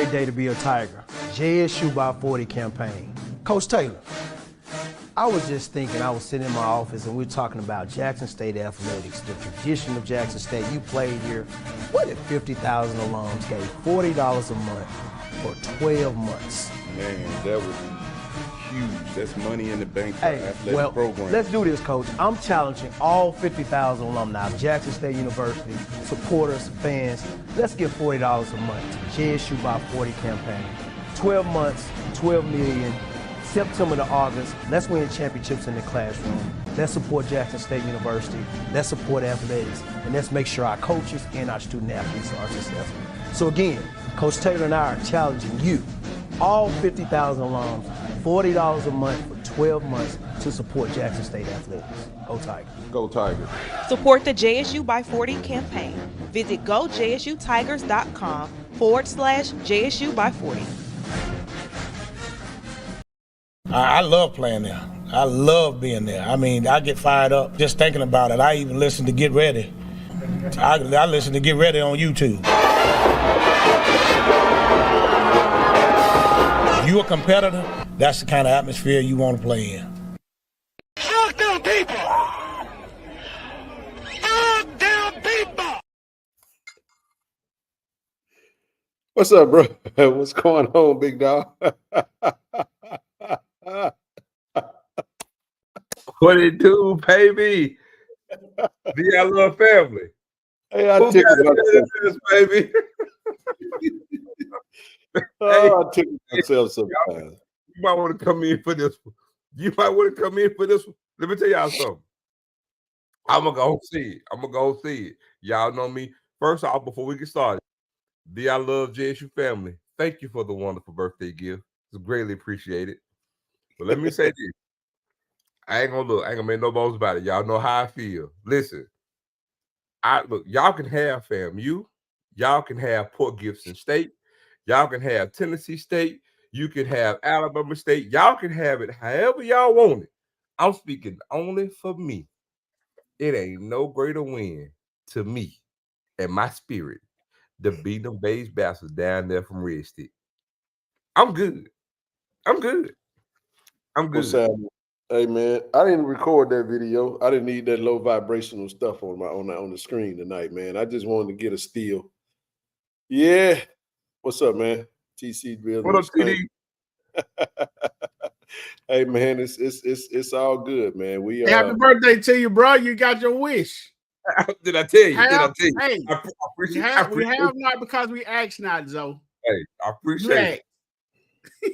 great day to be a Tiger. JSU by 40 campaign. Coach Taylor, I was just thinking, I was sitting in my office and we were talking about Jackson State athletics, the tradition of Jackson State. You played here. What if 50,000 alums gave $40 a month for 12 months? Man, that would be huge. That's money in the bank for athletic program. Let's do this, Coach. I'm challenging all 50,000 alumni of Jackson State University, supporters, fans. Let's give $40 a month to JSU by 40 campaign. 12 months, 12 million. September to August, let's win championships in the classroom. Let's support Jackson State University. Let's support athletics. And let's make sure our coaches and our student athletes are successful. So again, Coach Taylor and I are challenging you, all 50,000 alums, $40 a month for 12 months to support Jackson State athletics. Go Tigers. Go Tigers. Support the JSU by 40 campaign. Visit gojsutigers.com/JSU by 40. I love playing there. I love being there. I mean, I get fired up just thinking about it. I even listen to Get Ready. I listen to Get Ready on YouTube. If you a competitor, that's the kind of atmosphere you want to play in. Fuck them people! Fuck them people! What's up, bro? What's going on, big dog? What it do, baby? I love family. Hey, I tickle myself, baby. I tickle myself sometimes. You might want to come in for this one. Let me tell y'all something. I'm gonna go see it. Y'all know me. First off, before we get started, I love JSU family. Thank you for the wonderful birthday gift. It's greatly appreciated. But let me say this. I ain't gonna make no bones about it. Y'all know how I feel. Listen, y'all can have FAMU, y'all can have Port Gibson State, y'all can have Tennessee State, you can have Alabama State, y'all can have it however y'all want it. I'm speaking only for me. It ain't no greater win to me and my spirit to beat them beige bastards down there from Red Stick. I'm good. Hey man, I didn't record that video. I didn't need that low vibrational stuff on the screen tonight, man. I just wanted to get a steal. Yeah. What's up, man? TC Drill. What up, TD? Hey man, it's all good, man. Happy birthday to you, bro. You got your wish. Did I tell you? Hey, I appreciate we have not because we asked not, Zoe. Hey, I appreciate it.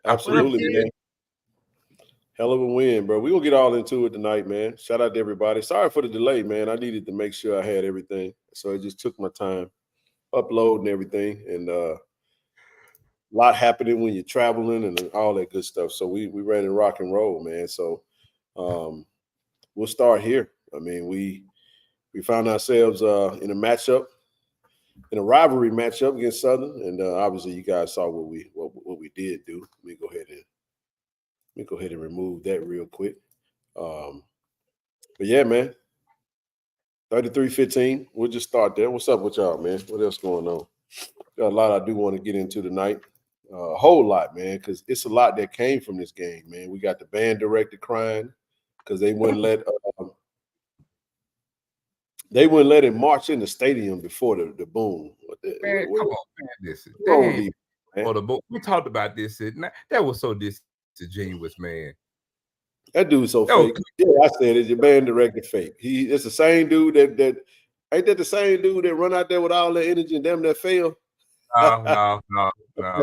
Absolutely, man. Hell of a win, bro. We're going to get all into it tonight, man. Shout out to everybody. Sorry for the delay, man. I needed to make sure I had everything. So it just took my time uploading everything. And a lot happening when you're traveling and all that good stuff. So we ran in rock and roll, man. So we'll start here. I mean, we found ourselves in a matchup, in a rivalry matchup against Southern. And obviously you guys saw what we did do. Let me go ahead and remove that real quick. But yeah, man. 33-15. We'll just start there. What's up with y'all, man? What else going on? Got a lot I do want to get into tonight. A whole lot, man, because it's a lot that came from this game, man. We got the band director crying because they wouldn't let him march in the stadium before the boom. Man, come on, man. We talked about this. That was so disingenuous, man. That dude's so fake. Yeah, I said it. Your band director fake. It's the same dude that ain't that the same dude that run out there with all that energy and damn that fail. No. But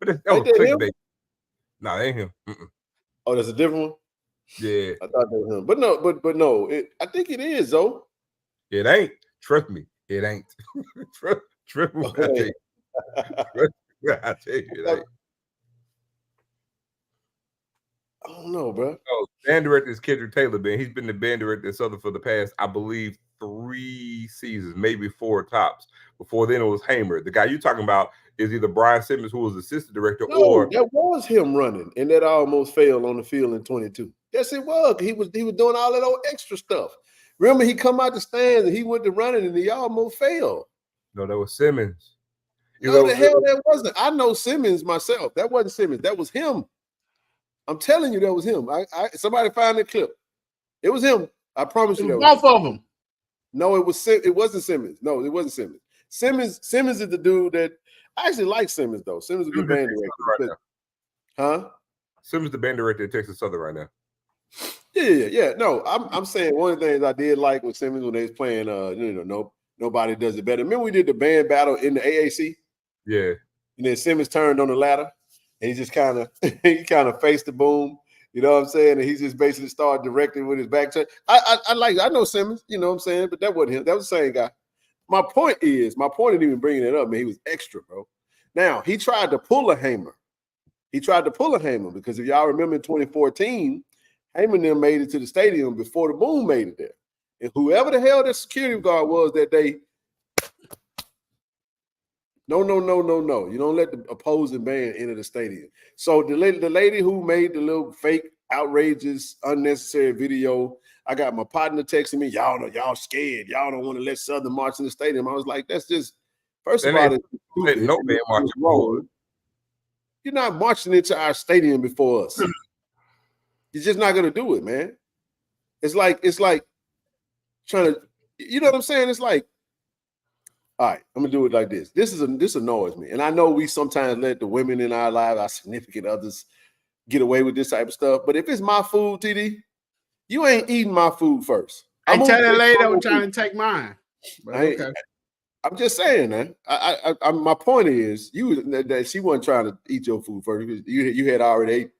that was clickbait. No, that ain't him. Oh, that's a different one. Yeah, I thought that was him. But no. I think it is though. It ain't. Trust me, it ain't. Trust me. Okay. I tell you, it ain't. I don't know, bro. Oh, band director is Kendrick Taylor, man. He's been the band director at Southern for the past, I believe, 3 seasons, maybe 4 tops. Before then, it was Hamer. The guy you're talking about is either Brian Simmons, who was assistant director, or that was him running, and that almost failed on the field in 22. Yes, it was. He was doing all that old extra stuff. Remember, he come out the stands and he went to running, and he almost failed. No, that was Simmons. No, the hell that wasn't. I know Simmons myself. That wasn't Simmons. That was him. I'm telling you, that was him. Somebody find the clip. It was him. I promise you that was both of them. No, it wasn't Simmons. No, it wasn't Simmons. Simmons is the dude that I actually like Simmons though. Simmons is a good band director. Huh? Simmons the band director at Texas Southern right now. Yeah. No, I'm saying one of the things I did like with Simmons when they was playing Nobody Does It Better. Remember we did the band battle in the AAC? Yeah. And then Simmons turned on the ladder and he just kind of faced the boom. You know what I'm saying? And he just basically started directing with his back to. I know Simmons, you know what I'm saying? But that wasn't him. That was the same guy. My point isn't even bringing it up, man. He was extra, bro. Now, he tried to pull a Hamer. Because if y'all remember in 2014, Hamer and them made it to the stadium before the boom made it there. And whoever the hell the security guard was that day, no. You don't let the opposing band enter the stadium. So the lady who made the little fake, outrageous, unnecessary video, I got my partner texting me, y'all scared. Y'all don't want to let Southern march in the stadium. I was like, that's just, first of all, no man marching. You're not marching into our stadium before us. You're just not going to do it, man. It's like trying to, you know what I'm saying? It's like, all right, I'm gonna do it like this. This annoys me, and I know we sometimes let the women in our lives, our significant others, get away with this type of stuff. But if it's my food, TD, you ain't eating my food first. I tell that lady I'm trying to take mine. Okay. I'm just saying, man. My point is, that she wasn't trying to eat your food first. You had already ate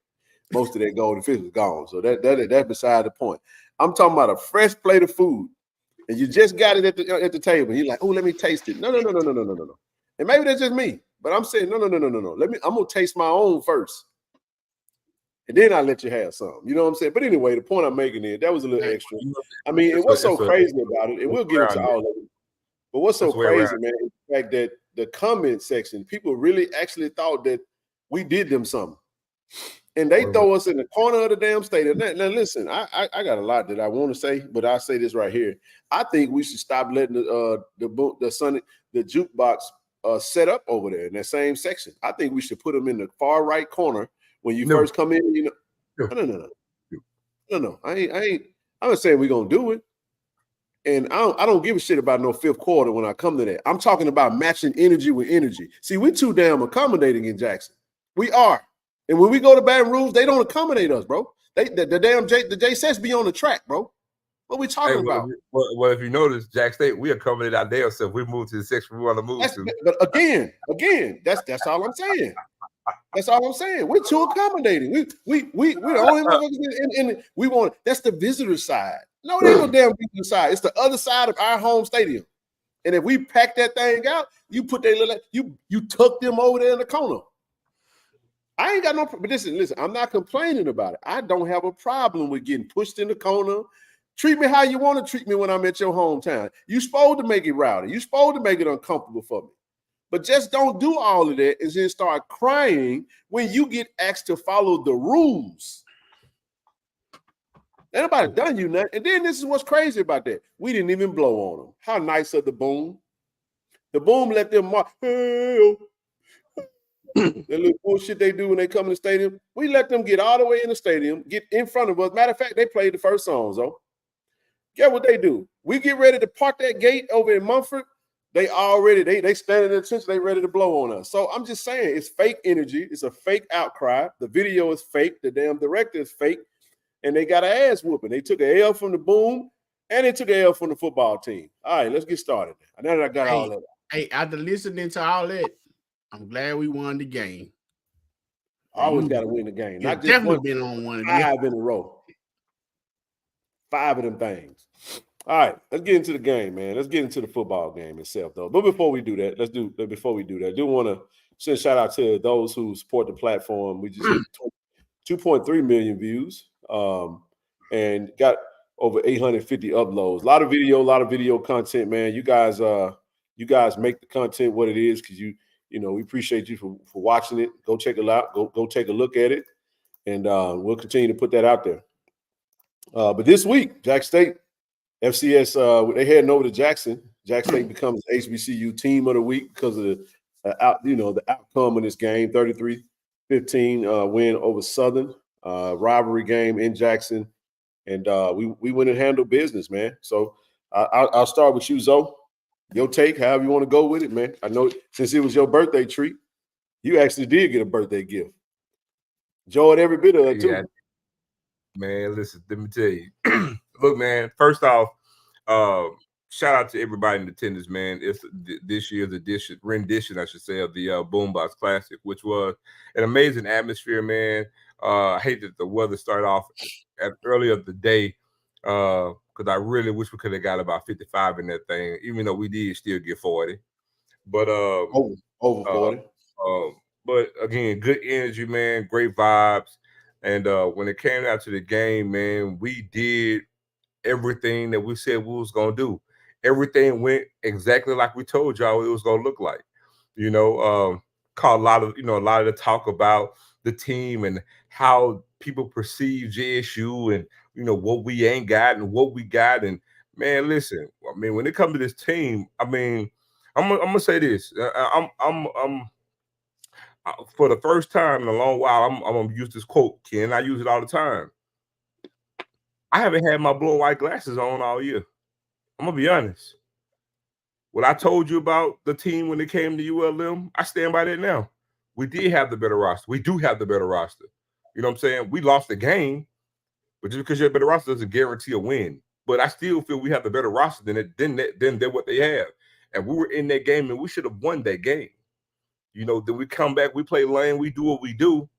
most of that golden fish was gone. So that's beside the point. I'm talking about a fresh plate of food. And you just got it at the table. You're like, oh, let me taste it. No. And maybe that's just me, but I'm saying no. I'm gonna taste my own first, and then I'll let you have some. You know what I'm saying? But anyway, the point I'm making is that was a little extra. I mean, it was so crazy about it, and we'll get into all of it. But what's so crazy, man, is the fact that the comment section, people really actually thought that we did them something. And they throw us in the corner of the damn stadium. Now listen, I got a lot that I want to say, but I'll say this right here. I think we should stop letting the jukebox set up over there in that same section. I think we should put them in the far right corner when you first come in. You know, no. I'm not saying we're gonna do it. And I don't give a shit about no fifth quarter when I come to that. I'm talking about matching energy with energy. See, we're too damn accommodating in Jackson. We are. And when we go to Baton Rouge, they don't accommodate us, bro. The J-Sets be on the track, bro. What we talking about? Well, if you notice, Jack State, we accommodate our damn self. We move to the section we want to move to. But again, that's all I'm saying. That's all I'm saying. We're too accommodating. We're the only motherfuckers in we want. That's the visitor side. No, there ain't no damn visitor side. It's the other side of our home stadium. And if we pack that thing out, you put that little you tuck them over there in the corner. I ain't got no, but listen, I'm not complaining about it. I don't have a problem with getting pushed in the corner. Treat me how you want to treat me when I'm at your hometown. You supposed to make it rowdy. You supposed to make it uncomfortable for me. But just don't do all of that and then start crying when you get asked to follow the rules. Ain't nobody done you nothing. And then this is what's crazy about that. We didn't even blow on them. How nice of the boom. The boom let them mark. That little bullshit they do when they come in the stadium. We let them get all the way in the stadium, get in front of us. Matter of fact, they played the first songs, though. Get what they do. We get ready to park that gate over in Mumford. They stand in attention. They ready to blow on us. So I'm just saying, it's fake energy. It's a fake outcry. The video is fake. The damn director is fake. And they got an ass whooping. They took an L from the boom, and they took an L from the football team. All right, let's get started. Now that I got all that. Hey, after listening to all that, I'm glad we won the game. I always got to win the game. Not just definitely been on one of them. 5 in a row. 5 of them things. All right, let's get into the game, man. Let's get into the football game itself, though. But before we do that, I do want to send a shout out to those who support the platform. We just hit 2.3 million views and got over 850 uploads. A lot of video content, man. You guys make the content what it is because we appreciate you for watching it. Go check it out. Go take a look at it, and we'll continue to put that out there. But this week, Jack State, FCS, they heading over to Jackson Jackson State becomes HBCU Team of the Week because of the outcome of this game, 33-15 win over Southern, rivalry game in Jackson, and we went and handled business, man. So I'll start with you, Zoe. Your take, however you want to go with it, man. I know since it was your birthday treat, you actually did get a birthday gift. Enjoyed every bit of it too. Yeah. Man, listen, let me tell you. Look, man, first off, shout out to everybody in attendance, man. It's this year's rendition, I should say, of the Boombox Classic, which was an amazing atmosphere, man. I hate that the weather started off earlier of the day because I really wish we could have got about 55 in that thing, even though we did still get 40. But over 40. But again, good energy, man, great vibes. And when it came out to the game, man, we did everything that we said we was gonna do. Everything went exactly like we told y'all it was gonna look like. Caught a lot of the talk about the team and how people perceive JSU and what we ain't got and what we got. And man, listen, I mean, when it comes to this team, I mean, I'm gonna say this. I'm for the first time in a long while, I'm gonna use this quote, Ken. I use it all the time. I haven't had my blue and white glasses on all year. I'm gonna be honest. What I told you about the team when it came to ULM, I stand by that now. We did have the better roster. We do have the better roster. You know what I'm saying? We lost the game, but just because you have a better roster doesn't guarantee a win. But I still feel we have the better roster than what they have. And we were in that game, and we should have won that game. Then we come back, we play lane, we do what we do,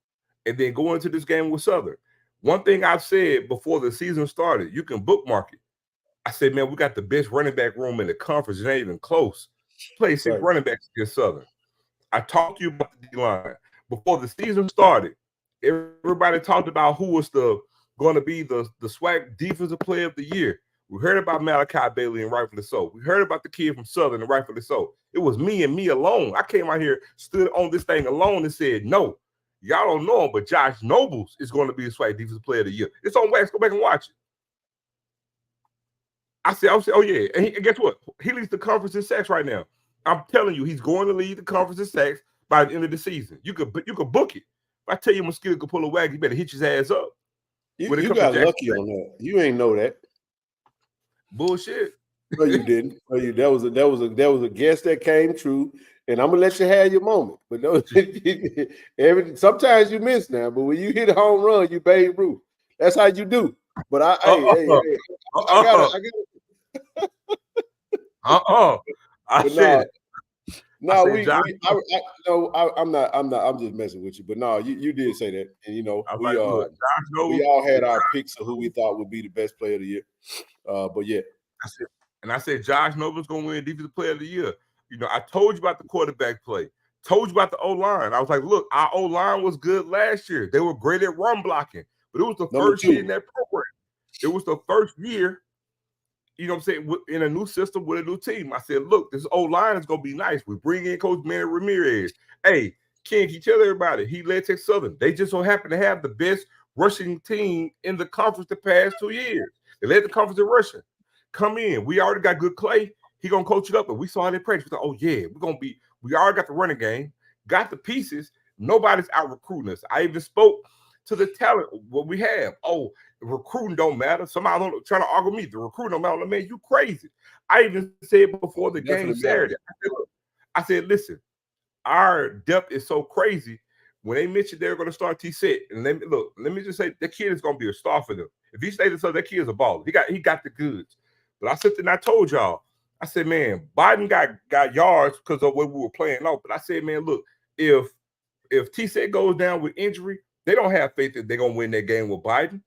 and then go into this game with Southern. One thing I've said before the season started, you can bookmark it. I said, man, we got the best running back room in the conference. It ain't even close. Play 6 running backs against Southern. I talked to you about the D-line. Before the season started, everybody talked about who was going to be the SWAC Defensive Player of the Year. We heard about Malachi Bailey, and rightfully so. We heard about the kid from Southern, and rightfully so. It was me and me alone. I came out here, stood on this thing alone, and said, no, y'all don't know him, but Josh Nobles is going to be the SWAC Defensive Player of the Year. It's on wax. Go back and watch it. I said, oh, yeah. And guess what? He leads the conference in sacks right now. I'm telling you, he's going to lead the conference in sacks by the end of the season. You could book it. If I tell you Mosquito could pull a wagon, you better hit his ass up. You got lucky on that. You ain't know that. Bullshit. No, you didn't. That was a guess that came true, and I'm gonna let you have your moment. But no, sometimes you miss now. But when you hit a home run, you Babe Ruth. That's how you do. But I got it. I'm just messing with you. But no, you did say that, and we all had our picks of who we thought would be the best player of the year. But yeah, I said Josh Noble's gonna win Defensive Player of the Year. I told you about the quarterback play. Told you about the O-line. I was like, look, our O-line was good last year. They were great at run blocking, but it was the first year in that program. It was the first year. You know what I'm saying? In a new system with a new team. I said, look, this O-line is going to be nice. We bring in Coach Manny Ramirez. Hey, Ken, you tell everybody, he led Texas Southern. They just so happen to have the best rushing team in the conference the past 2 years. They led the conference in rushing. Come in. We already got good Clay. He going to coach it up. And we saw it in practice. We thought, oh, yeah, we already got the running game, got the pieces. Nobody's out recruiting us. I even spoke to the talent, what we have. Oh, the recruiting don't matter. Somebody trying to argue me. The recruiting don't matter. Man, you crazy. I even said before the game Saturday, I said, listen, our depth is so crazy. When they mentioned they're going to start T-Set, and let me just say, that kid is going to be a star for them. If he stays so, that kid is a baller. He got the goods. But I said, and I told y'all, I said, man, Biden got yards because of what we were playing off. But I said, man, look, if T-Set goes down with injury, they don't have faith that they're going to win that game with Biden.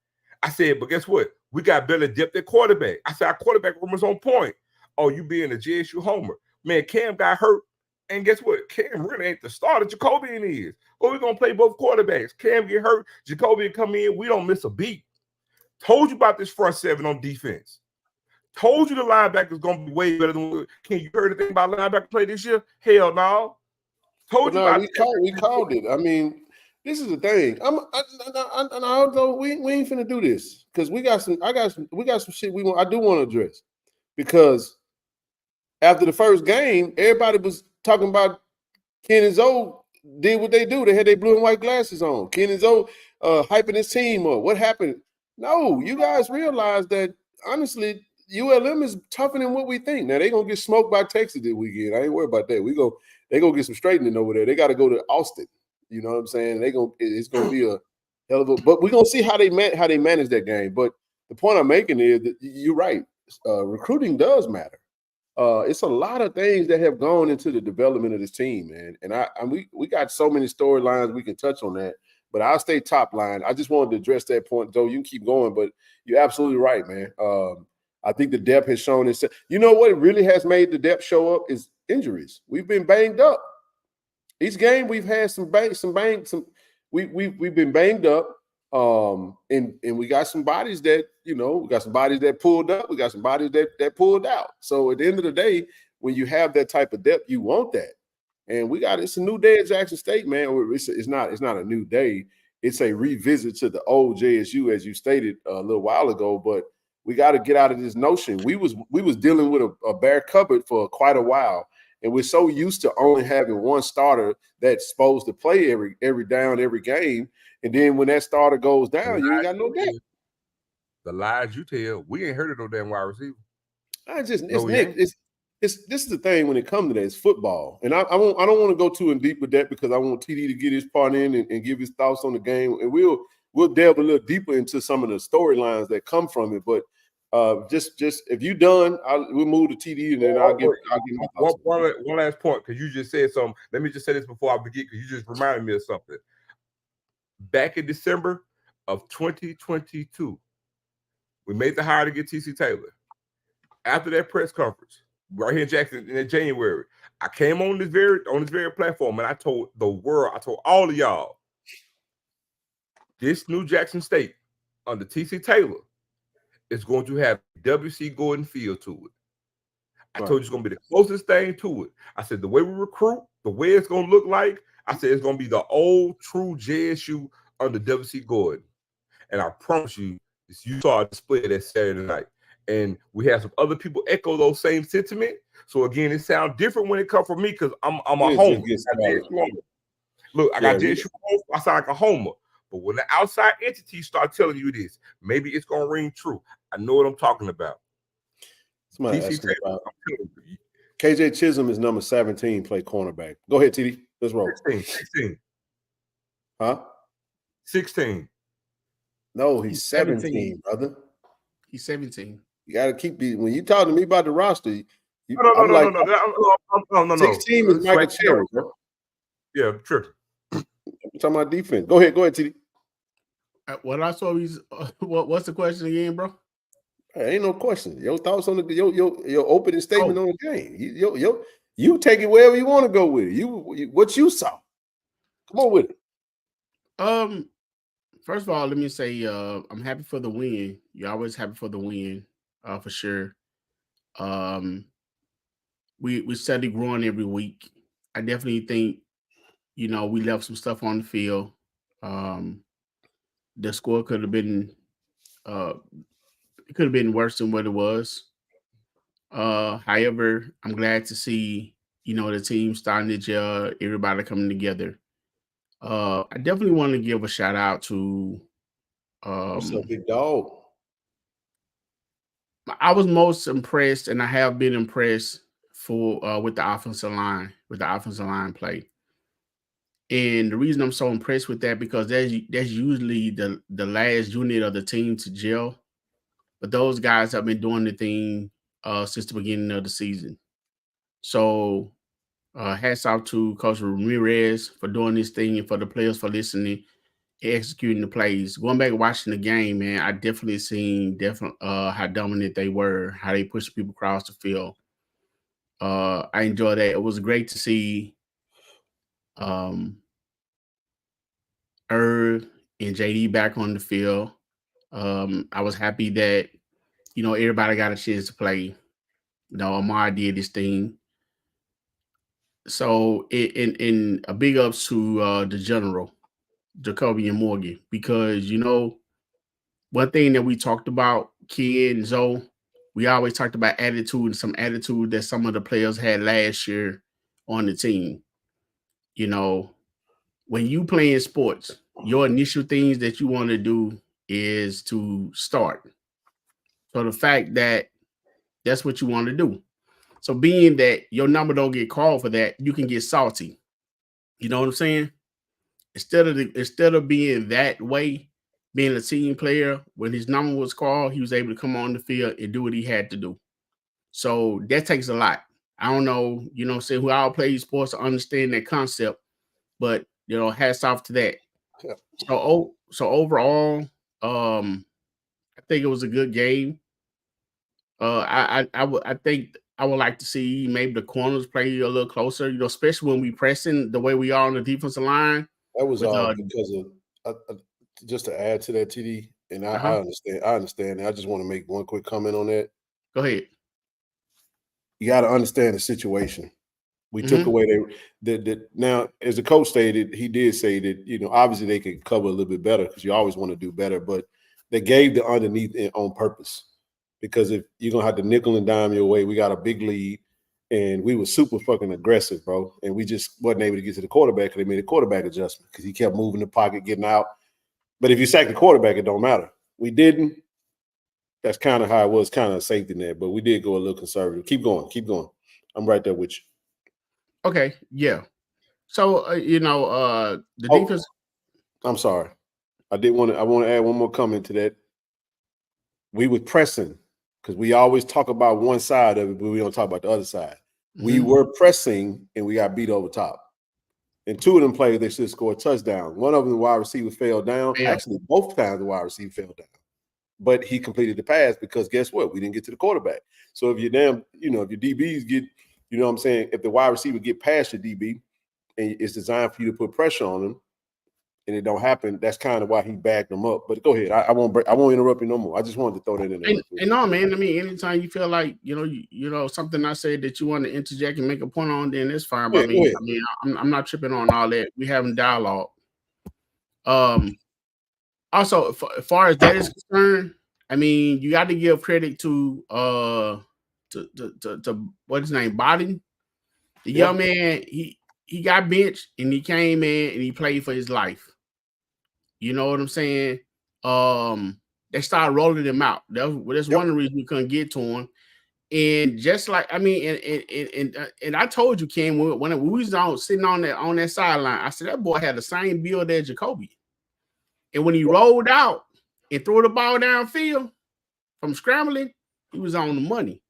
I said, but guess what? We got better depth at quarterback. I said, our quarterback room is on point. Oh, you being a JSU homer. Man, Cam got hurt. And guess what? Cam really ain't the starter. Jacobian is. But we're going to play both quarterbacks. Cam get hurt. Jacobian come in. We don't miss a beat. Told you about this front seven on defense. Told you the linebackers going to be way better than Can you heard anything about linebacker play this year? Hell no. Told you about we called it. I mean, this is the thing. We ain't finna do this because we got some shit I do want to address because after the first game, everybody was talking about Ken and Zoe did what they do. They had their blue and white glasses on. Ken and Zoe hyping his team up. What happened? No, you guys realize that, honestly, ULM is tougher than what we think. Now, they're going to get smoked by Texas this weekend. I ain't worried about that. They're going to get some straightening over there. They got to go to Austin. You know what I'm saying? It's going to be a hell of a – but we're going to see how they manage that game. But the point I'm making is that you're right. Recruiting does matter. It's a lot of things that have gone into the development of this team, man. And we got so many storylines we can touch on that. But I'll stay top line. I just wanted to address that point, Joe. You can keep going, but you're absolutely right, man. I think the depth has shown itself. You know what really has made the depth show up is injuries. We've been banged up. Each game we've had we've been banged up. And we got some bodies that, we got some bodies that pulled up, we got some bodies that pulled out. So at the end of the day, when you have that type of depth, you want that. And it's a new day at Jackson State, man. It's not a new day. It's a revisit to the old JSU, as you stated a little while ago. But we got to get out of this notion. We was dealing with a bare cupboard for quite a while. And we're so used to only having one starter that's supposed to play every down, every game. And then when that starter goes down, you ain't got no depth. The lies you tell, we ain't heard of no damn wide receiver. This is the thing when it comes to that. It's football. And I don't want to go too in deep with that because I want TD to get his part in and give his thoughts on the game. And we'll delve a little deeper into some of the storylines that come from it. But just if you done, we'll move to TD and then I'll give my thoughts. One last point, because you just said something. Let me just say this before I begin, because you just reminded me of something. Back in December of 2022, we made the hire to get TC Taylor. After that press conference, right here in Jackson in January, I came on this very platform and I told the world, I told all of y'all, this new Jackson State under TC Taylor is going to have WC Gordon feel to it. I told you it's going to be the closest thing to it. I said the way we recruit, the way it's going to look like, I said it's going to be the old true JSU under WC Gordon. And I promise you saw a display that Saturday night. And we have some other people echo those same sentiment. So again, it sounds different when it comes from me because I'm a homer. Look, I got JSU. I sound like a homer. But when the outside entities start telling you this, maybe it's gonna ring true. I know what I'm talking about. KJ Chisholm is number 17, play cornerback. Go ahead, TD. Let's roll. 16. Huh? 16. No, he's 17, brother. He's 17. You got to keep when you talk to me about the roster. No. 16 is Michael Cherry, bro. Yeah, true. I'm talking about defense. Go ahead, TD. What I saw is what's the question again, bro? Hey, ain't no question. Your thoughts on your opening statement on the game. You take it wherever you want to go with it. What you saw. Come on with it. First of all, let me say I'm happy for the win. You're always happy for the win, for sure. We steady growing every week. I definitely think, we left some stuff on the field. The score could have been worse than what it was. However, I'm glad to see, the team starting to gel, everybody coming together. I definitely want to give a shout out to what's up, big dog? I was most impressed, and I have been impressed with the offensive line play. And the reason I'm so impressed with that because that's usually the last unit of the team to gel. But those guys have been doing the thing since the beginning of the season. So hats off to Coach Ramirez for doing this thing and for the players for listening and executing the plays. Going back and watching the game, man, I definitely seen how dominant they were, how they pushed people across the field. I enjoyed that. It was great to see Irv and JD back on the field. I was happy that, everybody got a chance to play. Amar did this thing. So, in a big ups to the general, Jacoby and Morgan, because, one thing that we talked about, Ken and Zoe, we always talked about attitude and some attitude that some of the players had last year on the team. You know, when you playing sports, your initial things that you want to do is to start. So the fact that that's what you want to do. So being that your number don't get called for that, you can get salty. You know what I'm saying? Instead of being that way, being a team player, when his number was called, he was able to come on the field and do what he had to do. So that takes a lot. I don't know, you know, say who all play sports to understand that concept, but you know, hats off to that. Yeah. So overall, I think it was a good game. I think I would like to see maybe the corners play a little closer, you know, especially when we pressing the way we are on the defensive line. That was because of just to add to that, TD, and I understand. I understand. I just want to make one quick comment on that. Go ahead. You got to understand the situation. We took away that. Now, as the coach stated, he did say that, you know, obviously they could cover a little bit better because you always want to do better, but they gave the underneath on purpose, because if you're gonna have to nickel and dime your way, we got a big lead. And we were super fucking aggressive, bro. And we just wasn't able to get to the quarterback because they made a quarterback adjustment because he kept moving the pocket, getting out. But if you sack the quarterback, it don't matter. We didn't. That's kind of how it was, kind of a safety net. But we did go a little conservative. Keep going. Keep going. I'm right there with you. Okay. Yeah. So, you know, the defense. I'm sorry. I want to add one more comment to that. We were pressing, because we always talk about one side of it, but we don't talk about the other side. We were pressing, and we got beat over top. And two of them players, they should score a touchdown. One of them, the wide receiver, fell down. Yeah. Actually, both times the wide receiver fell down. But he completed the pass because guess what? We didn't get to the quarterback. So if you're if your DBs get, you know what I'm saying, if the wide receiver get past your DB and it's designed for you to put pressure on them, and it don't happen, that's kind of why he backed them up. But go ahead. I won't interrupt you no more. I just wanted to throw that in there. And no, man, I mean, anytime you feel like, you know, something I said that you want to interject and make a point on, then it's fine. But I mean, I'm not tripping on all that. We having dialogue. Also, as far as that is concerned, I mean, you got to give credit to what's his name, Body. The young man, he got benched and he came in and he played for his life. You know what I'm saying? They started rolling him out. That's one of the reasons we couldn't get to him. And just like, I mean, and I told you, Ken, when we was sitting on that sideline, I said that boy had the same build as Jacoby. And when he rolled out and threw the ball downfield from scrambling, he was on the money.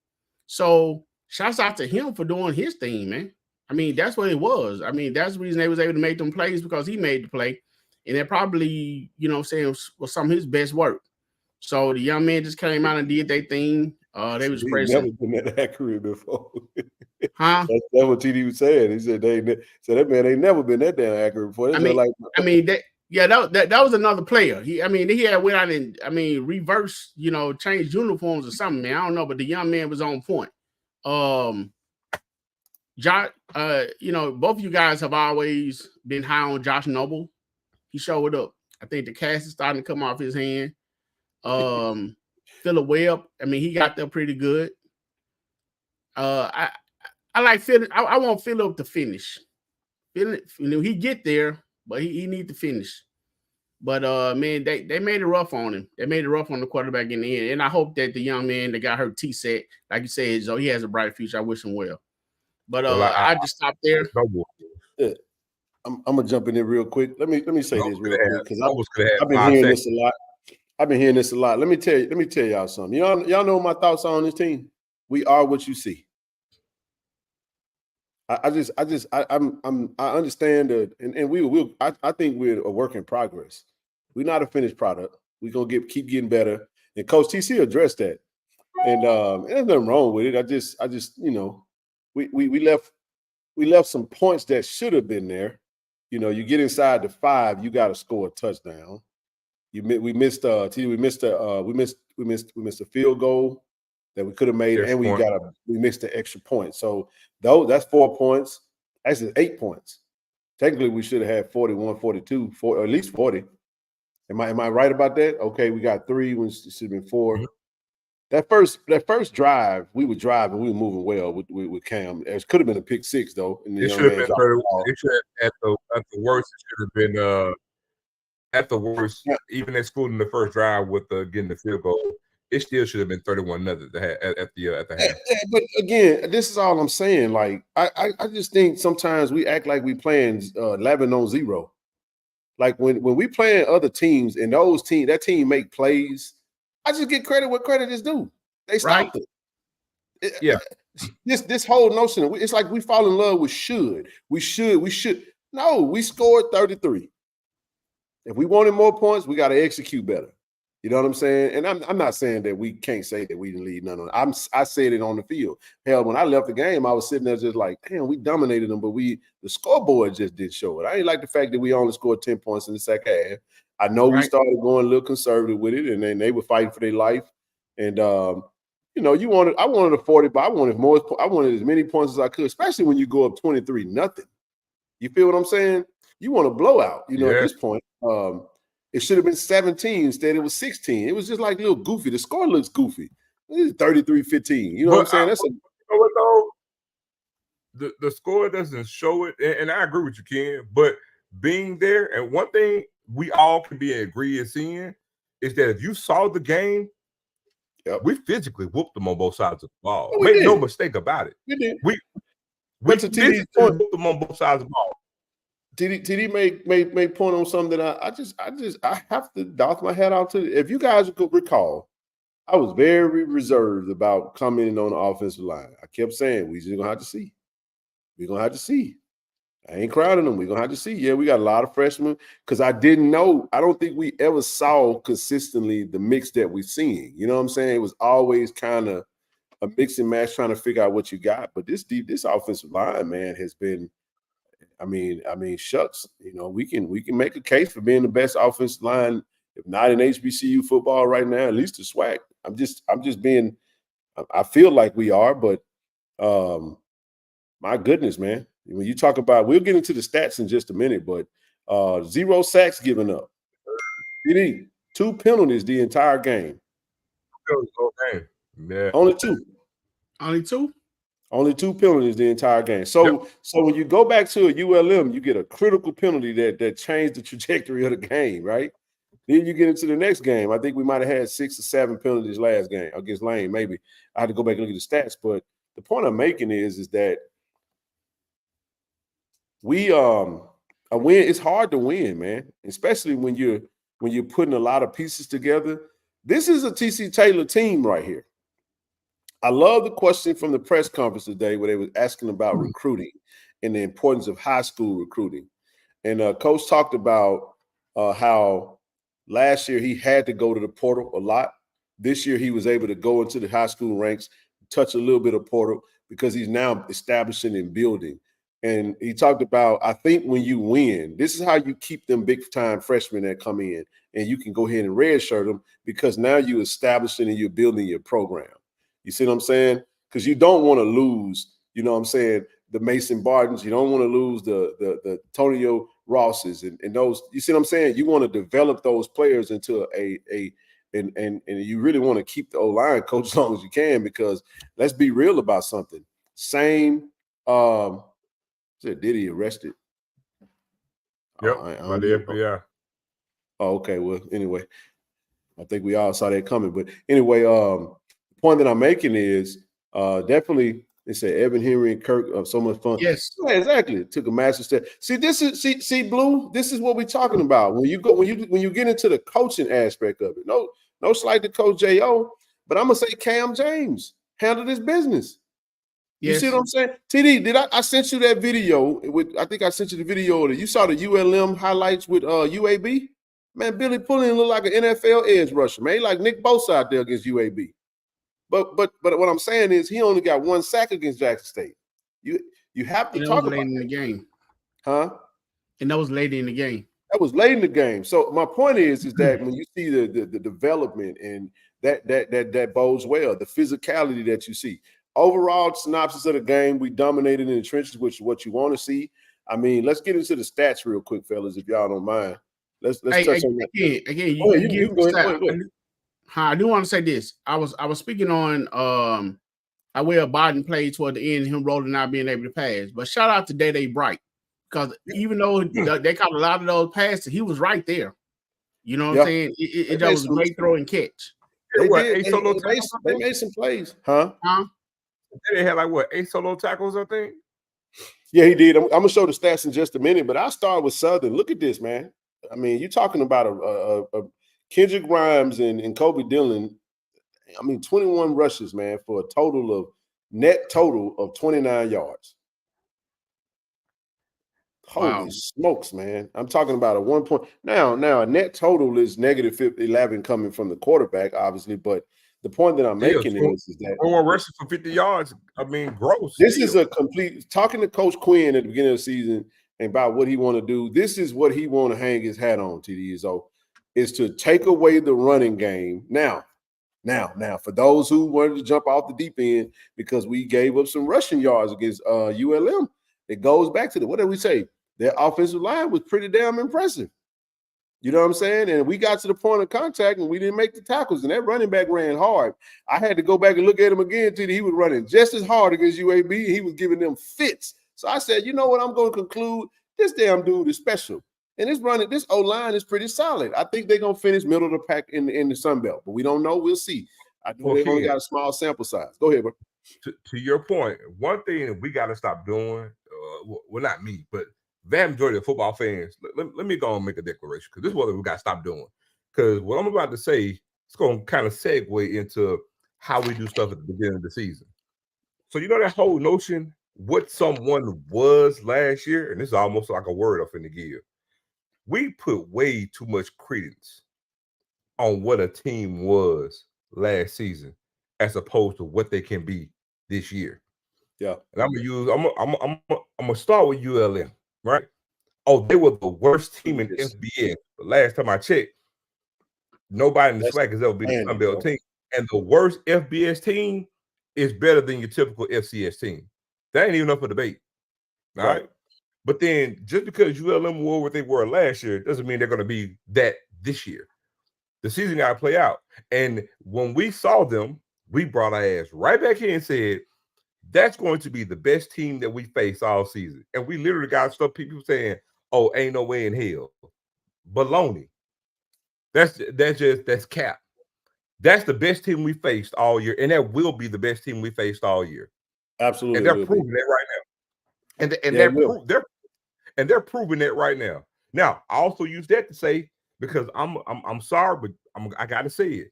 So shouts out to him for doing his thing, man. I mean, that's what it was. I mean, that's the reason they was able to make them plays, because he made the play. And that probably, you know what I'm saying, was some of his best work. So the young man just came out and did their thing. They was pressing. Never been that accurate before. Huh? That's what TD was saying. He said that man ain't never been that damn accurate before. That was another player. He had went out and reverse, you know, changed uniforms or something, man. I don't know, but the young man was on point. Josh, you know, both of you guys have always been high on Josh Noble. He showed up. I think the cast is starting to come off his hand. Phillip Webb, I mean, he got there pretty good. I like Phillip. I want Phillip to finish. Phillip, you know, he get there, but he need to finish. But man, they made it rough on him. They made it rough on the quarterback in the end. And I hope that the young man that got hurt T-set, like you said, so he has a bright future. I wish him well. But I just stopped there. Yeah. I'm gonna jump in there real quick. Let me say this real quick, because I've been hearing this a lot. I've been hearing this a lot. Let me tell y'all something. Y'all know my thoughts on this team. We are what you see. I understand that, and I think we're a work in progress. We're not a finished product. We're gonna keep getting better. And Coach TC addressed that. And there's nothing wrong with it. I just you know, we left some points that should have been there. You know, you get inside the 5, you got to score a touchdown. We missed a field goal that we could have made, and we missed the extra point. So that's 4 points. Actually, 8 points. Technically, we should have had 41, 42, or at least 40. Am I right about that? Okay, we got 3 when it should have been 4. That first drive, we were driving, we were moving well with Cam. It could have been a pick six though. And It should have been 30. It should at the worst. It should have been at the worst. Yeah. Even excluding the first drive with getting the field goal, it still should have been 31-0 at the half. Yeah, but again, this is all I'm saying. Like I just think sometimes we act like we playing 11-0. Like when we playing other teams and that team make plays, I just get credit where credit is due. They stopped it. Yeah. This whole notion of it's like we fall in love with should. We should. No, we scored 33. If we wanted more points, we got to execute better. You know what I'm saying? And I'm not saying that we can't say that we didn't leave none on. I said it on the field. Hell, when I left the game, I was sitting there just like, damn, we dominated them, but the scoreboard just didn't show it. I didn't like the fact that we only scored 10 points in the second half. I know we started going a little conservative with it, and then they were fighting for their life. And I wanted a 40, but I wanted as many points as I could, especially when you go up 23-0. You feel what I'm saying? You want a blowout, at this point. It should have been 17. Instead, it was 16. It was just like a little goofy. The score looks goofy. It's 33-15. You know what I'm saying? You know what, though? The score doesn't show it, and I agree with you, Ken. But being there, and one thing we all can be agree and seeing is that if you saw the game, we physically whooped them on both sides of the ball. Make no mistake about it. We did. We physically whooped them on both sides of the ball. TD made point on something that I have to doff my hat out to. If you guys could recall, I was very reserved about commenting on the offensive line. I kept saying we just gonna have to see. We're gonna have to see. I ain't crowding them. We're gonna have to see. Yeah, we got a lot of freshmen because I didn't know. I don't think we ever saw consistently the mix that we're seeing. You know what I'm saying? It was always kind of a mix and match trying to figure out what you got. But this offensive line, man, has been. I mean, shucks. We can make a case for being the best offensive line, if not in HBCU football right now, at least the SWAC. I'm just being. I feel like we are, but my goodness, man. When you talk about, we'll get into the stats in just a minute, but 0 sacks given up. 2 penalties the entire game. Yeah. Only 2. Only 2? Only 2 penalties the entire game. So when you go back to a ULM, you get a critical penalty that changed the trajectory of the game, right? Then you get into the next game. I think we might have had 6 or 7 penalties last game against Lane, maybe. I had to go back and look at the stats, but the point I'm making is that a win, it's hard to win, man, especially when you're putting a lot of pieces together. This is a TC Taylor team right here. I love the question from the press conference today where they were asking about recruiting and the importance of high school recruiting. And Coach talked about how last year he had to go to the portal a lot. This year he was able to go into the high school ranks, touch a little bit of portal because he's now establishing and building. And he talked about, I think when you win, this is how you keep them big-time freshmen that come in, and you can go ahead and redshirt them because now you're establishing and you're building your program. You see what I'm saying? Because you don't want to lose, you know what I'm saying, the Mason Bartons. You don't want to lose the Tonio Rosses and those. You see what I'm saying? You want to develop those players into and you really want to keep the O-line coach as long as you can because let's be real about something. Same did he arrested? Yep, by the FBI. Oh, okay. Well, anyway, I think we all saw that coming. But anyway, the point that I'm making is definitely they said Evan Henry and Kirk so much fun. Yes, yeah, exactly. It took a massive step. See, Blue. This is what we're talking about when you get into the coaching aspect of it. No slight to Coach J.O., but I'm gonna say Cam James handled his business. You see what I'm saying? TD, I sent you that video I think I sent you the video you saw the ULM highlights with UAB? Man, Billy Pullen looked like an NFL edge rusher, man. He like Nick Bosa out there against UAB. But what I'm saying is he only got 1 sack against Jackson State. You have to talk about late in the game. Huh? And that was late in the game. That was late in the game. So my point is that when you see the development and that bodes well, the physicality that you see. Overall synopsis of the game, we dominated in the trenches, which is what you want to see. I mean, let's get into the stats real quick, fellas, if y'all don't mind. Let's touch on that. Again, you can go ahead. I do want to say this. I was speaking on how well Biden played toward the end, him rolling out, being able to pass. But shout out to Day Bright, because even though they caught a lot of those passes, he was right there. You know what I'm saying? It was a great throw and catch. They made some plays, huh? They had like what, 8 solo tackles, I think. Yeah, he did. I'm gonna show the stats in just a minute, but I'll start with Southern. Look at this, man. I mean, you're talking about a Kendrick Grimes and Kobe Dillon. I mean, 21 rushes, man, for a net total of 29 yards. Holy smokes, man. I'm talking about a 1 point. Now a net total is negative 11 coming from the quarterback, obviously, but the point that I'm making is that one rushes for 50 yards. I mean, gross. This is a complete talking to Coach Quinn at the beginning of the season about what he want to do. This is what he want to hang his hat on, TD, is to take away the running game. Now, for those who wanted to jump off the deep end because we gave up some rushing yards against ULM, it goes back to what did we say? Their offensive line was pretty damn impressive. You know what I'm saying? And we got to the point of contact and we didn't make the tackles, and that running back ran hard. I had to go back and look at him again, TD. He was running just as hard against UAB. He was giving them fits. So I said, you know what? I'm going to conclude this damn dude is special. And this O-line is pretty solid. I think they're going to finish middle of the pack in the Sun Belt, but we don't know. We'll see. I know they've only got a small sample size. Go ahead, bro. To your point, one thing that we got to stop doing, well, not me, but the majority of football fans, let me go and make a declaration, because this is what we got to stop doing. Because what I'm about to say, it's going to kind of segue into how we do stuff at the beginning of the season. So you know that whole notion, what someone was last year, and this is almost like a word I'm finna give. We put way too much credence on what a team was last season as opposed to what they can be this year. Yeah. And I'm gonna start with ULM, right? Oh, they were the worst team in FBS. The last time I checked, nobody in the SWAC has ever been a Sun Belt team. And the worst FBS team is better than your typical FCS team. That ain't even up for debate. All right. But then just because ULM were what they were last year doesn't mean they're going to be that this year. The season got to play out. And when we saw them, we brought our ass right back here and said, that's going to be the best team that we face all season. And we literally got stuff, people saying, oh, ain't no way in hell. Baloney. That's cap. That's the best team we faced all year. And that will be the best team we faced all year. Absolutely. And they're proving that right now. And they're proving that right now. Now, I also use that to say, because I'm sorry, but I got to say it,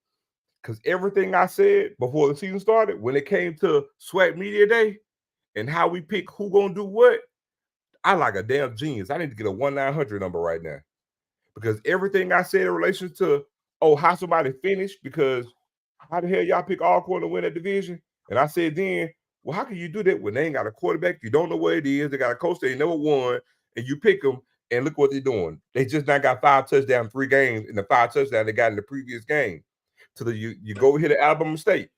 because everything I said before the season started, when it came to SWAC Media Day and how we pick who gonna do what, I like a damn genius. I need to get a 1-900 number right now, because everything I said in relation to how somebody finished, because how the hell y'all pick Alcorn to win that division? And I said then, well, how can you do that when they ain't got a quarterback? You don't know where it is. They got a coach they never won, and you pick them, and look what they're doing. They just not got 5 touchdowns, 3 games, in the 5 touchdowns they got in the previous game. You go here to Alabama State.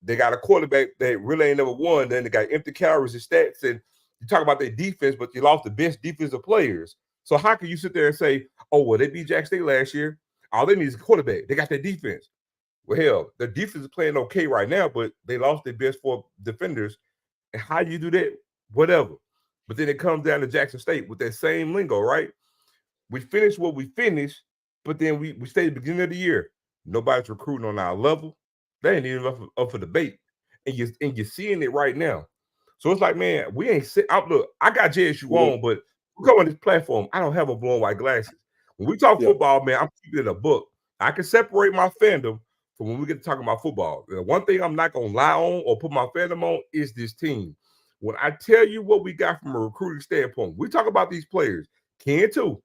They got a quarterback that really ain't never won. Then they got empty calories and stats, and you talk about their defense, but you lost the best defensive players. So how can you sit there and say, oh, well, they beat Jack State last year. All they need is a quarterback. They got their defense. Well, hell, their defense is playing okay right now, but they lost their best 4 defenders. And how you do that? Whatever. But then it comes down to Jackson State with that same lingo, right? We finished what we finished, but then we stayed at the beginning of the year. Nobody's recruiting on our level. They ain't even up for debate. And you're seeing it right now. So it's like, man, we ain't look, I got JSU on, but we come on this platform. I don't have a blue and white glasses. When we talk football, man, I'm keeping it a book. I can separate my fandom from when we get to talking about football. The one thing I'm not going to lie on or put my fandom on is this team. When I tell you what we got from a recruiting standpoint, we talk about these players, Ken too.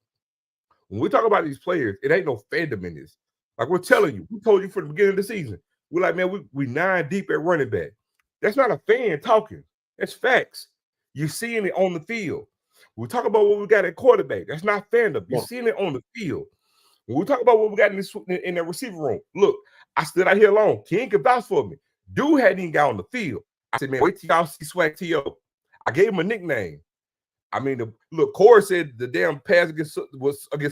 When we talk about these players, it ain't no fandom in this. Like we're telling you, we told you from the beginning of the season. We're like, man, we 9 deep at running back. That's not a fan talking. That's facts. You're seeing it on the field. We talk about what we got at quarterback. That's not fandom. You're seeing it on the field. When we talk about what we got in the receiver room, look, I stood out here alone. Ken could vouch for me. Dude hadn't even got on the field. I said, man, wait till y'all see SWAC T.O. I gave him a nickname. I mean, look, Corey said the damn pass against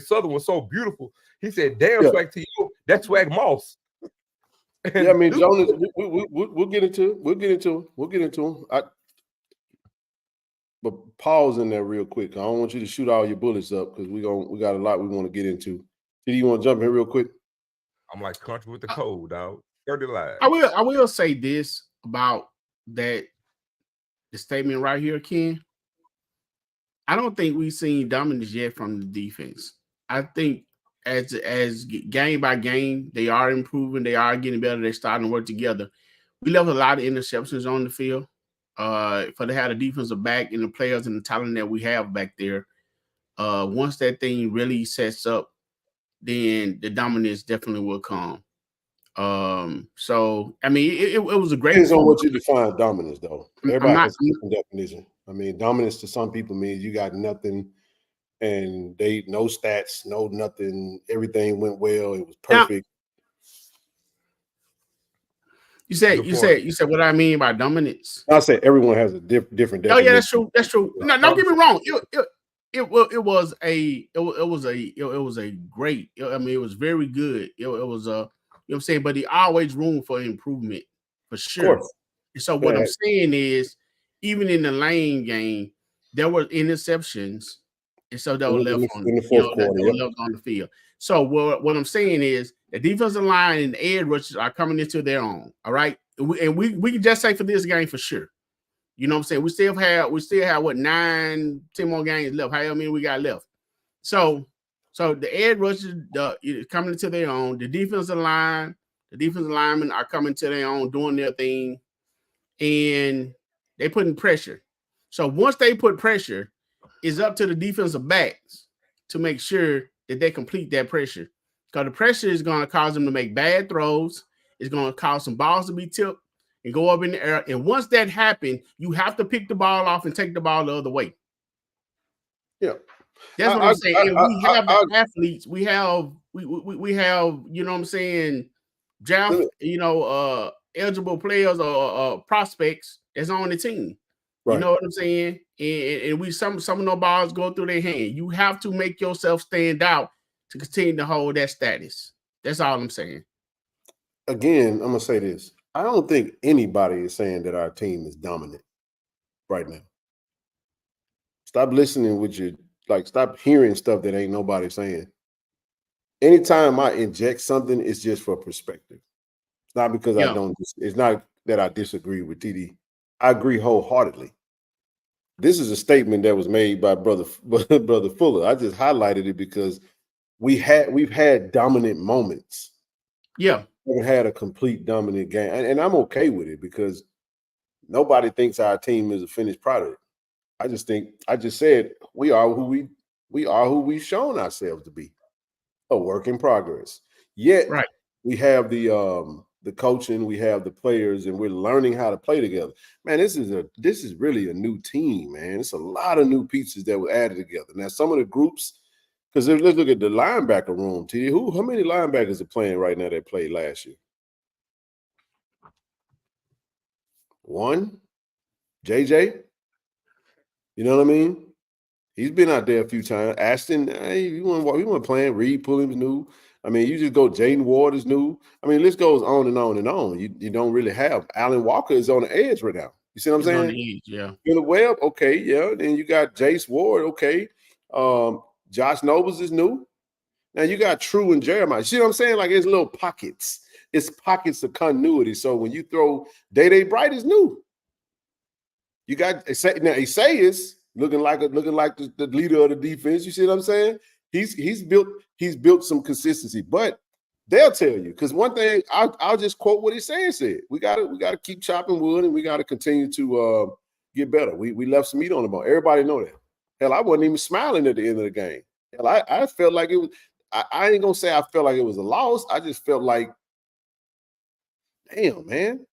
Southern was so beautiful. He said, damn, SWAC T.O., that's SWAC Moss. Yeah, I mean, Jonas, we'll get into it. We'll get into him. But pause in there real quick. I don't want you to shoot all your bullets up because we got a lot we want to get into. You want to jump in real quick? I'm like country with the cold, dog. 30 live. I will say this about the statement right here, Ken. I don't think we've seen dominance yet from the defense. I think as game by game, they are improving. They are getting better. They're starting to work together. We left a lot of interceptions on the field. For to have the defensive back and the players and the talent that we have back there. Once that thing really sets up, then the dominance definitely will come. So I mean, it was a great. Depends on what you define dominance, though. Everybody has a different definition. I mean, dominance to some people means you got nothing, and they no stats, no nothing. Everything went well. It was perfect. You said what I mean by dominance. I said everyone has a different definition. Oh yeah, that's true. That's true. No, don't get me wrong. It was a great. I mean, it was very good. It was you know what I'm saying, but there's always room for improvement for sure. And so what I'm saying is, even in the lane game, there were interceptions, and so they were left on the fourth quarter, left on the field. So what I'm saying is the defensive line and the edge rushers are coming into their own. All right, and we can just say for this game for sure. You know what I'm saying? We still have what 9, 10 more games left. However many we got left. So the edge rushers coming into their own. The defensive linemen are coming to their own, doing their thing, and they putting pressure. So once they put pressure, it's up to the defensive backs to make sure that they complete that pressure. Because the pressure is going to cause them to make bad throws. It's going to cause some balls to be tipped and go up in the air. And once that happens, you have to pick the ball off and take the ball the other way. Yeah. That's what I'm saying. And we have the athletes. We have, you know what I'm saying, draft, eligible players or prospects that's on the team. Right. You know what I'm saying? And some of those balls go through their hand. You have to make yourself stand out to continue to hold that status. That's all I'm saying. Again, I'm gonna say this. I don't think anybody is saying that our team is dominant right now. Stop listening with your stop hearing stuff that ain't nobody saying. Anytime I inject something, it's just for perspective. It's not because it's not that I disagree with TD. I agree wholeheartedly. This is a statement that was made by brother Fuller. I just highlighted it because we've had dominant moments. Yeah. We haven't had a complete dominant game. And I'm okay with it because nobody thinks our team is a finished product. I just said we are who we've shown ourselves to be. A work in progress. Yet we have the coaching, we have the players, and we're learning how to play together. Man, this is really a new team, man. It's a lot of new pieces that were added together. Now, some of the groups, because let's look at the linebacker room, TD. How many linebackers are playing right now that played last year? One, JJ. You know what I mean? He's been out there a few times. Ashton, we weren't playing. Reed Pulling's new. I mean, you just go. Jaden Ward is new. I mean, list goes on and on and on. You don't really have. Alan Walker is on the edge right now. You see what I'm saying? On the edge, yeah. Phillip Webb, okay, yeah. Then you got Jace Ward, okay. Josh Nobles is new. Now you got True and Jeremiah. You see what I'm saying? Like it's little pockets. It's pockets of continuity. So when you throw Day Bright is new. You got Isaias looking like the leader of the defense. You see what I'm saying? He's built some consistency, but they'll tell you because one thing I'll just quote what he's said. We gotta keep chopping wood and we gotta continue to get better. We left some meat on the bone. Everybody know that. Hell, I wasn't even smiling at the end of the game. Hell, I felt like it was. I ain't gonna say I felt like it was a loss. I just felt like, damn, man.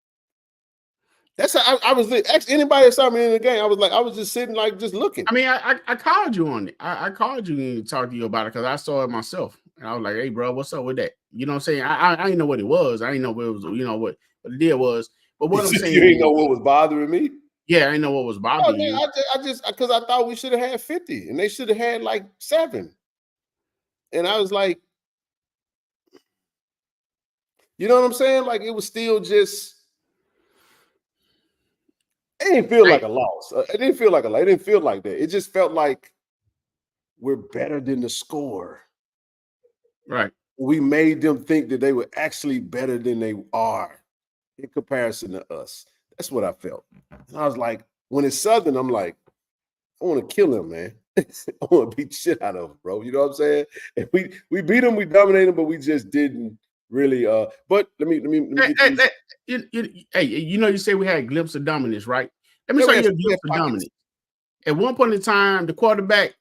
That's how I was. Anybody that saw me in the game, I was just sitting just looking. I mean, I called you on it. I called you and talked to you about it because I saw it myself. And I was like, hey, bro, what's up with that? You know what I'm saying? I didn't know what it was. I didn't know what it was, what the deal was. But what I'm saying, you didn't know what was bothering me? Yeah, I didn't know what was bothering you. I just because I thought we should have had 50 and they should have had 7. And I was like, You know what I'm saying? Like, it was still just, it didn't feel like a loss. It didn't feel like a loss. It didn't feel like that. It just felt like we're better than the score. Right. We made them think that they were actually better than they are in comparison to us. That's what I felt. And I was like, when it's Southern, I'm like, I want to kill him, man. I want to beat the shit out of him, bro. You know what I'm saying? And we beat them, we dominated them, but we just didn't really. But let me hey, you know, you say we had a glimpse of dominance, right? Let me show you a glimpse of dominance. At one point in time, the quarterback,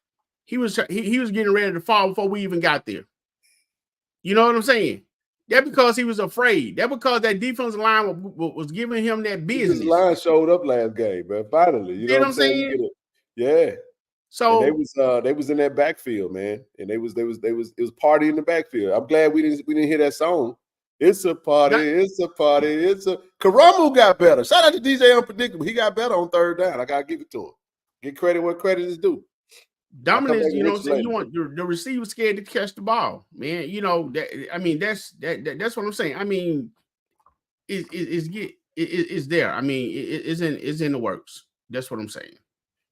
he was getting ready to fall before we even got there. You know what I'm saying? That because he was afraid. That because that defensive line was giving him that business. His line showed up last game, man. Finally, you know what I'm saying? Yeah. So and they was in that backfield, man, and it was party in the backfield. I'm glad we didn't hear that song. It's a party. It's a party. It's a Karamu got better. Shout out to DJ Unpredictable. He got better on third down. I gotta give it to him. Get credit where credit is due. Dominance, you know what I'm saying? You want the receiver scared to catch the ball, man. You know that. I mean, that's what I'm saying. I mean, it's there. I mean, it's in the works. That's what I'm saying.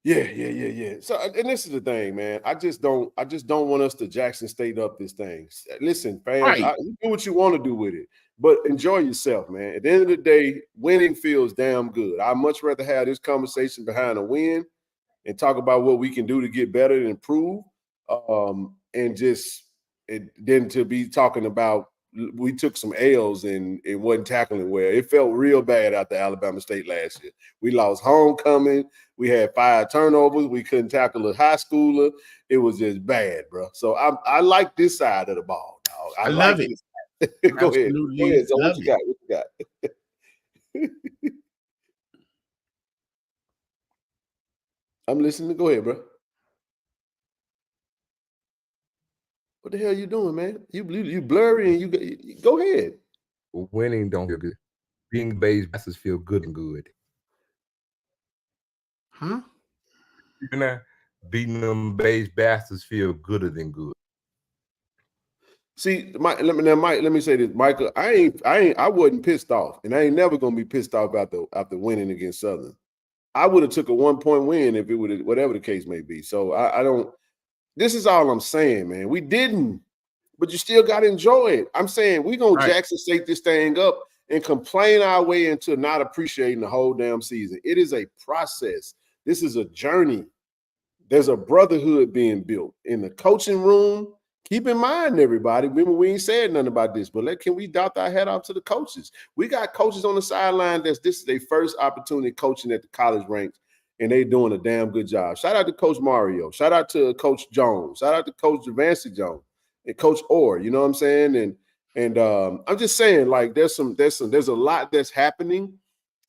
Yeah. So, and this is the thing, man. I just don't want us to Jackson State up this thing. Listen, fans, you do what you want to do with it, but enjoy yourself, man. At the end of the day, winning feels damn good. I'd much rather have this conversation behind a win and talk about what we can do to get better and improve, and then to be talking about we took some L's and it wasn't tackling well. It felt real bad after Alabama State last year. We lost homecoming. We had 5 turnovers. We couldn't tackle a high schooler. It was just bad, bro. So I like this side of the ball, dog. I love it. Go ahead. So what you got? I'm listening. Go ahead, bro. What the hell are you doing, man? You blurry and you go ahead. Winning don't feel good. Being beige bastards feel good and good. Huh? You know, beating them beige bastards feel gooder than good. See, Mike, let me say this, Michael. I wasn't pissed off, and I ain't never gonna be pissed off after winning against Southern. I would have took a 1-point win if it would have, whatever the case may be. So I don't. This is all I'm saying, man. We didn't, but you still got to enjoy it. I'm saying we're going to Jackson State this thing up and complain our way into not appreciating the whole damn season. It is a process. This is a journey. There's a brotherhood being built in the coaching room. Keep in mind, everybody, remember we ain't said nothing about this, but can we dot our head off to the coaches? We got coaches on the sideline this is their first opportunity coaching at the college ranks. And they doing a damn good job. Shout out to Coach Mario. Shout out to Coach Jones. Shout out to Coach Javancy Jones and Coach Orr. You know what I'm saying? And I'm just saying, like, there's a lot that's happening.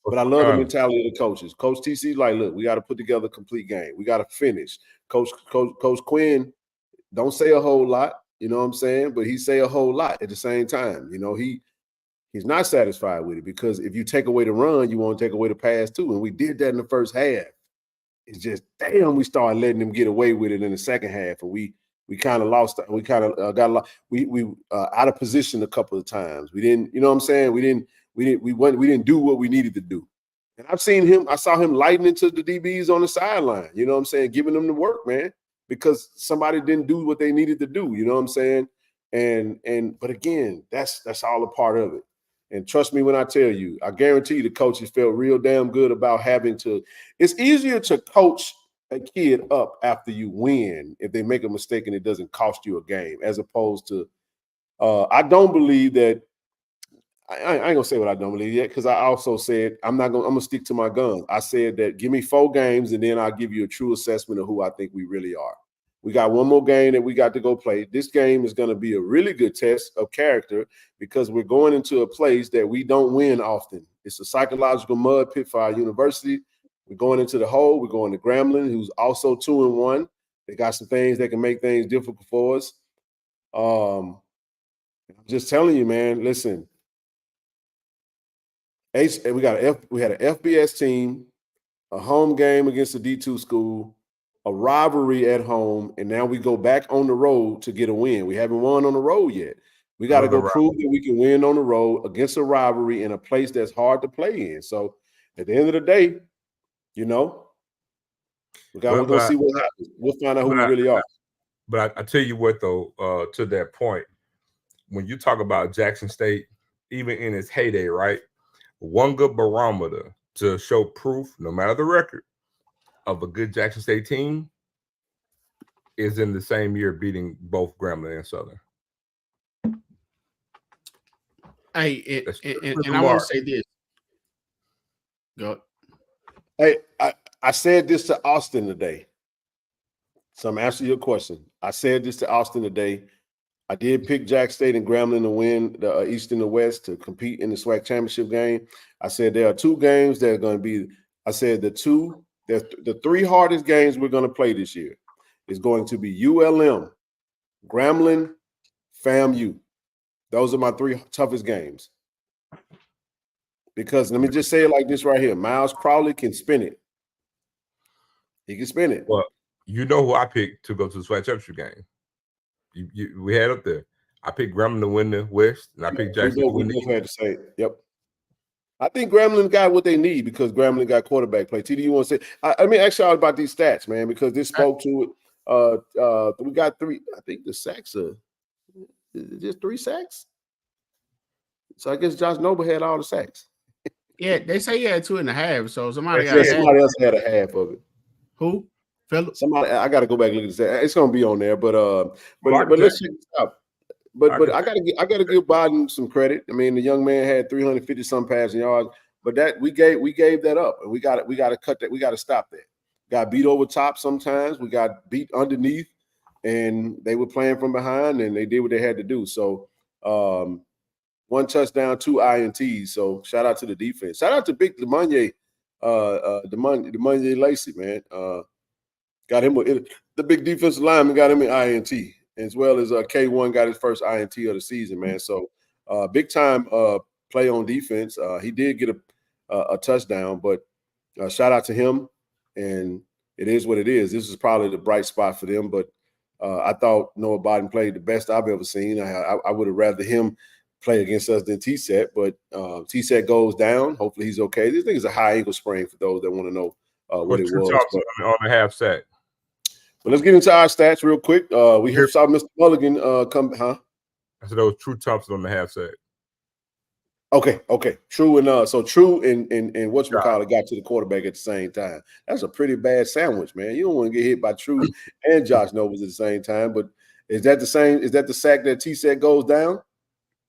But I love the mentality of the coaches. Coach TC's like, look, we got to put together a complete game. We got to finish. Coach Quinn don't say a whole lot. You know what I'm saying? But he say a whole lot at the same time. You know, he's not satisfied with it because if you take away the run, you want to take away the pass too. And we did that in the first half. It's just, damn, we started letting them get away with it in the second half. And we kind of lost. We kind of got a lot. We out of position a couple of times. We didn't, you know what I'm saying? We didn't do what we needed to do. And I saw him lighting into the DBs on the sideline. You know what I'm saying? Giving them the work, man, because somebody didn't do what they needed to do. You know what I'm saying? But again, that's all a part of it. And trust me when I tell you, I guarantee you the coaches felt real damn good about having to. It's easier to coach a kid up after you win if they make a mistake and it doesn't cost you a game, as opposed to I don't believe that. I ain't gonna say what I don't believe yet, because I also said I'm gonna stick to my guns. I said that give me 4 games and then I'll give you a true assessment of who I think we really are. We got one more game that we got to go play. This game is going to be a really good test of character because we're going into a place that we don't win often. It's a psychological mud pit for our university. We're going into the hole. We're going to Grambling, who's also 2-1. They got some things that can make things difficult for us. I'm just telling you, man, listen. We had an FBS team, a home game against a D2 school, a rivalry at home, and now we go back on the road to get a win. We haven't won on the road yet. We got to go prove that we can win on the road against a rivalry in a place that's hard to play in. So at the end of the day, you know, we're going to see what happens. We'll find out who we really are. But I tell you what, though, to that point, when you talk about Jackson State, even in its heyday, right, one good barometer to show proof, no matter the record, of a good Jackson State team is in the same year beating both Grambling and Southern. Hey, and I want to say this. Go. Hey, I said this to Austin today. So I'm answering your question. I said this to Austin today. I did pick Jackson State and Grambling to win the East and the West to compete in the SWAC championship game. I said there are two games that are going to be. I said the three hardest games we're going to play this year is going to be ULM, Grambling, FAMU. Those are my three toughest games. Because let me just say it like this right here. Miles Crowley can spin it. He can spin it. Well, you know who I picked to go to the SWAC championship game. We had up there. I picked Grambling to win the West, and I picked Jackson to win the East. Had to say, yep. I think Grambling got what they need because Grambling got quarterback play. TD, you want to say? I mean, ask y'all about these stats, man, because this spoke to it. We got three. I think the sacks are just 3 sacks. So I guess Josh Noble had all the sacks. Yeah, they say he had 2.5. So somebody else had a half of it. Who? Philip? Somebody. I got to go back and look at this. It's going to be on there, but let's check this out. But I gotta give Biden some credit. I mean, the young man had 350 some passing yards, but that we gave that up, and we got to cut that. We got to stop that. Got beat over top sometimes. We got beat underneath, and they were playing from behind, and they did what they had to do. So, 1 touchdown, 2 INTs. So shout out to the defense. Shout out to Big Demonye, Demonye Lacey, man. Got him the big defensive lineman got him an INT. As well as K1 got his first INT of the season, man. So big time play on defense. He did get a touchdown, but shout out to him. And it is what it is. This is probably the bright spot for them. But I thought Noah Biden played the best I've ever seen. I would have rather him play against us than T-Set, but T-Set goes down. Hopefully he's okay. This thing is a high ankle sprain for those that want to know what it was. On the half sack. But let's get into our stats real quick. We saw Mr. Mulligan come, huh? I said that was True Thompson on the half sack. Okay. True and True and whatchamacallit got to the quarterback at the same time. That's a pretty bad sandwich, man. You don't want to get hit by True and Josh Novas at the same time. But is that the same? Is that the sack that T-Set goes down?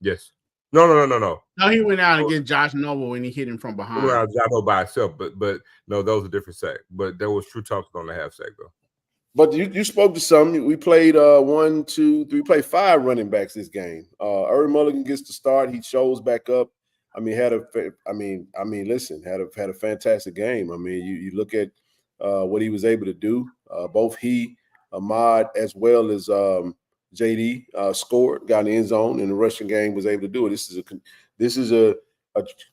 Yes. No. No, he went out against Josh Noble when he hit him from behind. He went out Josh Noble by himself, but no, those are different sack. But there was True Thompson on the half sack though. But you spoke to some. We played 1, 2, 3. We played 5 running backs this game. Irvin Mulligan gets to start. He shows back up. I mean, had a fantastic game. I mean, you look at what he was able to do. Both he, Ahmad, as well as JD scored, got in the end zone, and the rushing game was able to do it. This is a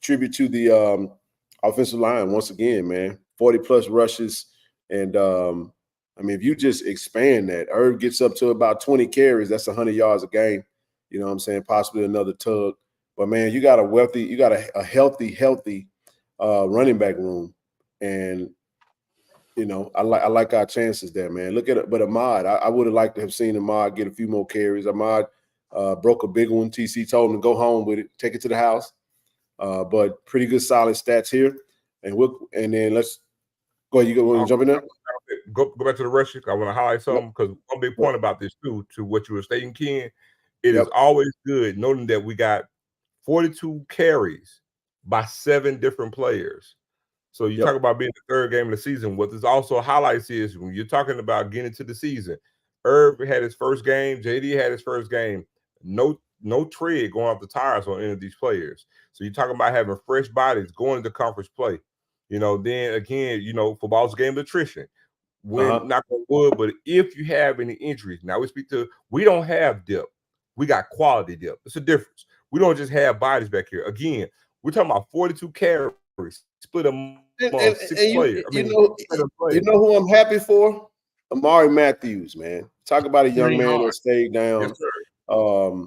tribute to the offensive line once again, man. 40+ rushes and. I mean, if you just expand that, Irv gets up to about 20 carries. That's 100 yards a game. You know what I'm saying? Possibly another tug. But, man, you got a healthy running back room. And, you know, I like our chances there, man. Look at it. But Ahmad, I would have liked to have seen Ahmad get a few more carries. Ahmad broke a big one. TC told him to go home with it, take it to the house. But pretty good, solid stats here. And then let's go ahead. You want to jump in there? Go back to the rushing. I want to highlight something because one big point about this too, to what you were stating, Ken. It is always good noting that we got 42 carries by 7 different players. So you talk about being the 3rd game of the season. What this also highlights is when you're talking about getting to the season, Irv had his first game, JD had his first game. No tread going off the tires on any of these players. So you're talking about having fresh bodies going into conference play. You know, then again, you know, football's a game of attrition. When knock on wood, but if you have any injuries, now we don't have depth. We got quality depth. It's a difference. We don't just have bodies back here. Again, we're talking about 42 carries, split them among 6 players. You know who I'm happy for? Amari Matthews, man. Talk about a young man that stayed down. Yes,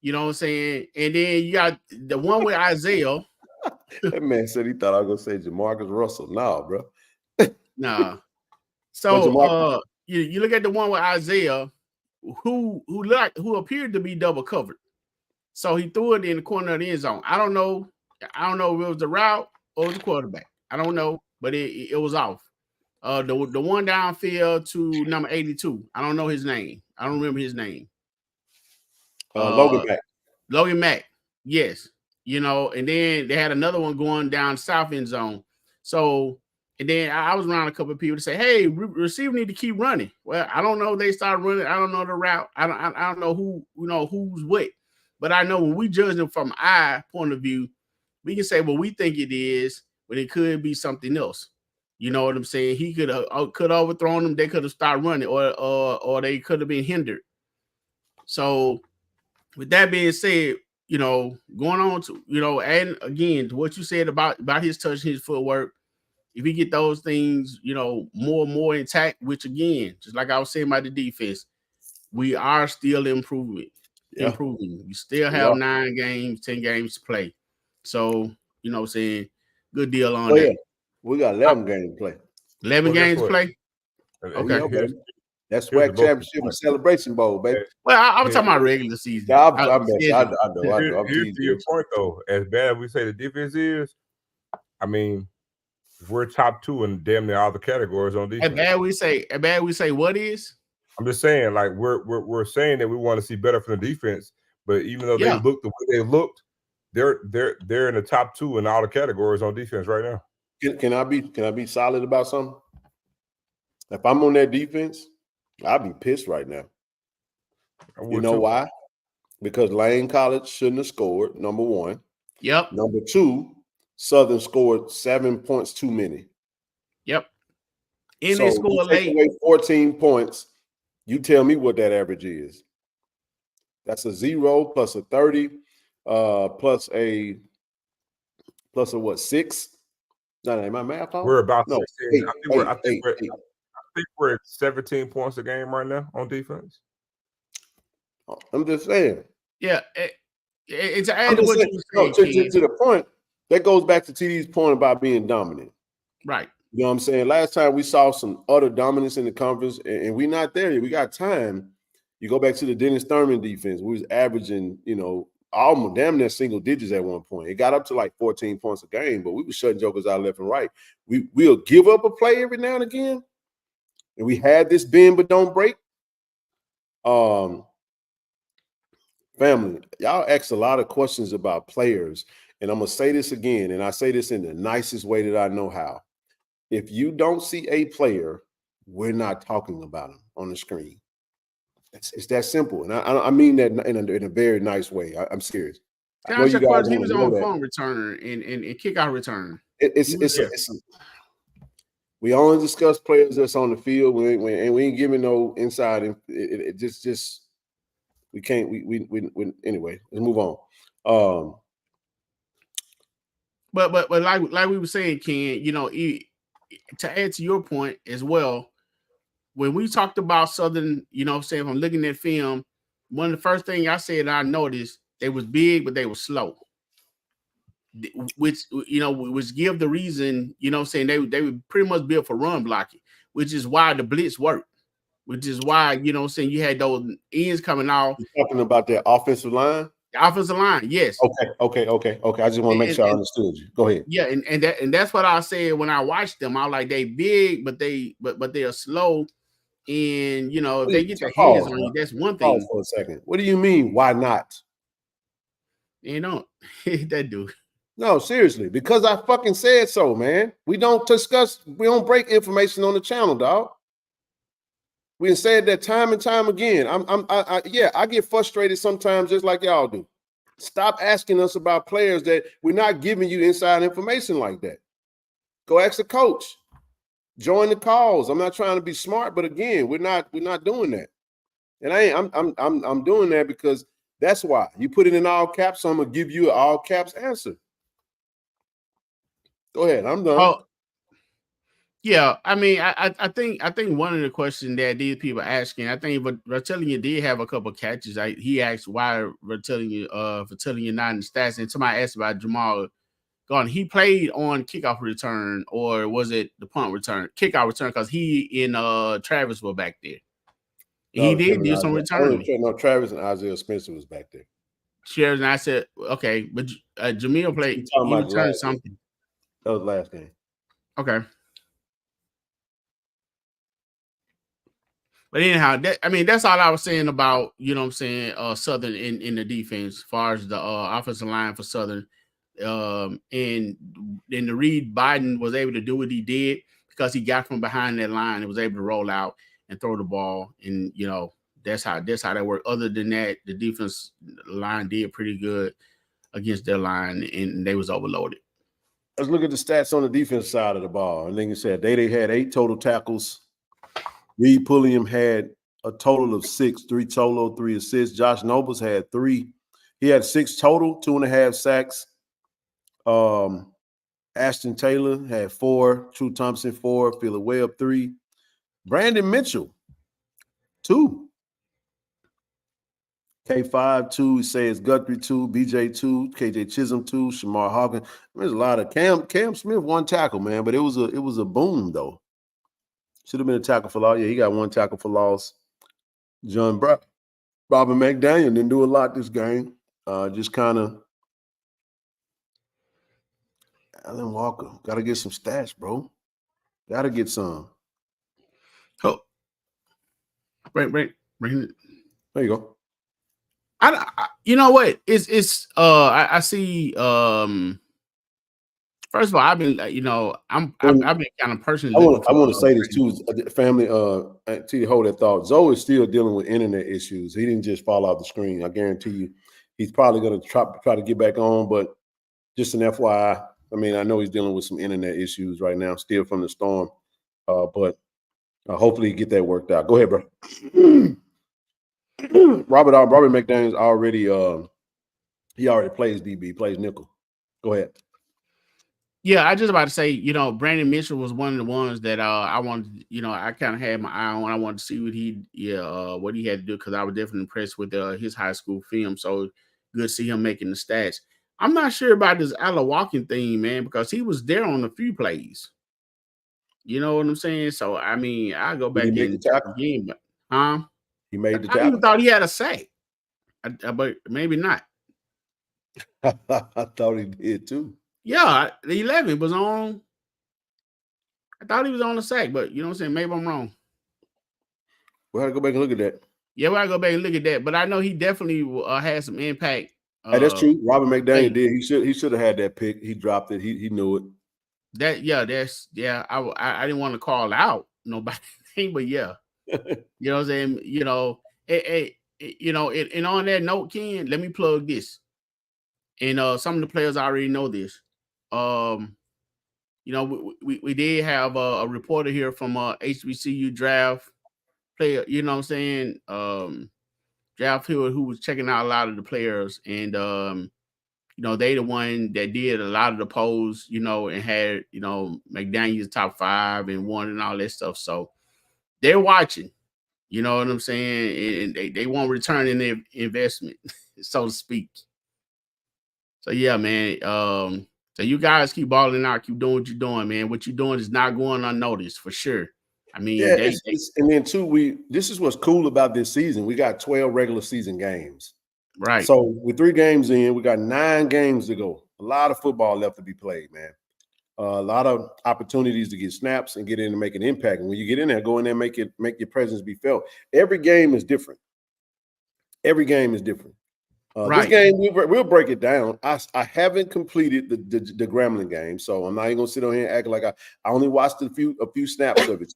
You know what I'm saying? And then you got the one with Isaiah. That man said he thought I was gonna say Jamarcus Russell. No, bro. Nah. So you look at the one with Isaiah, who appeared to be double covered. So he threw it in the corner of the end zone. I don't know if it was the route or the quarterback. I don't know, but it was off. The one downfield to number 82. I don't know his name. I don't remember his name. Logan Mack. Logan Mack. Yes. You know, and then they had another one going down south end zone. So, and then I was around a couple of people to say, hey, receiver need to keep running. Well, I don't know if they start running. I don't know the route. I don't know who's what. But I know when we judge them from our point of view, we can say what we think it is, but it could be something else. You know what I'm saying? He could have overthrown them. They could have started running, or they could have been hindered. So, with that being said, you know, going on to, you know, and again to what you said about his touch, his footwork, if he get those things, you know, more and more intact, which again, just like I was saying about the defense, we are still improving. We still have 9 games, 10 games to play. So, you know what I'm saying? Good deal on that. We got 11 games to play. 11 games to play? Okay. That's SWAC Championship and Celebration Bowl, baby. Well, I'm talking about regular season. Yeah, I know. Here's to your point, though. As bad as we say the defense is, I mean, we're top 2 in damn near all the categories on defense. As bad we say what is? I'm just saying, like we're saying that we want to see better from the defense, but even though they look the way they looked, they're in the top 2 in all the categories on defense right now. Can I be solid about something? If I'm on that defense, I'd be pissed right now. You know why? Because Lane College shouldn't have scored, number 1. Yep. Number 2, Southern scored 7 points too many. Yep. And they scored late. Away 14 points. You tell me what that average is. That's a 0 plus a 30 plus a what, 6? No, am I math off? We're about 16. I think we're at 17 points a game right now on defense. I'm just saying. Yeah, it's to add to what you were saying. To the point, that goes back to TD's point about being dominant. Right. You know what I'm saying? Last time we saw some utter dominance in the conference, and we're not there yet. We got time. You go back to the Dennis Thurman defense. We was averaging, you know, almost damn near single digits at one point. It got up to like 14 points a game, but we were shutting jokers out left and right. We'll give up a play every now and again. And we had this bend but don't break. Family, y'all ask a lot of questions about players, and I'm gonna say this again, and I say this in the nicest way that I know how. If you don't see a player, we're not talking about him on the screen. It's that simple, and I mean that in a very nice way. I'm serious. Can I ask you a question? He was on phone return and kickout return. We only discuss players that's on the field, and we ain't giving no inside. It just we can't. We anyway. Let's move on. But like we were saying, Ken, you know, to add to your point as well, when we talked about Southern, you know, saying I'm looking at film, one of the first things I said I noticed, they was big, but they were slow. Which, you know, which give the reason, you know, saying they were pretty much built for run blocking, which is why the blitz worked, which is why, you know, saying you had those ends coming off. You're talking about that offensive line? The offensive line, yes. Okay. I just want to make sure I understood you. Go ahead. Yeah, and that's what I said when I watched them. I was like, they big, but they are slow. And you know, if they get their hands on you, that's one thing. Pause for a second. What do you mean? Why not? You know, that dude. No, seriously, because I fucking said so, man. We don't break information on the channel, dog. We said that time and time again. I get frustrated sometimes just like y'all do. Stop asking us about players that we're not giving you inside information like that. Go ask the coach. Join the calls. I'm not trying to be smart, but again, we're not doing that. And I'm doing that because that's why. You put it in all caps, so I'm gonna give you an all caps answer. Go ahead. I'm done. Yeah, I mean, I think one of the questions that these people asking, I think Vertillion did have a couple of catches. He asked why Vertillion not in the stats, and somebody asked about Jamal Gordon. He played on kickoff return, or was it the punt return? Kickoff return, because he and Travis were back there. He did do some returning. No, Travis and Isaiah Spencer was back there. Shares, and I said, okay, but Jamil played. He returned something. That was last game. Okay. But anyhow, that's all I was saying about, you know what I'm saying, Southern in the defense, as far as the offensive line for Southern. And then the Reed Biden was able to do what he did because he got from behind that line and was able to roll out and throw the ball. And, you know, that's how that worked. Other than that, the defense line did pretty good against their line, and they was overloaded. Let's look at the stats on the defense side of the ball. And like you said, they had 8 total tackles. Reed Pulliam had a total of 6, 3 solo, 3 assists. Josh Nobles had 3. He had 6 total, 2.5 sacks. Ashton Taylor had 4. True Thompson 4. Phillip Webb 3. Brandon Mitchell 2. K5 2. He says Guthrie 2. BJ 2. KJ Chisholm 2. Shamar Hawkins. There's a lot of Cam Smith 1 tackle, man, but it was a boom though. Should have been a tackle for loss. Yeah, he got 1 tackle for loss. Robert McDaniel didn't do a lot this game. Just kind of Alan Walker. Got to get some stats, bro. Got to get some. Oh, bring it. There you go. I you know what? I see. First of all, I've been, I've been kind of personally. I want to say this too, family. To hold that thought, Zoe is still dealing with internet issues. He didn't just fall off the screen. I guarantee you, he's probably going to try to get back on. But just an FYI, I mean, I know he's dealing with some internet issues right now, still from the storm. But hopefully, he get that worked out. Go ahead, bro. Robert McDaniel's already he already plays DB, plays nickel. Go ahead. Yeah, I just about to say, Brandon Mitchell was one of the ones that I wanted, I kind of had my eye on. I wanted to see what he had to do, because I was definitely impressed with his high school film. So good to see him making the stats. I'm not sure about this Ala Walking thing, man, because he was there on a few plays. You know what I'm saying? So I mean, I go back in the game, but he made the tackle. I even thought he had a sack, but maybe not. I thought he did too. Yeah, the 11 was on. I thought he was on the sack, but you know what I'm saying? Maybe I'm wrong. We'll have to go back and look at that. Yeah, we'll have to go back and look at that. But I know he definitely had some impact. Hey, that's true. Robert McDaniel did. He should have had that pick. He dropped it. He knew it. I didn't want to call out nobody, but yeah. You know what I'm saying? And on that note, Ken, let me plug this. And some of the players already know this. We did have a reporter here from HBCU draft player, you know what I'm saying? Draft Hill, who was checking out a lot of the players. And, they the one that did a lot of the polls, and had, McDaniel's top 5 and 1 and all that stuff. So they're watching, you know what I'm saying? And they won't return in their investment, so to speak. So yeah, man. So you guys keep balling out, keep doing what you're doing, man. What you're doing is not going unnoticed for sure. I mean, and then too, this is what's cool about this season. We got 12 regular season games. Right. So with 3 games in, we got 9 games to go. A lot of football left to be played, man. A lot of opportunities to get snaps and get in and make an impact. And when you get in there, go in there, make your presence be felt. Every game is different. Right. This game, we'll break it down. I haven't completed the Grambling game, so I'm not even gonna sit on here and act like I only watched a few snaps of it.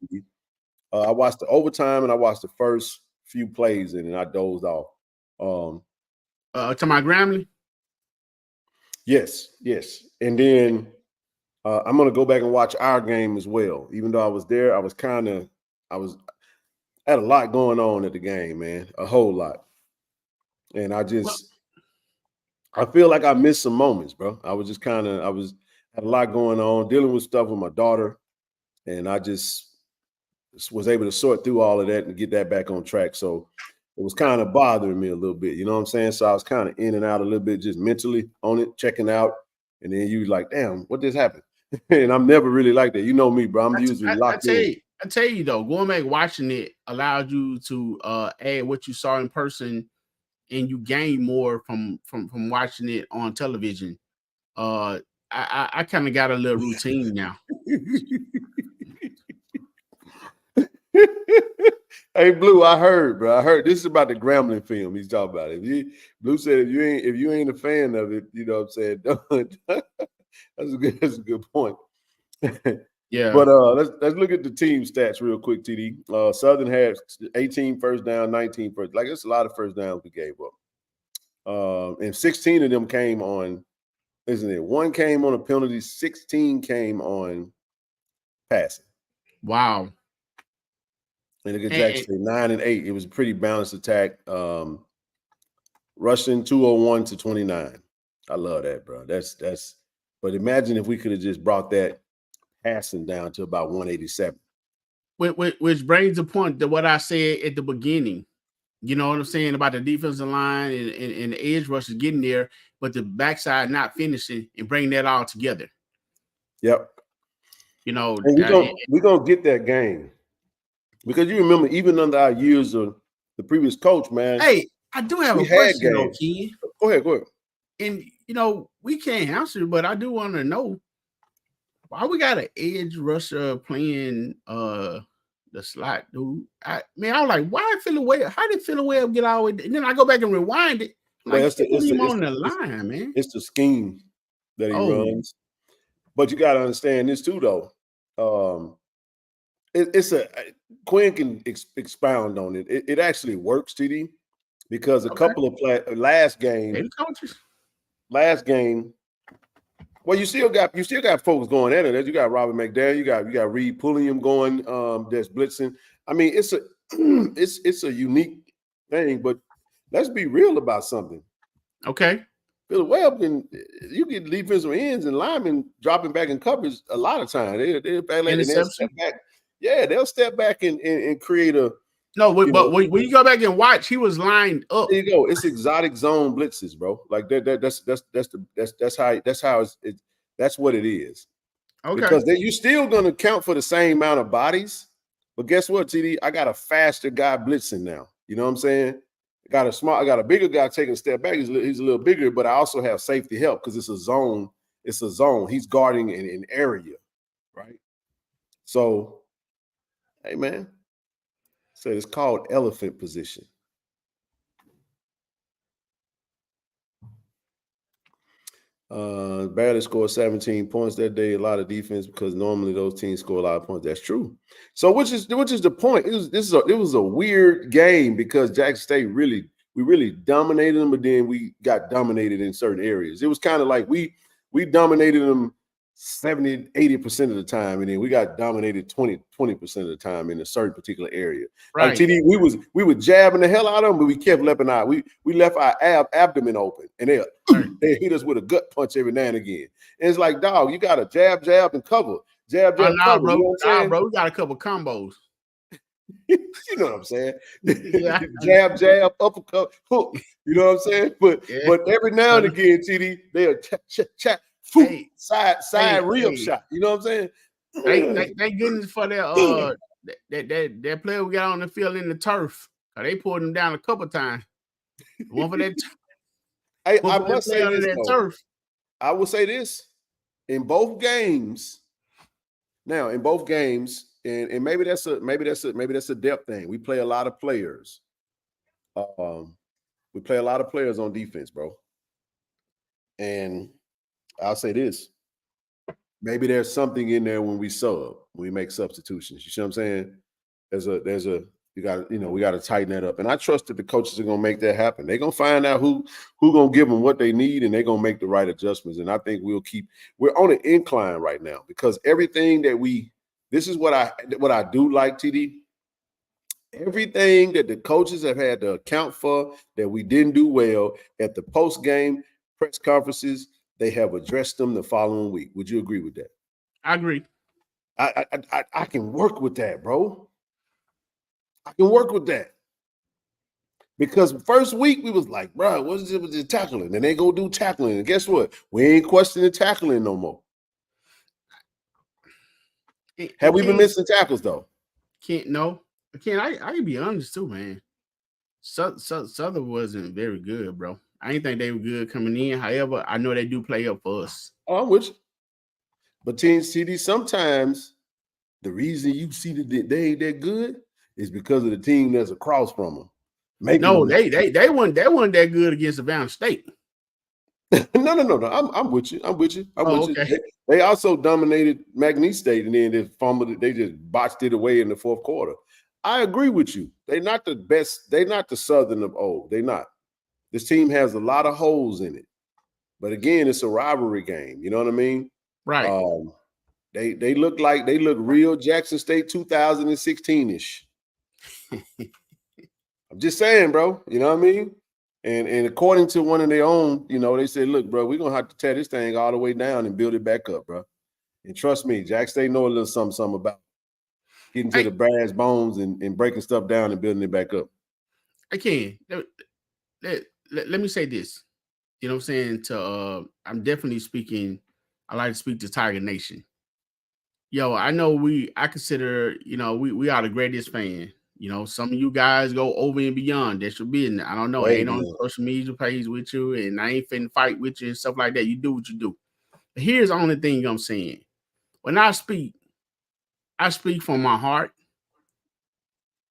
I watched the overtime and I watched the first few plays and I dozed off. To my Grambling? Yes. And then I'm gonna go back and watch our game as well. Even though I was there, I had a lot going on at the game, man. A whole lot. And I feel like I missed some moments, bro. I had a lot going on, dealing with stuff with my daughter. and I just was able to sort through all of that and get that back on track. So it was kind of bothering me a little bit, you know what I'm saying? So I was kind of in and out a little bit, just mentally on it, checking out, and then you like, damn, what just happened? And I'm never really like that. You know me, bro. I'm usually locked in. I tell you though, going back watching it allowed you to add what you saw in person, and you gain more from watching it on television. I kind of got a little routine now. Hey, Blue, I heard, bro. I heard this is about the Grambling film he's talking about. Blue said if you ain't a fan of it, you know what I'm saying? That's a good point. Yeah. But let's look at the team stats real quick, TD. Southern had 18 first down, 19 first. Like, it's a lot of first downs we gave up. And 16 of them came on, isn't it? 1 came on a penalty, 16 came on passing. Wow. And against Jackson State, 9 and 8. It was a pretty balanced attack. Rushing 201 to 29. I love that, bro. That's. But imagine if we could have just brought that passing down to about 187. Which brings the point that what I said at the beginning. You know what I'm saying about the defensive line and the edge rushers getting there, but the backside not finishing and bring that all together. Yep. You know, we're gonna get that game. Because you remember, even under our years of the previous coach, man. Hey, I do have a question, though, Ken. Go ahead. And, you know, we can't answer, but I do want to know why we got an edge rusher playing the slot, dude. I was like, why Philly? How did Philly get all the way? And then I go back and rewind it. Like, it's on the line, man. It's the scheme that he runs. But you got to understand this, too, though. Quinn can expound on it. It actually works, TD, because a couple of last game. Well, you still got folks going at it. You got Robert McDaniel, you got Reed Pulliam going. That's blitzing. I mean, it's a unique thing, but let's be real about something. Okay. Philly Webb you get defensive ends and linemen dropping back in coverage a lot of times. They'll step back. Yeah, they'll step back and create a. No, but when you go back and watch, he was lined up. There you go. It's exotic zone blitzes, bro. Like that's what it is. Okay. Because you're still gonna count for the same amount of bodies, but guess what, TD? I got a faster guy blitzing now. You know what I'm saying? I got a bigger guy taking a step back. He's a little bigger, but I also have safety help because it's a zone. It's a zone. He's guarding an area, right? So, hey, man. So it's called elephant position. Barely scored 17 points that day. A lot of defense because normally those teams score a lot of points. That's true. So which is the point? It was a weird game because Jackson State we really dominated them, but then we got dominated in certain areas. It was kind of like we dominated them 70, 80% of the time, and then we got dominated 20% of the time in a certain particular area. Right. Like TD, we were jabbing the hell out of them, but we kept leaping out. We left our abdomen open, and they hit us with a gut punch every now and again. And it's like, dog, you got to jab, and cover. Jab, cover. Bro, you know what I'm bro, we got a couple combos. You know what I'm saying? Yeah. jab, uppercut, hook. You know what I'm saying? But every now and again, TD, they'll chat. Side rib shot. You know what I'm saying? Thank goodness for that player we got on the field in the turf. They pulled him down a couple times. One for that. I must say this, turf. I will say this in both games. Now, in both games, and maybe that's a depth thing. We play a lot of players. We play a lot of players on defense, bro. And I'll say this. Maybe there's something in there when we make substitutions. You see what I'm saying? We got to tighten that up. And I trust that the coaches are going to make that happen. They're going to find out who going to give them what they need, and they're going to make the right adjustments. And I think we're on an incline right now because everything this is what I do like, TD. Everything that the coaches have had to account for that we didn't do well at the post-game press conferences, they have addressed them the following week. Would you agree with that? I agree. I can work with that, bro. I can work with that. Because first week we was like, bro, what is it with the tackling? And they go do tackling. And guess what? We ain't questioning tackling no more. Have we been missing tackles though? No. I can be honest too, man. Southern wasn't very good, bro. I didn't think they were good coming in. However, I know they do play up for us. Oh, I'm with you. But teams, CD, sometimes the reason you see that they ain't that good is because of the team that's across from them. They weren't that good against Savannah State. No. I'm with you. I'm with you. Okay. They also dominated McNeese State, and then they fumbled it. They just botched it away in the fourth quarter. I agree with you. They're not the best. They're not the Southern of old. They're not. This team has a lot of holes in it. But again, it's a rivalry game. You know what I mean? Right. They look real Jackson State 2016-ish. I'm just saying, bro. You know what I mean? And according to one of their own, you know, they said, look, bro, we're gonna have to tear this thing all the way down and build it back up, bro. And trust me, Jack State know a little something about getting to the brass bones and breaking stuff down and building it back up. I can. Let me say this. You know what I'm saying? I'm definitely speaking. I like to speak to Tiger Nation. Yo, I know I consider, you know, we are the greatest fan. You know, some of you guys go over and beyond. That's your business. I don't know. I ain't on social media page with you, and I ain't finna fight with you and stuff like that. You do what you do. But here's the only thing I'm saying. When I speak from my heart.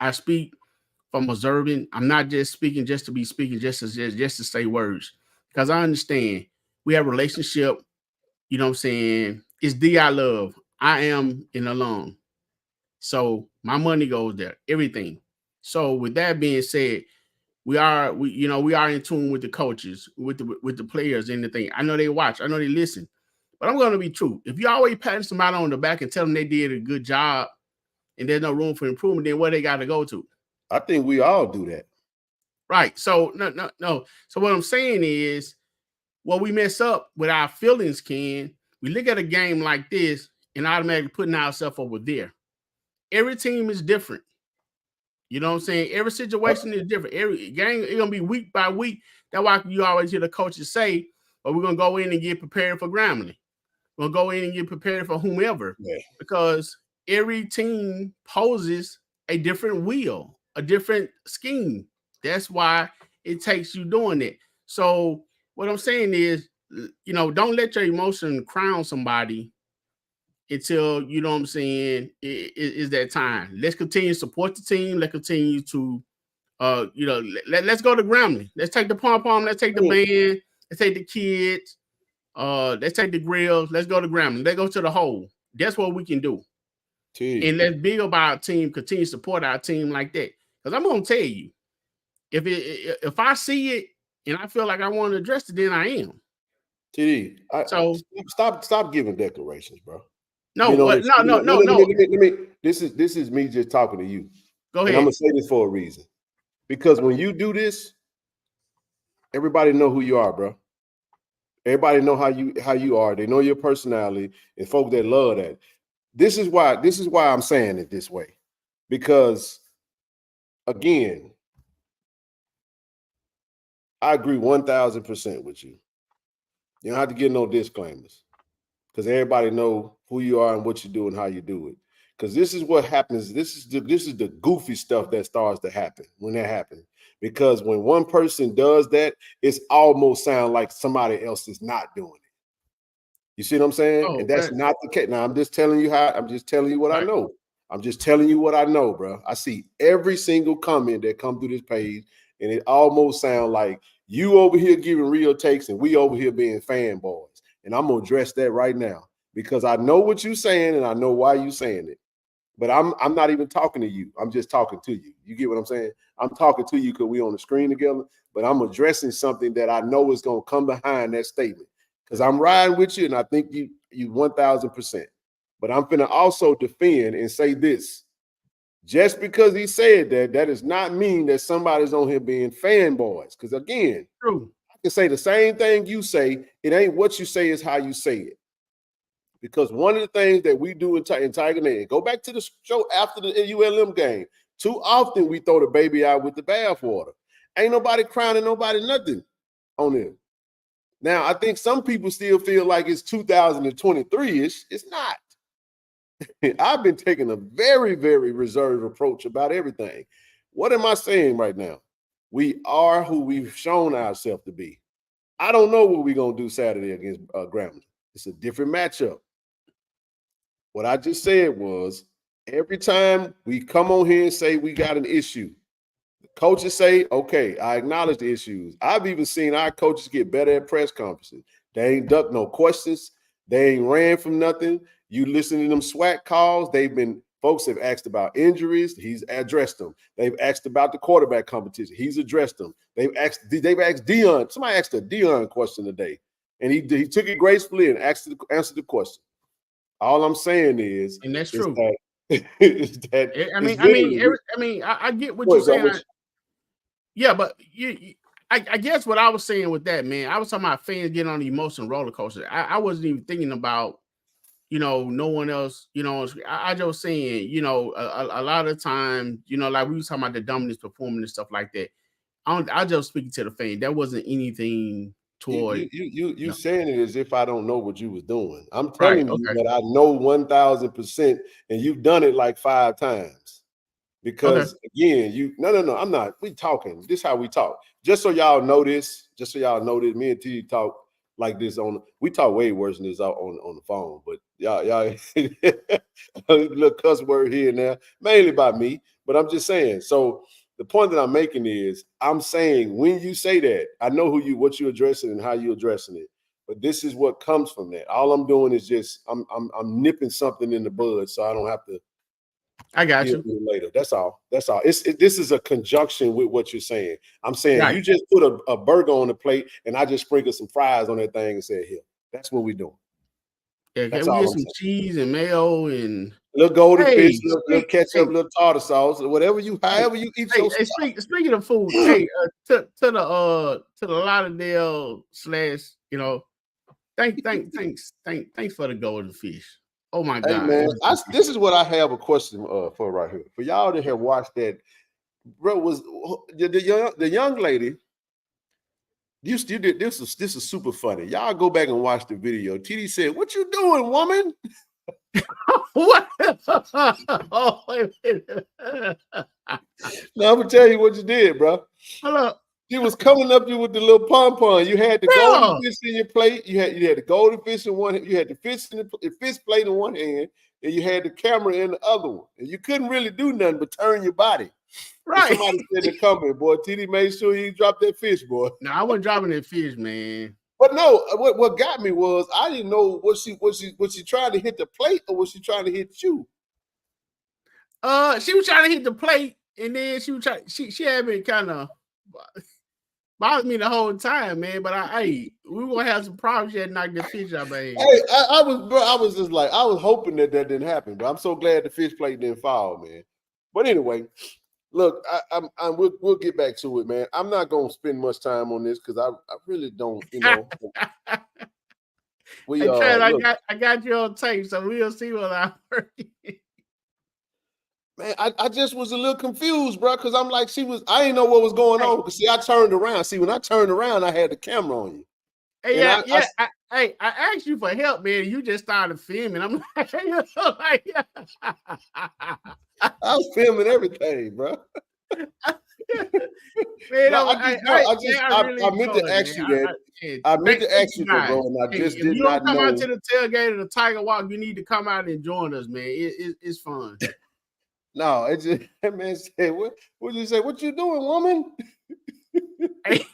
I speak from observing. I'm not just speaking just to be speaking, just to say words. Because I understand we have a relationship. You know what I'm saying? It's I love. I am an alum. So my money goes there, everything. So with that being said, we are in tune with the coaches, with the players and the thing. I know they watch, I know they listen, but I'm going to be true. If you always pat somebody on the back and tell them they did a good job and there's no room for improvement, then where they got to go to? I think we all do that. Right. So no. So what I'm saying is, what we mess up with our feelings, we look at a game like this and automatically putting ourselves over there. Every team is different. You know what I'm saying? Every situation is different. Every game is going to be week by week. That's why you always hear the coaches say, we're going to go in and get prepared for Grambling. We're going to go in and get prepared for whomever. Yeah. Because every team poses a different will, a different scheme. That's why it takes you doing it. So what I'm saying is, you know, don't let your emotion crown somebody until, you know what I'm saying, is that time. Let's continue to support the team. Let's continue to, let's go to Grambling. Let's take the pom-pom. Let's take the band. Let's take the kids. Let's take the grills. Let's go to Grambling. Let's go to the hole. That's what we can do. And let's be about our team, continue to support our team like that. Because I'm going to tell you, if I see it and I feel like I want to address it, then I am. TD, stop giving declarations, bro. No, you know, no. Let me. This is me just talking to you. Go ahead. And I'm gonna say this for a reason, because when you do this, everybody know who you are, bro. Everybody know how you are. They know your personality, and folks that love that. This is why I'm saying it this way, because again, I agree 1,000% with you. You don't have to get no disclaimers, because everybody know who you are and what you do and how you do it. Because this is what happens. This is the goofy stuff that starts to happen when that happens. Because when one person does that, it's almost sound like somebody else is not doing it. You see what I'm saying? And that's not the case. Now I'm just telling you what I know. I'm just telling you what I know, bro. I see every single comment that come through this page, and it almost sounds like you over here giving real takes and we over here being fanboys. And I'm gonna address that right now, because I know what you're saying and I know why you're saying it. But I'm not even talking to you. I'm just talking to you. You get what I'm saying? I'm talking to you because we on the screen together, but I'm addressing something that I know is gonna come behind that statement. Because I'm riding with you, and I think you 1,000%. But I'm finna also defend and say this. Just because he said that does not mean that somebody's on here being fanboys. Because again, true. I can say the same thing you say. It ain't what you say, is how you say it. because one of the things that we do in Tiger Nation, go back to the show after the ULM game, too often we throw the baby out with the bathwater. Ain't nobody crying and nobody nothing on it. Now, I think some people still feel like it's 2023-ish. It's not. I've been taking a very, very reserved approach about everything. What am I saying right now? We are who we've shown ourselves to be. I don't know what we're going to do Saturday against Grambling. It's a different matchup. What I just said was, every time we come on here and say we got an issue, the coaches say, okay, I acknowledge the issues. I've even seen our coaches get better at press conferences. They ain't ducked no questions. They ain't ran from nothing. You listen to them SWAC calls. Folks have asked about injuries. He's addressed them. They've asked about the quarterback competition. He's addressed them. They've asked Dion. Somebody asked a Dion question today, and he took it gracefully and answered the question. All I'm saying is, and that's true. I get what you're saying. But I guess what I was saying with that, man, I was talking about fans getting on the emotional roller coaster. I wasn't even thinking about, no one else, I just was saying, a lot of times, like we was talking about the dominance performance and stuff like that. I just speaking to the fan. That wasn't anything toward you saying it as if I don't know what you was doing. I'm telling you that I know 1,000%, and you've done it like 5 times. Because again, I'm not. We talking. This is how we talk. Just so y'all know this. Me and T talk like this we talk way worse than this on the phone. But y'all a little cuss word here and there, mainly by me. But I'm just saying. So the point that I'm making is, I'm saying when you say that, I know what you're addressing and how you're addressing it. But this is what comes from that. All I'm doing is just I'm nipping something in the bud so I don't have to. I got you later. That's all. This is a conjunction with what you're saying. I'm saying you just put a burger on the plate and I just sprinkle some fries on that thing and said, here. That's what we're doing. Yeah, can we get some cheese and mayo and a little golden fish, little ketchup, little tartar sauce, or however however you eat your stuff. Speaking of food, to the Lauderdale / thanks for the golden fish. Oh my God, man! This is what I have a question for right here. For y'all that have watched that, bro, was the young lady. You did this is super funny. Y'all go back and watch the video. TD said, "What you doing, woman?" What? Now I'm gonna tell you what you did, bro. Hold up. She was coming up to you with the little pom-pom. You had the golden fish in your plate. You had the golden fish in one hand. You had the fish plate in one hand, and you had the camera in the other one. And you couldn't really do nothing but turn your body. Right. And somebody said in the comment, boy, TD made sure he dropped that fish, boy. No, I wasn't dropping that fish, man. But no, what got me was I didn't know was she trying to hit the plate or was she trying to hit you? She was trying to hit the plate, and then she was trying. She had been kind of bothered me the whole time, man. But we gonna have some problems. She had knocked the fish out, man. Hey, I was just like, I was hoping that didn't happen, but I'm so glad the fish plate didn't fall, man. But anyway, look, we'll get back to it, man. I'm not gonna spend much time on this because I really don't, I got you on tape, so we'll see what I heard. Man, I just was a little confused, bro, because I'm like, I didn't know what was going on. Because see, I turned around. See, when I turned around, I had the camera on you. Hey, I asked you for help, man. You just started filming. I'm like, I was filming everything, bro. Man, I meant to ask you that. I meant to ask you that, bro, and I just did not know. If you don't come out to the tailgate of the Tiger Walk, you need to come out and join us, man. It's fun. No, it just that man said, "What did you say? What you doing, woman?" Hey,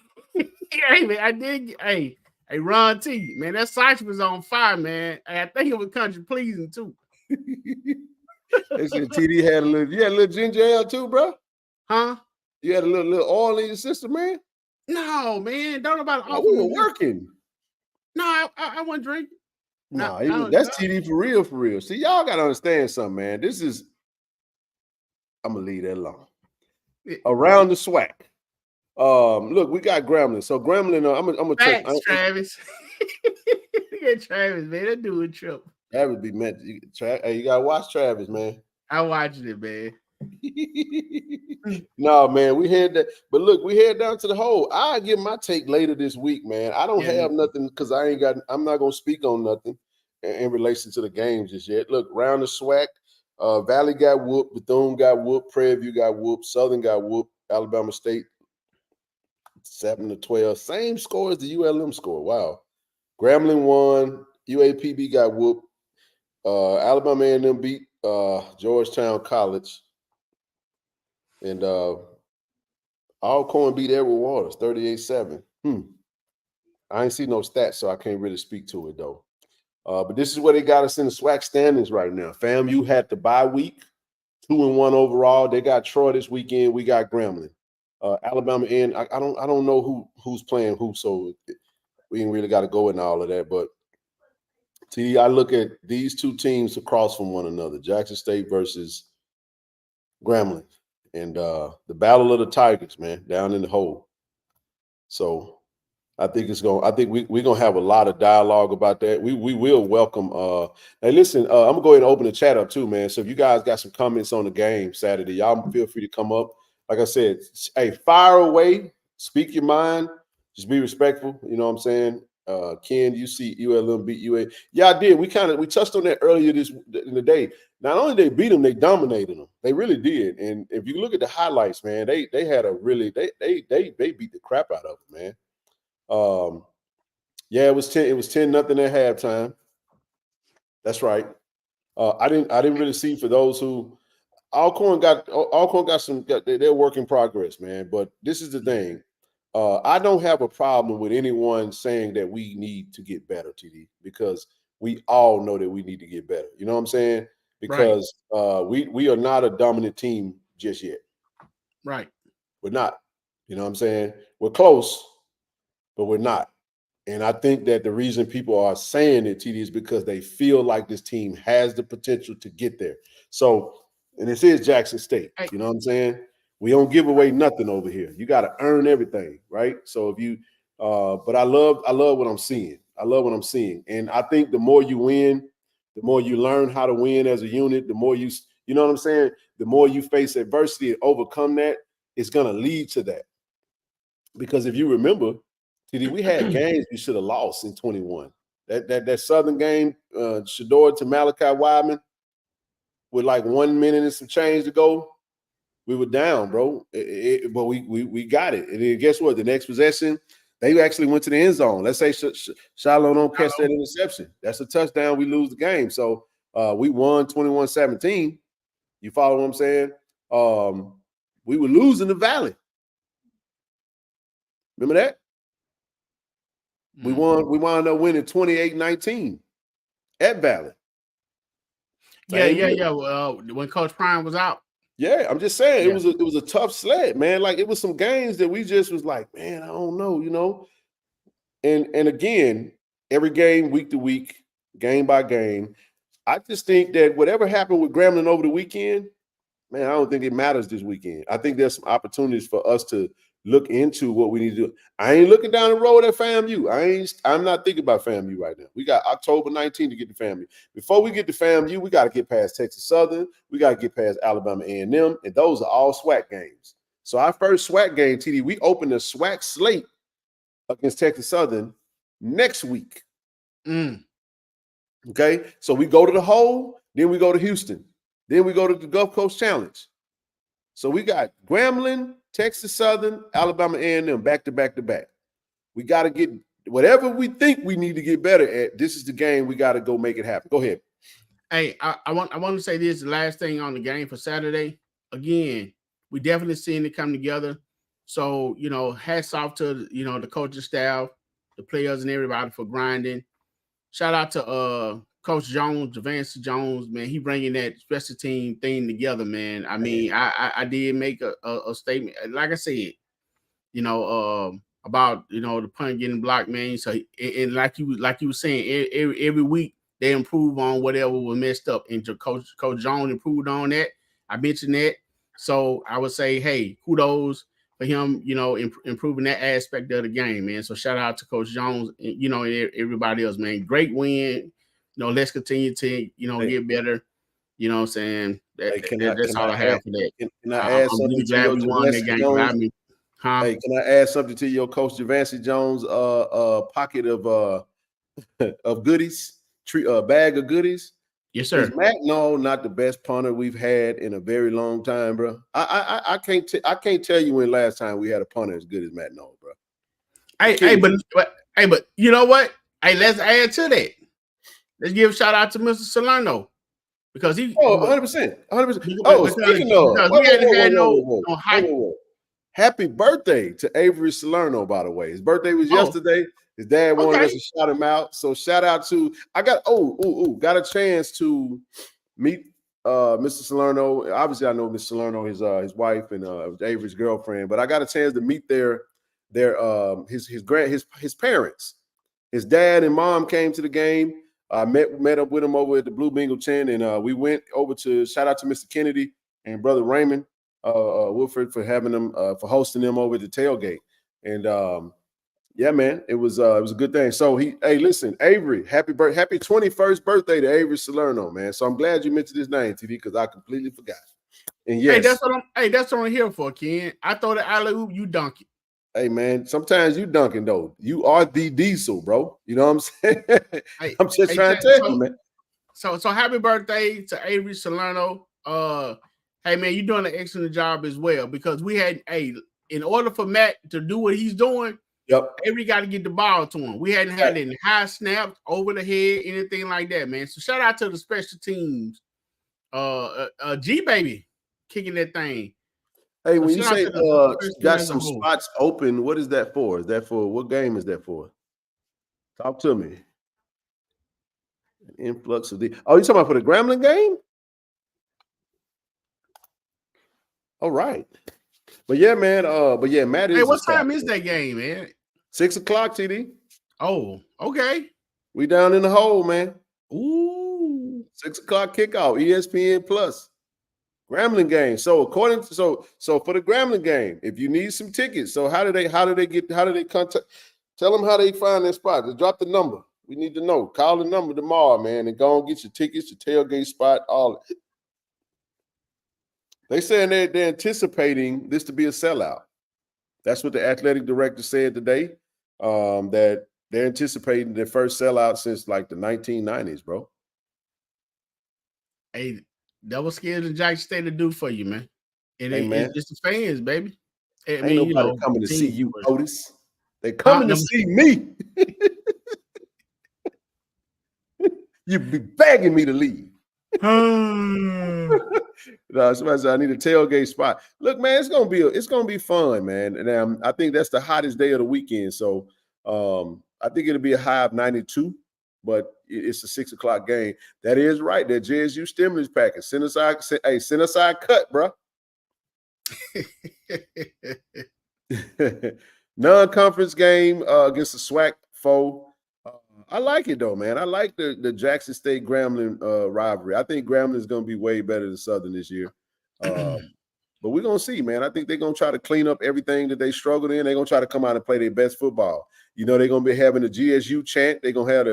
man, I did. Hey, Ron T, man, that sausage was on fire, man. I think it was country pleasing too. They said TD had you had a little ginger ale too, bro. Huh? You had a little oil in your system, man. No, man, don't know about. We were working. No, I wasn't drinking. That's TD for real, for real. See, y'all gotta understand something, man. This is. I'm gonna leave that alone. Around the SWAC. Look, we got Grambling. So Grambling, I'm gonna check. Travis. Yeah, Travis, man, that dude a trip. That would be meant. Hey, you gotta watch Travis, man. I watched it, man. No, man, we head that, but look, we head down to the hole. I'll give my take later this week, man. I don't have nothing because I'm not gonna speak on nothing in relation to the games just yet. Look, round the SWAC, Valley got whooped, Bethune got whooped, Prairie View got whooped, Southern got whooped, Alabama State 7-12, same score as the ULM score. Wow. Grambling won, UAPB got whooped, Alabama A&M beat Georgetown College. And Alcorn beat Edward Waters 38-7. I ain't see no stats, so I can't really speak to it though. But this is where they got us in the SWAC standings right now. FAMU had the bye week, 2-1 overall. They got Troy this weekend. We got Grambling. Alabama and I don't know who's playing who, so we ain't really got to go into all of that. But I look at these two teams across from one another: Jackson State versus Grambling. And the battle of the Tigers, man, down in the hole. So I think we're gonna have a lot of dialogue about that. We will welcome hey, listen, I'm gonna go ahead and open the chat up too, man. So if you guys got some comments on the game Saturday, y'all feel free to come up. Like I said, hey, fire away, speak your mind, just be respectful, you know what I'm saying? Ken, you see ULM beat UA. Yeah, I did. We touched on that earlier in the day. Not only they beat them, they dominated them. They really did. And if you look at the highlights, man, they had a really they beat the crap out of them, man. Yeah, it was 10 nothing at halftime. That's right. I didn't really see for those who Alcorn got their work in progress, man. But this is the thing. I don't have a problem with anyone saying that we need to get better, because we all know that we need to get better. You know what I'm saying? Because we are not a dominant team just yet. Right. We're not. You know what I'm saying? We're close, but we're not. And I think that the reason people are saying it, TD, is because they feel like this team has the potential to get there. So, and this is Jackson State. You know what I'm saying? We don't give away nothing over here. You got to earn everything, right? So if you, but I love what I'm seeing. I love what I'm seeing, and I think the more you win, the more you learn how to win as a unit. The more you know what I'm saying. The more you face adversity and overcome that, it's gonna lead to that. Because if you remember, TD, we had games we should have lost in 21. That Southern game, Shador to Malachi Wideman, with like 1 minute and some change to go. We were down, bro. But we got it. And then guess what? The next possession, they actually went to the end zone. Let's say Shiloh don't catch that interception. That's a touchdown. We lose the game. So we won 21-17. You follow what I'm saying? We were losing the Valley. Remember that? We wound up winning 28-19 at Valley. Yeah. Well, when Coach Prime was out. Yeah, I'm just saying it was a tough sled, man. Like it was some games that we just was like, man, I don't know, you know. And again, every game, week to week, game by game, I just think that whatever happened with Grambling over the weekend, man, I don't think it matters this weekend. I think there's some opportunities for us to look into what we need to do. I ain't looking down the road at FAMU. I'm not thinking about FAMU right now. We got October 19th to get to FAMU. Before we get to FAMU, we got to get past Texas Southern. We got to get past Alabama A&M, and those are all SWAC games. So our first SWAC game, TD, we open the SWAC slate against Texas Southern next week. Okay, so we go to the hole, then we go to Houston, then we go to the Gulf Coast Challenge. So we got Grambling, Texas Southern, Alabama A&M back to back to back. We got to get whatever we think we need to get better at. This is the game we got to go make it happen. Go ahead. Hey, I want to say this, the last thing on the game for Saturday. Again, we definitely seeing it come together. So, you know, hats off to, you know, the coaching staff, the players and everybody for grinding. Shout out to Coach Jones, Javance Jones, man. He bringing that special team thing together, man. I mean, I did make a statement, like I said, you know, about, you know, the punt getting blocked, man. So, and like you were saying, every week they improve on whatever was messed up. And Coach Jones improved on that. I mentioned that. So I would say, hey, kudos for him, you know, improving that aspect of the game, man. So shout out to Coach Jones, you know, and everybody else, man. Great win let's continue to, get better. You know what I'm saying? That's all I have for that. Can I add I'm something really to glad your we won that game. Hey, can I add something to your coach Javancy Jones pocket of goodies, bag of goodies? Yes, sir. Is Matt Noel not the best punter we've had in a very long time, bro? I can't tell you when last time we had a punter as good as Matt Noel, bro. But you know what? Hey, let's add to that. Let's give a shout out to Mr. Salerno because he 100%. Oh, speaking of, we hadn't had no hype. Happy birthday to Avery Salerno, by the way. His birthday was yesterday. His dad wanted us to shout him out. So shout out to got a chance to meet Mr. Salerno. Obviously, I know Mr. Salerno, his wife and Avery's girlfriend, but I got a chance to meet his parents. His dad and mom came to the game. I met up with him over at the Blue Bengal Tent, and we went over to shout out to Mr. Kennedy and Brother Raymond Wilfred for having them for hosting them over at the tailgate. And yeah, man, it was a good thing. So listen, Avery, happy 21st birthday to Avery Salerno, man. So I'm glad you mentioned his name, TV, because I completely forgot. And yes, that's what I'm here for, Ken. I throw the alley-oop, you dunk it. Hey, man, sometimes you dunking, though. You are the diesel, bro. You know what I'm saying? I'm just trying to tell you, man. So happy birthday to Avery Salerno. Hey, man, you're doing an excellent job as well because we had, in order for Matt to do what he's doing, Avery got to get the ball to him. We hadn't had any high snaps, over the head, anything like that, man. So shout out to the special teams. G-Baby kicking that thing. Hey, when you say got some spots open, what is that for? Is that for what game is that for? Talk to me. An influx of you talking about for the Grambling game? All right. But yeah, man. Matt is. Hey, what time is that game, man? 6 o'clock, TD. Oh, okay. We down in the hole, man. Ooh. 6 o'clock kickoff, ESPN Plus. Grambling game. So for the Grambling game, if you need some tickets, so how do they contact? Tell them how they find their spot. Just drop the number. We need to know. Call the number tomorrow, man, and go and get your tickets, your tailgate spot, all of it. They saying they're anticipating this to be a sellout. That's what the athletic director said today. That they're anticipating their first sellout since like the 1990s, bro. Hey, that was scared of Jackson State to do for you, man. It's the fans, baby. Ain't nobody coming to see you, Otis. They coming to see me. You be begging me to leave. No, somebody said I need a tailgate spot. Look, man, it's gonna be fun, man. And I think that's the hottest day of the weekend. So I think it'll be a high of 92, but it's a 6 o'clock game. That is right. That JSU stimulus package. Send aside cut, bro. Non-conference game against the SWAC foe. I like it though, man. I like the Jackson State Grambling rivalry. I think Grambling is going to be way better than Southern this year. But we're going to see, man. I think they're going to try to clean up everything that they struggled in. They're going to try to come out and play their best football. You know, they're going to be having the GSU chant. They're going to have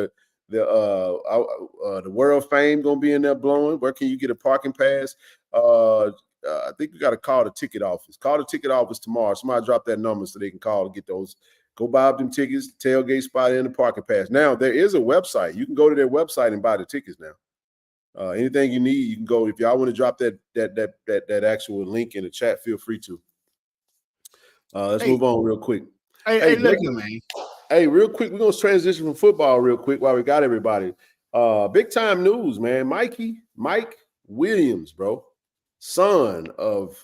the world fame going to be in there blowing. Where can you get a parking pass? I think we got to call the ticket office. Call the ticket office tomorrow. Somebody drop that number so they can call and get those. Go buy up them tickets, tailgate spot in the parking pass. Now, there is a website. You can go to their website and buy the tickets now. Anything you need, you can go. If y'all want to drop that actual link in the chat, feel free to. Let's move on real quick. Man. Hey, real quick, we're going to transition from football real quick while we got everybody. Big time news, man. Mike Williams, bro, son of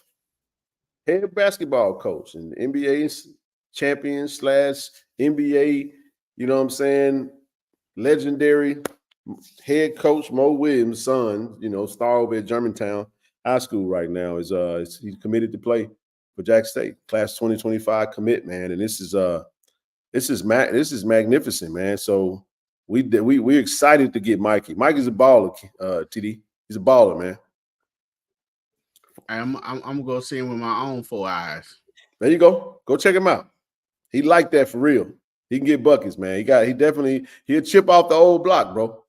head basketball coach and NBA champion / NBA, you know what I'm saying, legendary head coach Mo Williams' son, you know, star over at Germantown High School right now, is he's committed to play for Jack State, class 2025 commit, man. And this is magnificent, man. So we're excited to get Mikey. Mike is a baller, TD. He's a baller, man. I'm gonna go see him with my own 4 eyes. There you go. Go check him out. He like that for real. He can get buckets, man. He'll chip off the old block, bro.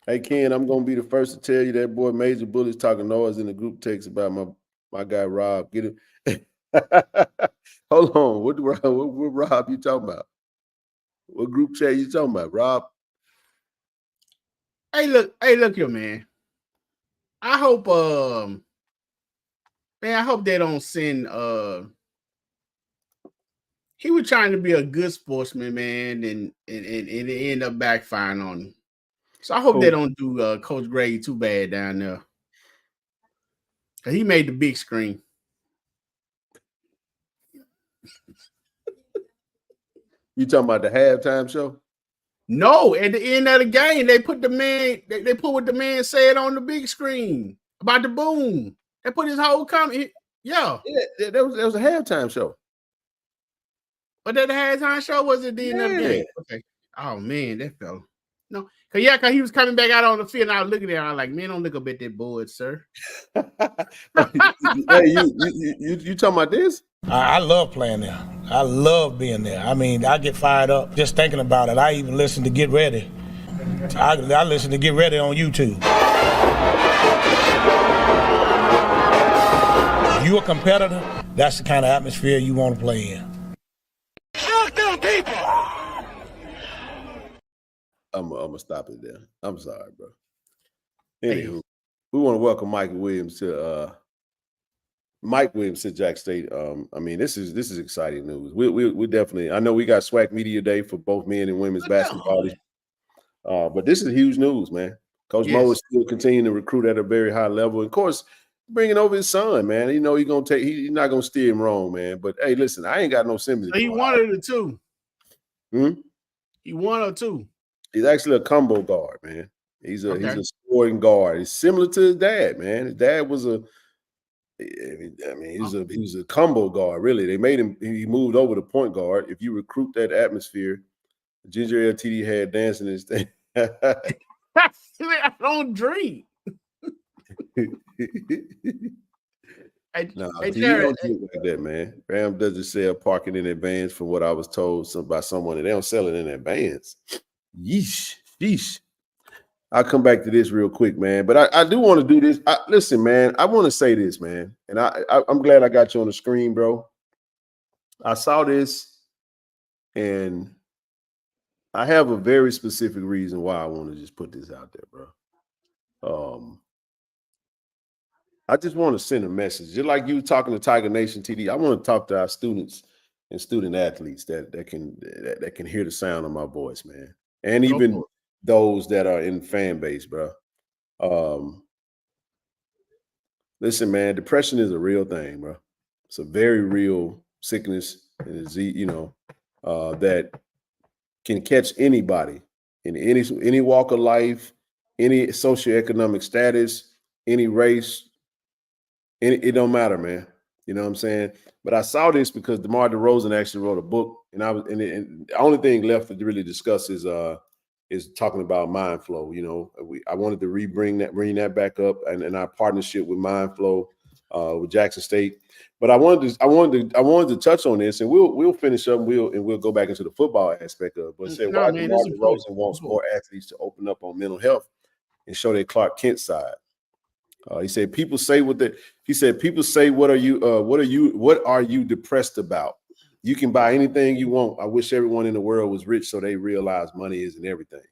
Hey Ken, I'm gonna be the first to tell you that boy Major Bully's talking noise in the group text about my guy Rob. Get him. Hold on. What Rob you talking about? What group chat you talking about, Rob? Hey, look here, man. I hope man, I hope they don't send he was trying to be a good sportsman, man, and it ended up backfiring on him. So I hope they don't do Coach Grady too bad down there. Cause he made the big screen. You talking about the halftime show? No, at the end of the game, they put the man, they put what the man said on the big screen about the boom. They put his whole comment. Yeah, that was a halftime show. But that the halftime show was at the end of the game. Okay. Oh man, that fella. No, cause he was coming back out on the field. And I was looking at him. I was like, man, don't look up at that board, sir. Hey, you talking about this? I love playing there. I love being there. I mean, I get fired up just thinking about it. I even listen to Get Ready. I listen to Get Ready on YouTube. If you a competitor, that's the kind of atmosphere you want to play in. Fuck them people! I'm gonna stop it there. I'm sorry, bro. Anywho, we want to welcome Mike Williams to Jack State. I mean, this is exciting news. We definitely. I know we got SWAC Media Day for both men and women's basketball, but this is huge news, man. Coach Mo is still continuing to recruit at a very high level. Of course, bringing over his son, man. You know he's not gonna steer him wrong, man. But hey, listen, I ain't got no sympathy. So he wanted it too. He won or two. He's actually a combo guard, man. He's a scoring guard. He's similar to his dad, man. His dad was he was a combo guard, really. They made him, he moved over to point guard. If you recruit that atmosphere, Ginger LTD had dancing his thing. I don't drink. No, you don't do it like that, man. Ram doesn't sell parking in advance from what I was told by someone, and they don't sell it in advance. Yeesh. I'll come back to this real quick, man. But I do want to do this. Listen, man, I want to say this, man. And I'm glad I got you on the screen, bro. I saw this, and I have a very specific reason why I want to just put this out there, bro. I just want to send a message. Just like you talking to Tiger Nation TD, I want to talk to our students and student athletes that can hear the sound of my voice, man. And even those that are in fan base, bro. Listen, man, depression is a real thing, bro. It's a very real sickness and disease, that can catch anybody in any walk of life, any socioeconomic status, any race. It don't matter, man. You know what I'm saying? But I saw this because DeMar DeRozan actually wrote a book, and the only thing left to really discuss is talking about Mind Flow. I wanted to bring that back up and our partnership with Mind Flow with Jackson State. But I wanted to touch on this, and we'll finish up. We'll go back into the football aspect of it. But say why DeMar DeRozan wants more athletes to open up on mental health and show their Clark Kent side. He said, people say what are you depressed about? You can buy anything you want. I wish everyone in the world was rich so they realize money isn't everything.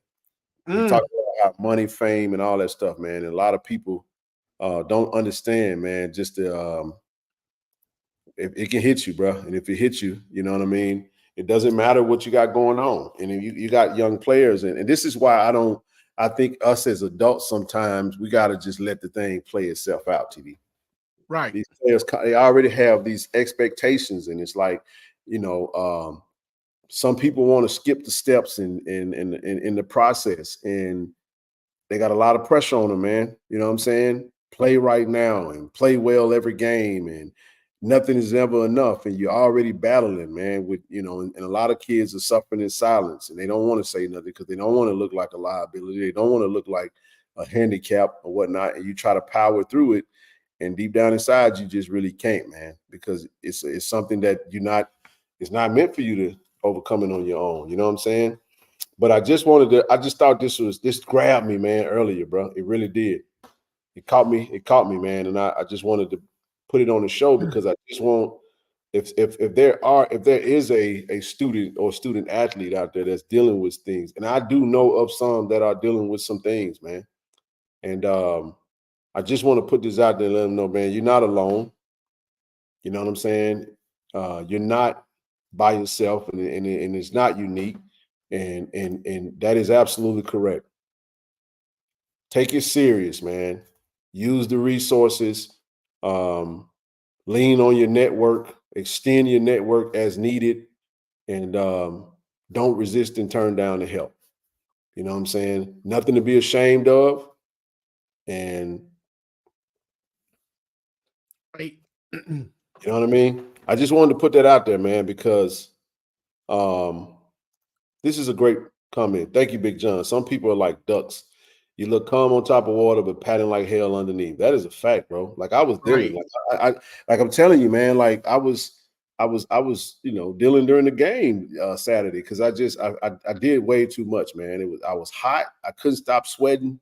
We talk about money, fame, and all that stuff, man. And a lot of people don't understand, man, just it can hit you, bro. And if it hits you, you know what I mean? It doesn't matter what you got going on. And if you got young players, and this is why I think us as adults, sometimes we got to just let the thing play itself out, TD. Right. These players, they already have these expectations, and it's like, some people want to skip the steps in the process, and they got a lot of pressure on them, man. You know what I'm saying? Play right now and play well every game, and nothing is ever enough, and you're already battling, man, with, and a lot of kids are suffering in silence, and they don't want to say nothing because they don't want to look like a liability. They don't want to look like a handicap or whatnot, and you try to power through it, and deep down inside, you just really can't, man, because it's something that it's not meant for you to overcome it on your own. You know what I'm saying? But I just thought this grabbed me, man, earlier, bro. It really did. It caught me, man. And I just wanted to put it on the show because I just want, if there is a student or student athlete out there that's dealing with things, and I do know of some that are dealing with some things, man. And I just want to put this out there and let them know, man, you're not alone. You know what I'm saying? You're not by yourself, and it's not unique. And that is absolutely correct. Take it serious, man. Use the resources. Lean on your network. Extend your network as needed. And don't resist and turn down the help. You know what I'm saying? Nothing to be ashamed of. And you know what I mean? I just wanted to put that out there, man, because this is a great comment. Thank you, Big John. Some people are like ducks. You look calm on top of water, but paddling like hell underneath. That is a fact, bro. Like I was dealing, like I'm telling you, man. Like I was, dealing during the game Saturday because I did way too much, man. I was hot. I couldn't stop sweating.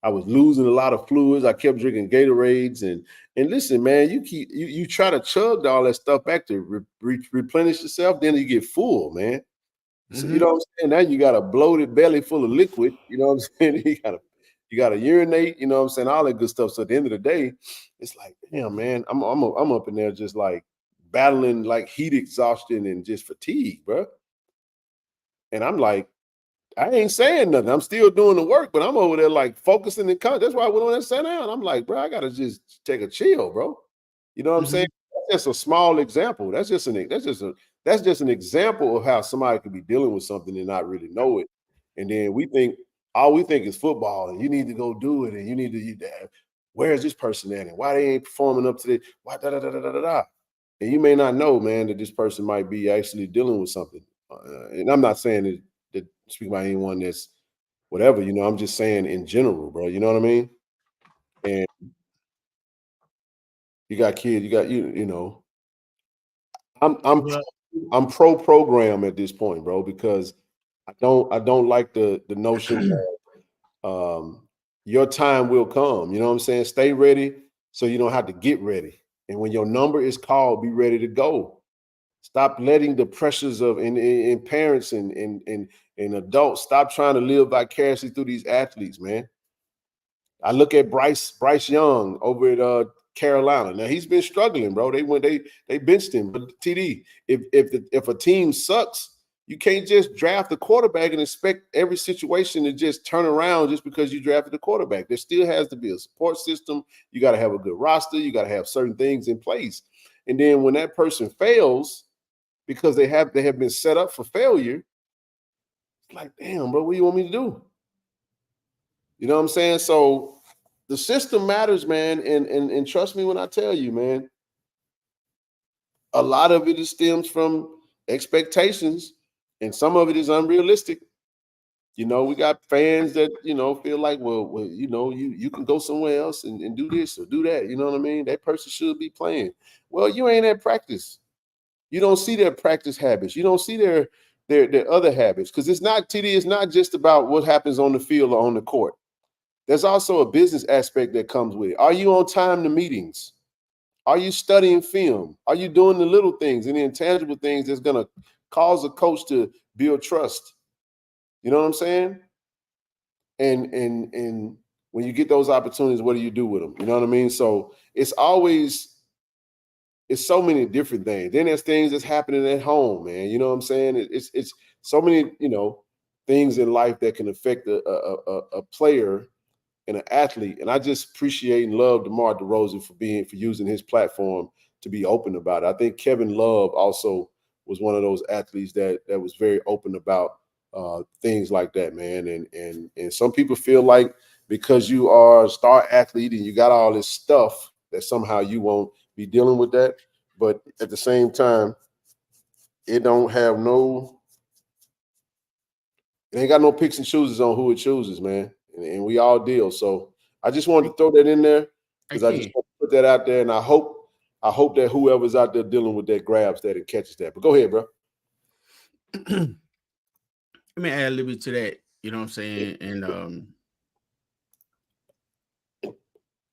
I was losing a lot of fluids. I kept drinking Gatorades and listen, man. You try to chug all that stuff back to replenish yourself, then you get full, man. So, you know what I'm saying? Now you got a bloated belly full of liquid. You know what I'm saying? You gotta urinate. You know what I'm saying? All that good stuff. So at the end of the day, it's like, damn, man, I'm up in there just like battling like heat exhaustion and just fatigue, bro. And I'm like, I ain't saying nothing. I'm still doing the work, but I'm over there like focusing and that's why I went on there and sat down. I'm like, bro, I gotta just take a chill, bro. You know what I'm saying? That's just a small example. That's just an example of how somebody could be dealing with something and not really know it. And then all we think is football, and you need to go do it, and you need to. Where's this person at, and why they ain't performing up to the why da da da da da da. And you may not know, man, that this person might be actually dealing with something. And I'm not saying that speak about anyone that's whatever. You know, I'm just saying in general, bro. You know what I mean? And you got kids, you know. I'm pro program at this point, bro, because I don't like the notion that your time will come. You know what I'm saying? Stay ready so you don't have to get ready. And when your number is called, be ready to go. Stop letting the pressures of in parents and adults. Stop trying to live vicariously through these athletes, man. I look at Bryce Young over at Carolina. Now he's been struggling, bro. They benched him. But TD, if a team sucks, you can't just draft a quarterback and expect every situation to just turn around just because you drafted a quarterback. There still has to be a support system. You got to have a good roster. You got to have certain things in place. And then when that person fails, because they have been set up for failure, it's like, damn, bro, what do you want me to do? You know what I'm saying? So the system matters, man. And trust me when I tell you, man, a lot of it stems from expectations, and some of it is unrealistic. You know, we got fans that, feel like, well, you can go somewhere else and do this or do that. You know what I mean? That person should be playing. Well, you ain't at practice. You don't see their practice habits. You don't see their other habits, because it's not just about what happens on the field or on the court. There's also a business aspect that comes with it. Are you on time to meetings? Are you studying film? Are you doing the little things and the intangible things that's going to cause a coach to build trust? You know what I'm saying? And when you get those opportunities, what do you do with them? You know what I mean? So it's so many different things. Then there's things that's happening at home, man. You know what I'm saying? It's so many, things in life that can affect a player and an athlete. And I just appreciate and love DeMar DeRozan for using his platform to be open about it. I think Kevin Love also was one of those athletes that was very open about things like that, man. And some people feel like because you are a star athlete and you got all this stuff that somehow you won't be dealing with that. But at the same time, it ain't got no picks and chooses on who it chooses, man. And we all deal. So I just wanted to throw that in there because I just want to put that out there. And I hope that whoever's out there dealing with that grabs that and catches that. But go ahead, bro. let me add a little bit to that. You know what I'm saying? And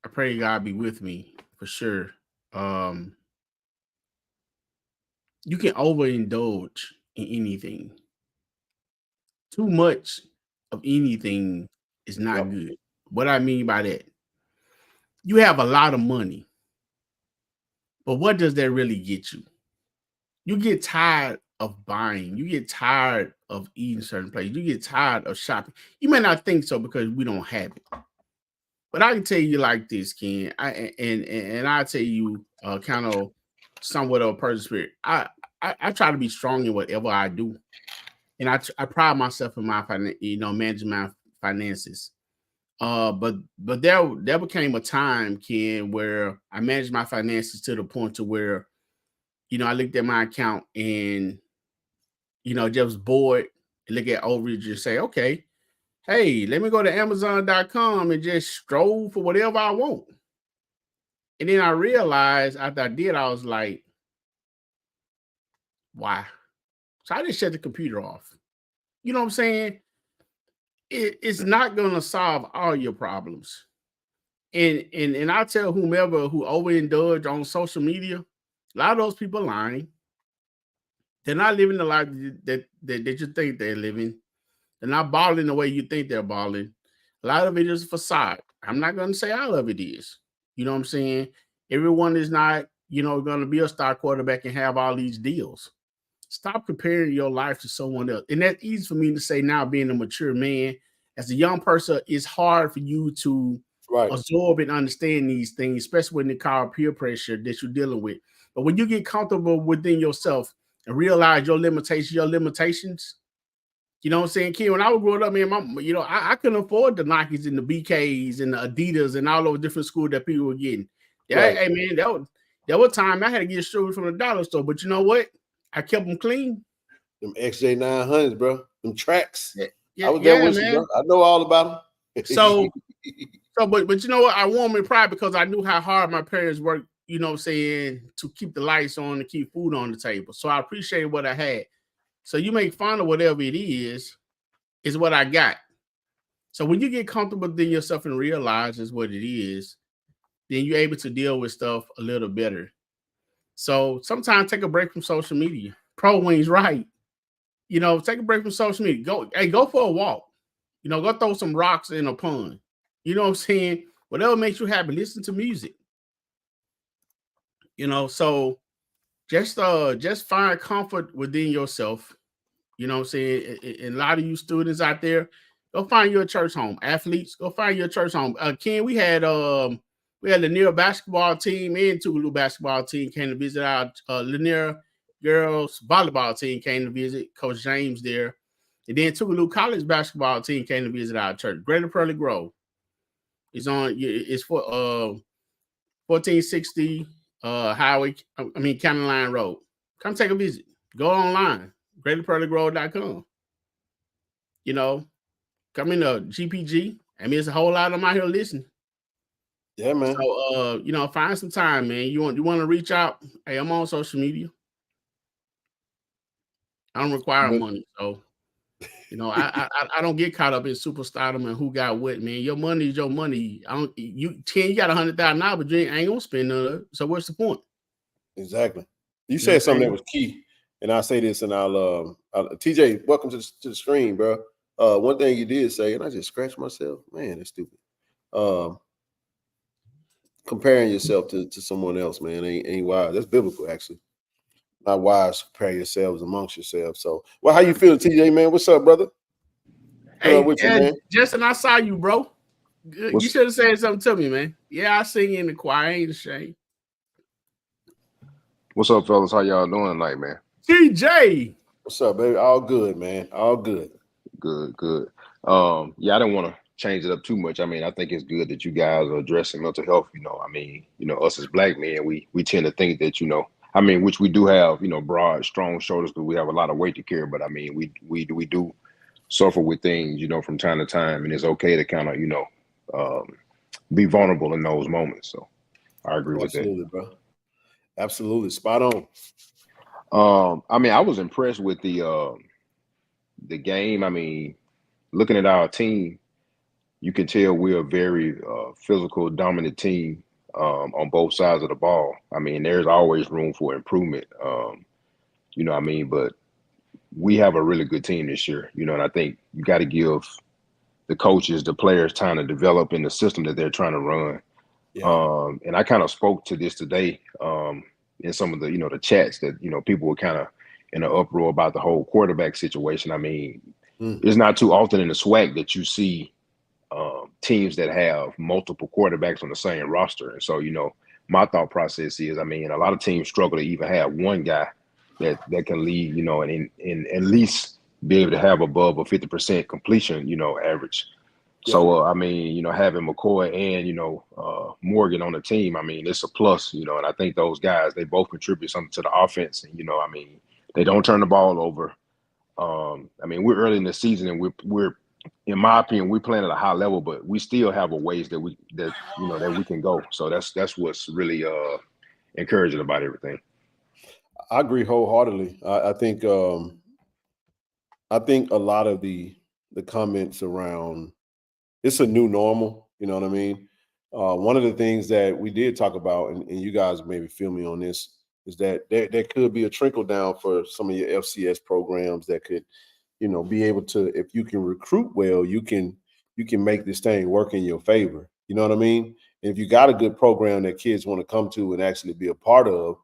I pray God be with me for sure. You can overindulge in anything. Too much of anything is not good. What I mean by that, you have a lot of money, but what does that really get you? You get tired of buying. You get tired of eating certain places. You get tired of shopping. You may not think so because we don't have it. But I can tell you like this, Ken. I'll tell you kind of somewhat of a person spirit. I try to be strong in whatever I do. And I pride myself in my managing my finances. But there became a time, Ken, where I managed my finances to the point to where, I looked at my account and, just bored and look at overage and say, okay, hey, let me go to Amazon.com and just stroll for whatever I want. And then I realized after I did, I was like, why? So I just shut the computer off. You know what I'm saying? It's not going to solve all your problems. And I tell whomever who overindulge on social media, a lot of those people are lying. They're not living the life that you think they're living. They're not balling the way you think they're balling. A lot of it is a facade. I'm not going to say all of it is. You know what I'm saying? Everyone is not, going to be a star quarterback and have all these deals. Stop comparing your life to someone else. And that's easy for me to say now, being a mature man. As a young person, it's hard for you to absorb and understand these things, especially when they call peer pressure that you're dealing with. But when you get comfortable within yourself and realize your limitations, you know what I'm saying, Ken? When I was growing up, man, I couldn't afford the Nikes and the BKs and the Adidas and all those different schools that people were getting. Hey, man, that was time I had to get shoes from the dollar store. But you know what? I kept them clean. Them XJ900s, bro. Them tracks. Yeah, I was there with you, bro. I know all about them. But you know what? I wore them in pride because I knew how hard my parents worked, to keep the lights on and keep food on the table. So I appreciate what I had. So you make fun of whatever it is what I got. So when you get comfortable within yourself and realize is what it is, then you're able to deal with stuff a little better. So sometimes take a break from social media. Pro Wings, right? Take a break from social media. Go for a walk. Go throw some rocks in a pond. You know what I'm saying? Whatever makes you happy. Listen to music. So just find comfort within yourself. You know what I'm saying? And a lot of you students out there, go find your church home. Athletes, go find your church home. Ken, we had Lanier basketball team and Tougaloo basketball team came to visit our Lanier girls volleyball team came to visit Coach James there. And then Tougaloo college basketball team came to visit our church. Greater Pearly Grove. It's for 1460 County Line Road. Come take a visit. Go online. GreaterPearlyGrove.com. Come into GPG. It's a whole lot of them out here listening. Yeah, man. So find some time, man. You want to reach out? Hey, I'm on social media. I don't require money, so I don't get caught up in superstardom and who got what, man. Your money is your money. You got $100,000, but you ain't gonna spend none of it. So what's the point? Exactly. You said something that was key, and I'll say this, and I'll TJ, welcome to the stream, bro. One thing you did say, and I just scratched myself. Man, that's stupid. Comparing yourself to someone else, man, ain't wise. That's biblical, actually. Not wise to compare yourselves amongst yourselves. So, how you feeling, TJ, man? What's up, brother? Hey, man? Justin, I saw you, bro. You should have said something to me, man. Yeah, I sing in the choir. I ain't ashamed. What's up, fellas? How y'all doing tonight, man? TJ. What's up, baby? All good, man. All good. Good. Yeah, I don't want to change it up too much. I think it's good that you guys are addressing mental health. Us as black men, we tend to think that, which we do have, broad, strong shoulders because we have a lot of weight to carry. But we do suffer with things, from time to time, and it's okay to kind of, be vulnerable in those moments. So I agree with that. Absolutely, bro. Absolutely, spot on. I was impressed with the the game, I mean, looking at our team, you can tell we're a very physical, dominant team on both sides of the ball. I mean, there's always room for improvement. You know what I mean? But we have a really good team this year, you know, and I think you got to give the coaches, the players time to develop in the system that they're trying to run. Yeah. And I kind of spoke to this today in some of the, you know, the chats that, you know, people were kind of in an uproar about the whole quarterback situation. I mean, it's not too often in the SWAC that you see teams that have multiple quarterbacks on the same roster. And so, you know, my thought process is, I mean, a lot of teams struggle to even have one guy that can lead, you know, and at least be able to have above a 50% completion, you know, average. Yeah. So, I mean, you know, having McCoy and, you know, Morgan on the team, I mean, it's a plus, you know, and I think those guys, they both contribute something to the offense. And, you know, I mean, they don't turn the ball over. I mean, we're early in the season and we're in my opinion, we're playing at a high level, but we still have a ways that we can go. So that's what's really encouraging about everything. I agree wholeheartedly. I think a lot of the comments around it's a new normal, you know what I mean? One of the things that we did talk about, and you guys maybe feel me on this, is that there could be a trickle down for some of your FCS programs that could, you know, be able to, if you can recruit well, you can make this thing work in your favor. You know what I mean? And if you got a good program that kids want to come to and actually be a part of,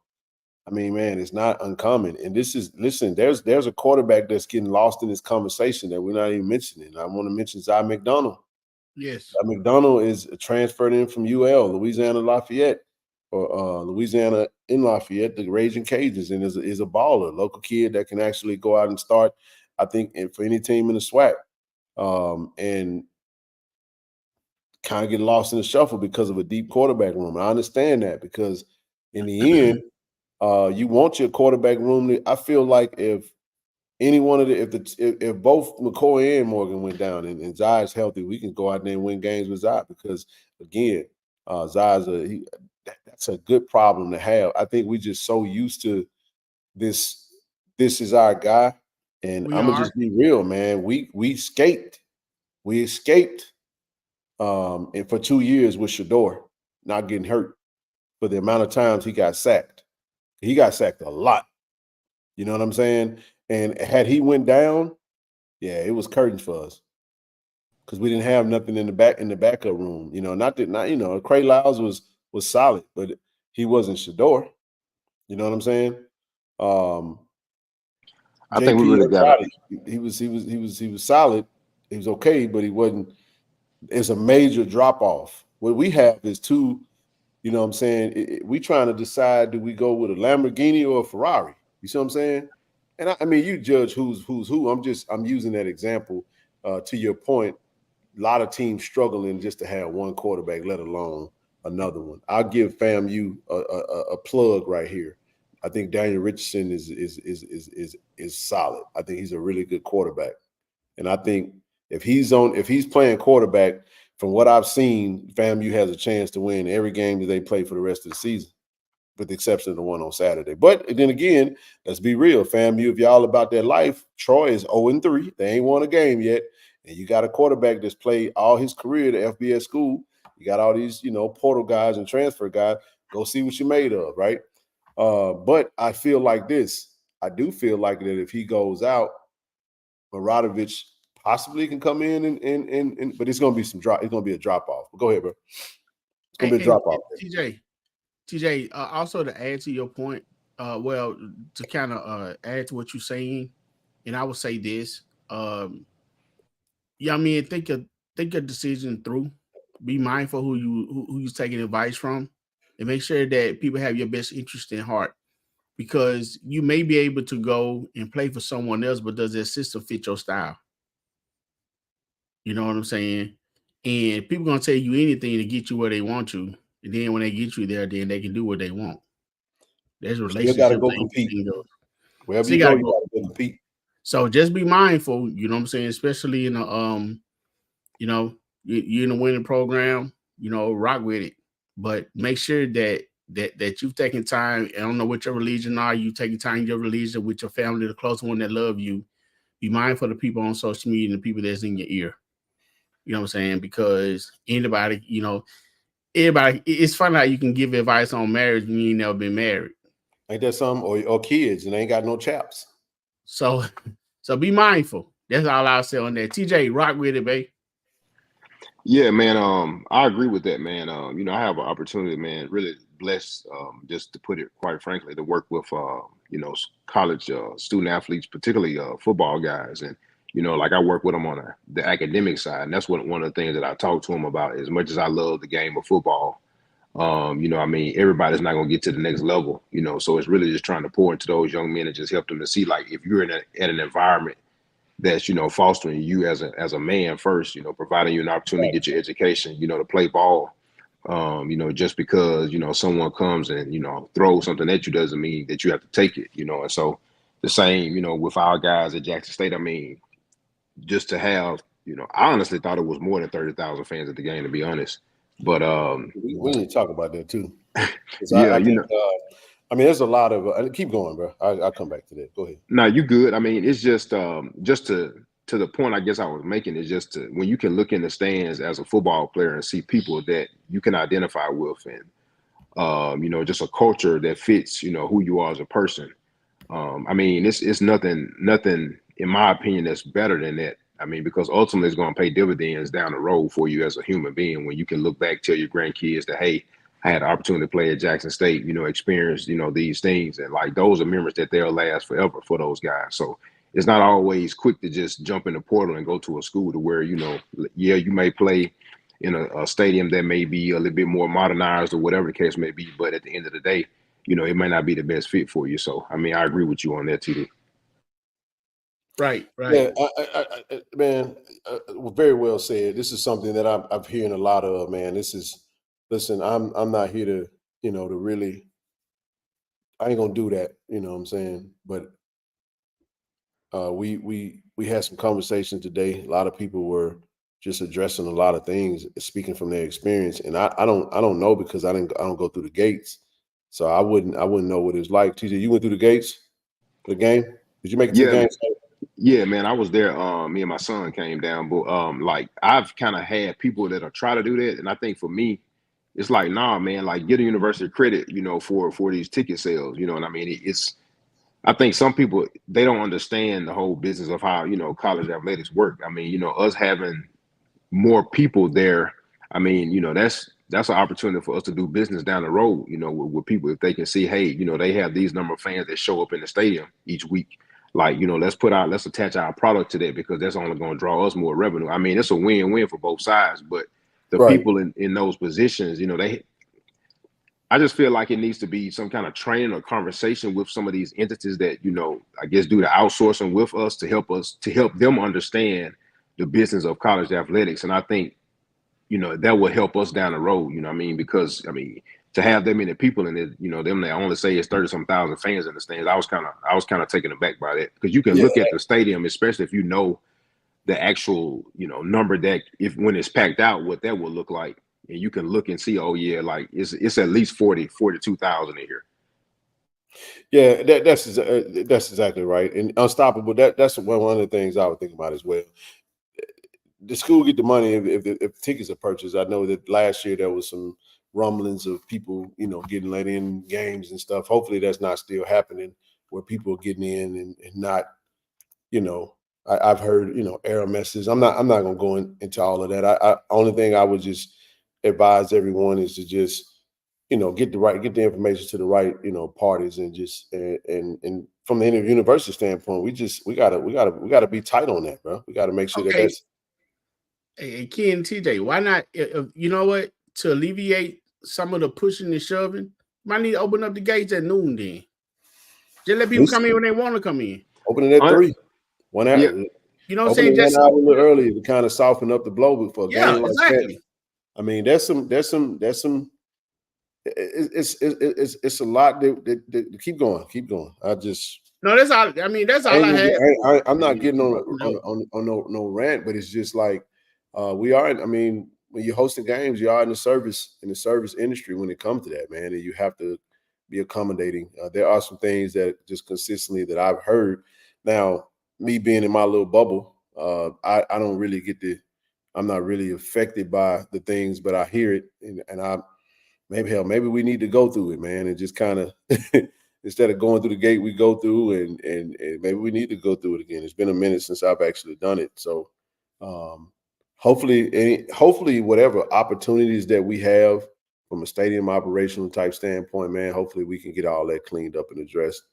I mean, man, it's not uncommon. And listen, there's a quarterback that's getting lost in this conversation that we're not even mentioning. I want to mention Zy McDonald. Yes. Zy McDonald is transferred in from UL, Louisiana Lafayette, or Louisiana in Lafayette, the Raging Cajuns, and is a baller, local kid that can actually go out and start, I think, for any team in the SWAC, and kind of get lost in the shuffle because of a deep quarterback room. I understand that, because in the end, you want your quarterback room. I feel like if any one of if both McCoy and Morgan went down and Zy is healthy, we can go out there and win games with Zy, because again, Zy's that's a good problem to have. I think we just so used to this. This is our guy, and I'm gonna just be real, man. We escaped. We escaped, and for 2 years with Shador not getting hurt, for the amount of times he got sacked. He got sacked a lot. You know what I'm saying? And had he went down, yeah, it was curtains for us, because we didn't have nothing in the backup room. You know, not you know, Cray Lyles was solid, but he wasn't Shador. You know what I'm saying? I think we really got it. He was solid. He was okay, but he wasn't. It's a major drop off. What we have is two. You know what I'm saying? We trying to decide, do we go with a Lamborghini or a Ferrari? You see what I'm saying? And I mean, you judge who's who. I'm using that example to your point. A lot of teams struggling just to have one quarterback, let alone another one. I'll give FAMU a plug right here. I think Daniel Richardson is solid. I think he's a really good quarterback, and I think if he's playing quarterback, from what I've seen, FAMU has a chance to win every game that they play for the rest of the season, with the exception of the one on Saturday. But then again, let's be real, FAMU, if y'all about their life, Troy is 0-3. They ain't won a game yet. And you got a quarterback that's played all his career at FBS school. You got all these, you know, portal guys and transfer guys. Go see what you're made of, right? But I feel like this. I do feel like that if he goes out, Maradovich possibly can come in and but it's gonna be it's gonna be a drop off. But go ahead, bro. It's gonna be a drop off. TJ, also to add to your point, well, to kind of add to what you're saying, and I would say this, yeah, I mean, think your decision through. Be mindful who you're taking advice from, and make sure that people have your best interest in heart, because you may be able to go and play for someone else, but does their system fit your style? You know what I'm saying? And people gonna tell you anything to get you where they want you, and then when they get you there, then they can do what they want. There's a relationship. You gotta go compete. Wherever you gotta go compete. So just be mindful. You know what I'm saying? Especially in a you know, you're in a winning program. You know, rock with it, but make sure that you've taken time. I don't know what your religion are. You taking time in your religion with your family, the close one that love you. be mindful of the people on social media and the people that's in your ear. You know what I'm saying? Because anybody, everybody, it's funny how you can give advice on marriage when you ain't never been married. Ain't that something? Or kids and they ain't got no chaps. So be mindful. That's all I'll say on that. TJ, rock with it, babe. Yeah, man. I agree with that, man. I have an opportunity, man, really blessed, just to put it quite frankly, to work with, college student athletes, particularly football guys. And, like I work with them on the academic side. And that's one of the things that I talk to them about. As much as I love the game of football, everybody's not going to get to the next level, so it's really just trying to pour into those young men and just help them to see, like, if you're at an environment that's, fostering you as a man first, providing you an opportunity to get your education, to play ball, just because, someone comes and, throws something at you doesn't mean that you have to take it, and so the same, with our guys at Jackson State. I mean, just to have, I honestly thought it was more than 30,000 fans at the game, to be honest. But we need to talk about that too. Yeah, I think, there's a lot of keep going, bro. I'll come back to that. Go ahead. No, you good. I mean, it's just to the point I guess I was making is just when you can look in the stands as a football player and see people that you can identify with, and just a culture that fits, who you are as a person. It's nothing in my opinion that's better than that. I mean, because ultimately it's going to pay dividends down the road for you as a human being when you can look back, tell your grandkids that, hey, I had the opportunity to play at Jackson State, experience, these things. And like, those are memories that they'll last forever for those guys. So it's not always quick to just jump in the portal and go to a school to where, you may play in a stadium that may be a little bit more modernized or whatever the case may be. But at the end of the day, it may not be the best fit for you. So, I agree with you on that, TD. Right. Yeah, man, very well said. This is something that I'm hearing a lot of, man. Listen, I'm not here to, to really, I ain't gonna do that, you know what I'm saying? But we had some conversations today. A lot of people were just addressing a lot of things, speaking from their experience. And I don't know, because I don't go through the gates. So I wouldn't know what it's like. TJ, you went through the gates for the game? Did you make it to the game? Yeah, man, I was there. Me and my son came down, but I've kind of had people that'll try to do that, and I think for me, it's like, nah, man, like, get a university credit, for these ticket sales, and I mean, I think some people, they don't understand the whole business of how, college athletics work. I mean, us having more people there, I mean, that's an opportunity for us to do business down the road, with people, if they can see, hey, they have these number of fans that show up in the stadium each week. Like, let's attach our product to that, because that's only going to draw us more revenue. I mean, it's a win-win for both sides, but the people in those positions, I just feel like it needs to be some kind of training or conversation with some of these entities that, I guess do the outsourcing with us to help them understand the business of college athletics. And I think, that will help us down the road, because to have that many people in it, them, they only say it's 30-some thousand fans in the stands. I was kind of taken aback by that, because you can look at the stadium, especially if the actual, number that when it's packed out, what that will look like. And you can look and see, oh yeah, like it's at least 42,000 in here. Yeah, that's exactly right. And unstoppable. That's one of the things I would think about as well. The school get the money if tickets are purchased. I know that last year there was some rumblings of people, getting let in games and stuff. Hopefully that's not still happening, where people are getting in and not, I've heard, error messages. I'm not going to go into all of that. Only thing I would just advise everyone is to just, get the information to the right, parties, and just and from the university standpoint, we gotta be tight on that, bro. We gotta make sure that's. Hey, Ken, TJ, why not? You know what? To alleviate some of the pushing and shoving, might need to open up the gates at noon. Then just let people come in when they want to come in. Open it at 3, 1 hour. Yeah. You know what I'm saying? Just 1 hour a little early to kind of soften up the blow before a game like exactly. that. I mean, there's some. It's a lot that keep going. That's all. I mean, that's all I had. I'm not getting on no rant, but it's just like we are. I mean, when you're hosting games, you are in the service industry when it comes to that, man, and you have to be accommodating. There are some things that just consistently that I've heard. Now, me being in my little bubble, I don't really I'm not really affected by the things, but I hear it, and maybe we need to go through it, man, and just kind of instead of going through the gate we go through, and maybe we need to go through it again. It's been a minute since I've actually done it, so hopefully whatever opportunities that we have from a stadium operational type standpoint, man, hopefully we can get all that cleaned up and addressed,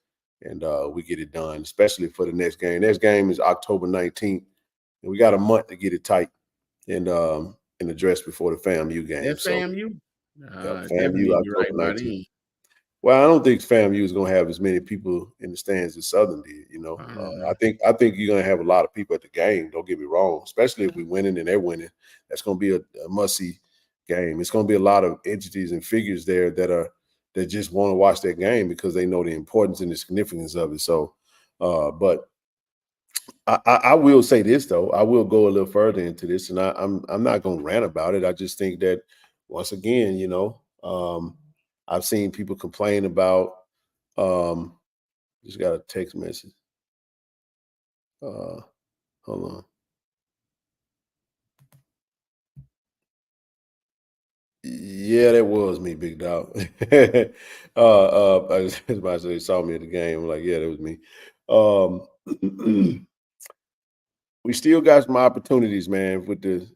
and we get it done, especially for the next game. Next game is October 19th, and we got a month to get it tight and addressed before the FAMU game. That FAMU? FAMU October 19th. Well, I don't think FAMU is going to have as many people in the stands as Southern did. I think you're going to have a lot of people at the game. Don't get me wrong, especially if we're winning and they're winning. That's going to be a must-see game. It's going to be a lot of entities and figures there that just want to watch that game because they know the importance and the significance of it. So, but I will say this though. I will go a little further into this, and I'm not going to rant about it. I just think that once again, I've seen people complain about. Just got a text message. Hold on. Yeah, that was me, big dog. I was about to say they saw me at the game. I'm like, yeah, that was me. We still got some opportunities, man, with the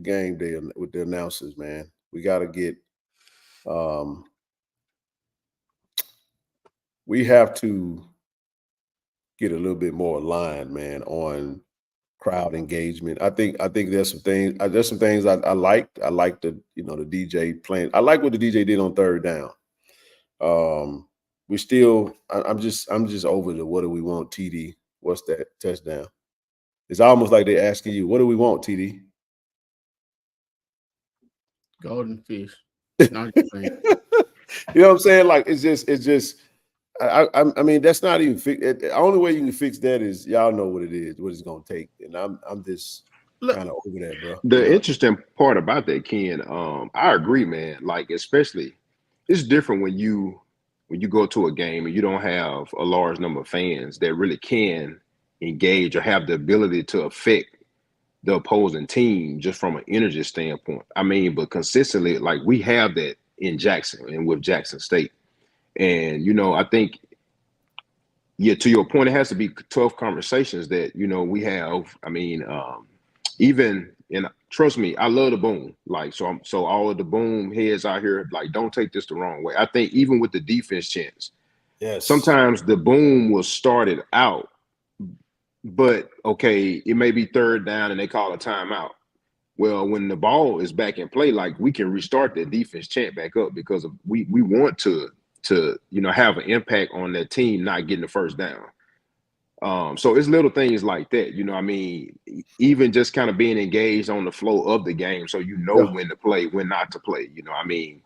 game day, with the announcers, man. We got to get. We have to get a little bit more aligned, man, on crowd engagement. I think there's some things. There's some things I liked. I like the the DJ playing. I like what the DJ did on third down. We still. I'm just over the what do we want, TD? What's that touchdown? It's almost like they're asking you, what do we want, TD? Golden fish. You know what I'm saying? Like it's just. I mean, that's not even the only way you can fix that is y'all know what it is, what it's gonna take, and I'm just kind of over that, bro. The interesting part about that, Ken, I agree, man. Like, especially, it's different when you go to a game and you don't have a large number of fans that really can engage or have the ability to affect the opposing team just from an energy standpoint. I mean, but consistently, like we have that in Jackson and with Jackson State. And, I think, yeah, to your point, it has to be tough conversations that, we have. I mean, trust me, I love the boom. Like, so all of the boom heads out here, like, don't take this the wrong way. I think even with the defense chants, yes, sometimes the boom was started out, but okay, it may be third down and they call a timeout. Well, when the ball is back in play, like we can restart the defense chant back up because we want to have an impact on that team not getting the first down. So it's little things like that, I mean, even just kind of being engaged on the flow of the game, so when to play, when not to play. I mean,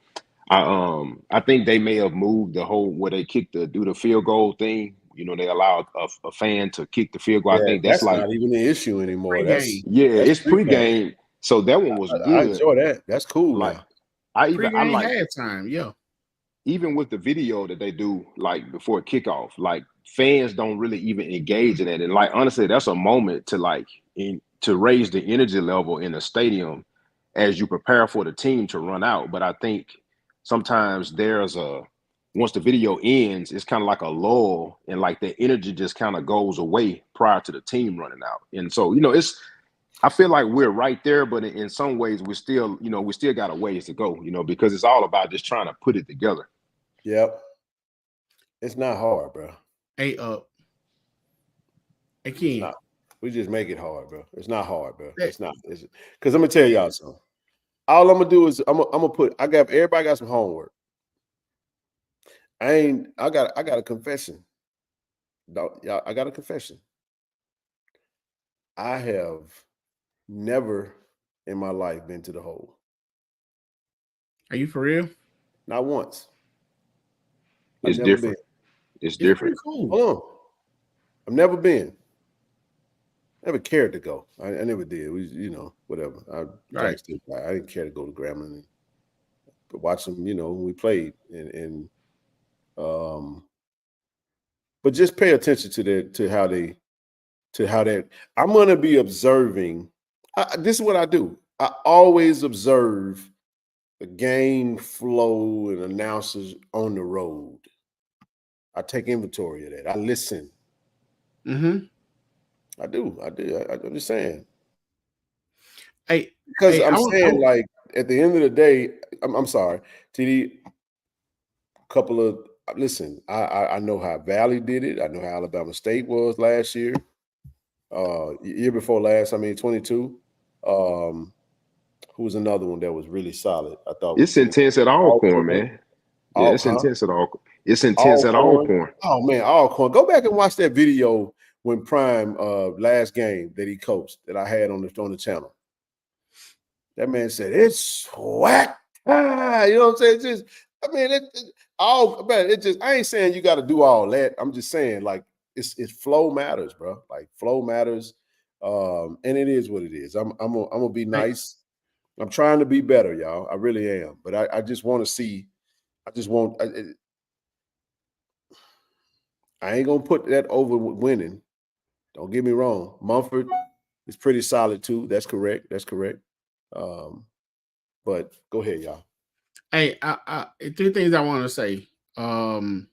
I think they may have moved the whole where they do the field goal thing. They allow a fan to kick the field goal. Yeah, I think that's like not even an issue anymore. It's pregame. So that one was good. I enjoy that. That's cool. Pregame halftime, yeah. Even with the video that they do, like before kickoff, like fans don't really even engage in it. And like, honestly, that's a moment to raise the energy level in the stadium as you prepare for the team to run out. But I think sometimes once the video ends, it's kind of like a lull and like the energy just kind of goes away prior to the team running out. And so, I feel like we're right there, but in some ways we still got a ways to go, because it's all about just trying to put it together. Yep. It's not hard, bro. Hey, Ken. We just make it hard, bro. It's not hard, bro. It's not. Because I'm gonna tell y'all something. All I'm gonna do is everybody got some homework. I got a confession. Y'all, I got a confession. I have never in my life been to the hole. Are you for real? Not once. It's different. It's different. Cool. Hold on. I've never been. Never cared to go. I never did. We, whatever. I didn't care to go to Grambling, but watch them, when we played but just pay attention to how they to how that I'm going to be observing. This is what I do. I always observe the game flow and announcers on the road. I take inventory of that. I listen. I do. I'm just saying. Because I'm saying, like, at the end of the day, I'm sorry, TD. Couple of listen. I know how Valley did it. I know how Alabama State was last year. Year before last, 22. Who was another one that was really solid? I thought it's intense at Alcorn, man. Yeah, it's intense at Alcorn. It's intense at Alcorn. Oh man, Alcorn. Go back and watch that video when Prime last game that he coached that I had on the channel. That man said it's SWAC. You know what I'm saying? It's just, I ain't saying you got to do all that. I'm just saying, like, it's flow matters, bro. Like, flow matters. And it is what it is. I'm gonna be nice. I'm trying to be better, y'all. I really am. But I just want to see. I ain't gonna put that over with winning. Don't get me wrong. Mumford is pretty solid too. That's correct. But go ahead, y'all. Hey, I 3 things I want to say. To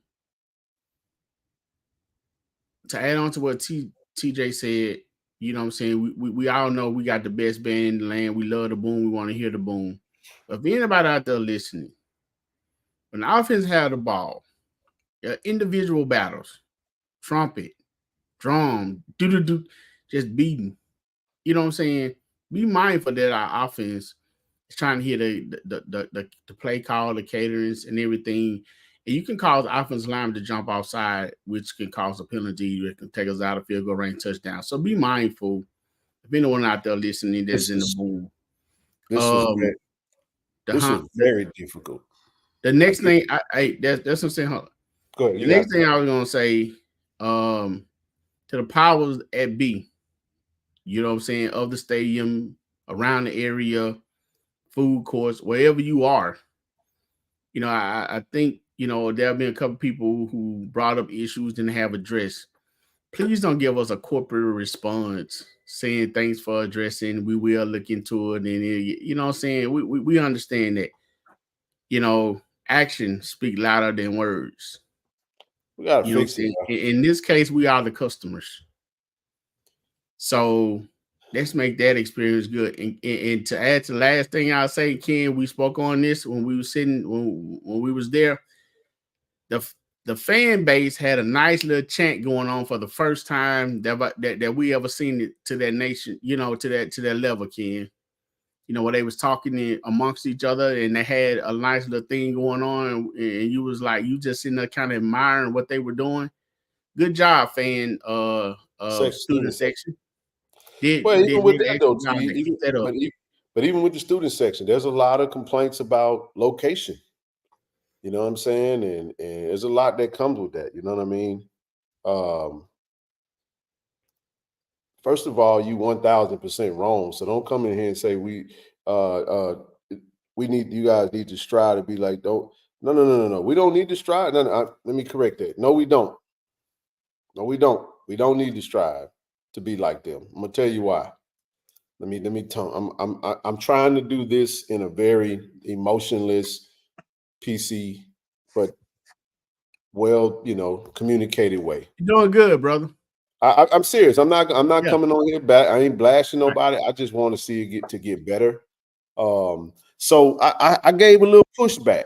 add on to what TJ said, you know what I'm saying? We all know we got the best band in the land. We love the boom. We want to hear the boom. But if anybody out there listening, when the offense had the ball, individual battles, trumpet, drum, do, just beating. You know what I'm saying? Be mindful that our offense is trying to hear the play call, the caterings, and everything. And you can cause offensive lineman to jump offside, which can cause a penalty. It can take us out of field goal range touchdown. So be mindful. If anyone out there listening that's in the boom. This was very difficult. The next thing, that's what I'm saying. Go ahead. The next thing I was gonna say, to the powers at B, you know what I'm saying, of the stadium, around the area, food courts, wherever you are. You know, I think, you know, there have been a couple people who brought up issues didn't have addressed. Please don't give us a corporate response saying thanks for addressing. We will look into it. And, you know what I'm saying? We understand that, you know, actions speak louder than words. We got to fix it. In this case, we are the customers. So let's make that experience good. And to add to the last thing I'll say, Ken, we spoke on this when we were sitting, when we was there. The fan base had a nice little chant going on for the first time that we ever seen it to that nation, you know, to that level, Ken. You know, where they was talking amongst each other and they had a nice little thing going on, and you was like, you just sitting there kind of admiring what they were doing. Good job, fan student section. But even with the student section, there's a lot of complaints about location. You know what I'm saying? And there's a lot that comes with that. You know what I mean? First of all, you 1,000% wrong. So don't come in here and say you guys need to strive to be like, no. We don't need to strive. Let me correct that. No, we don't. We don't need to strive to be like them. I'm gonna tell you why. I'm trying to do this in a very emotionless, PC, but well, you know, communicated way. You're doing good, brother. I'm serious. I'm not coming on here back. I ain't blasting nobody. I just want to see it get better. So I gave a little pushback.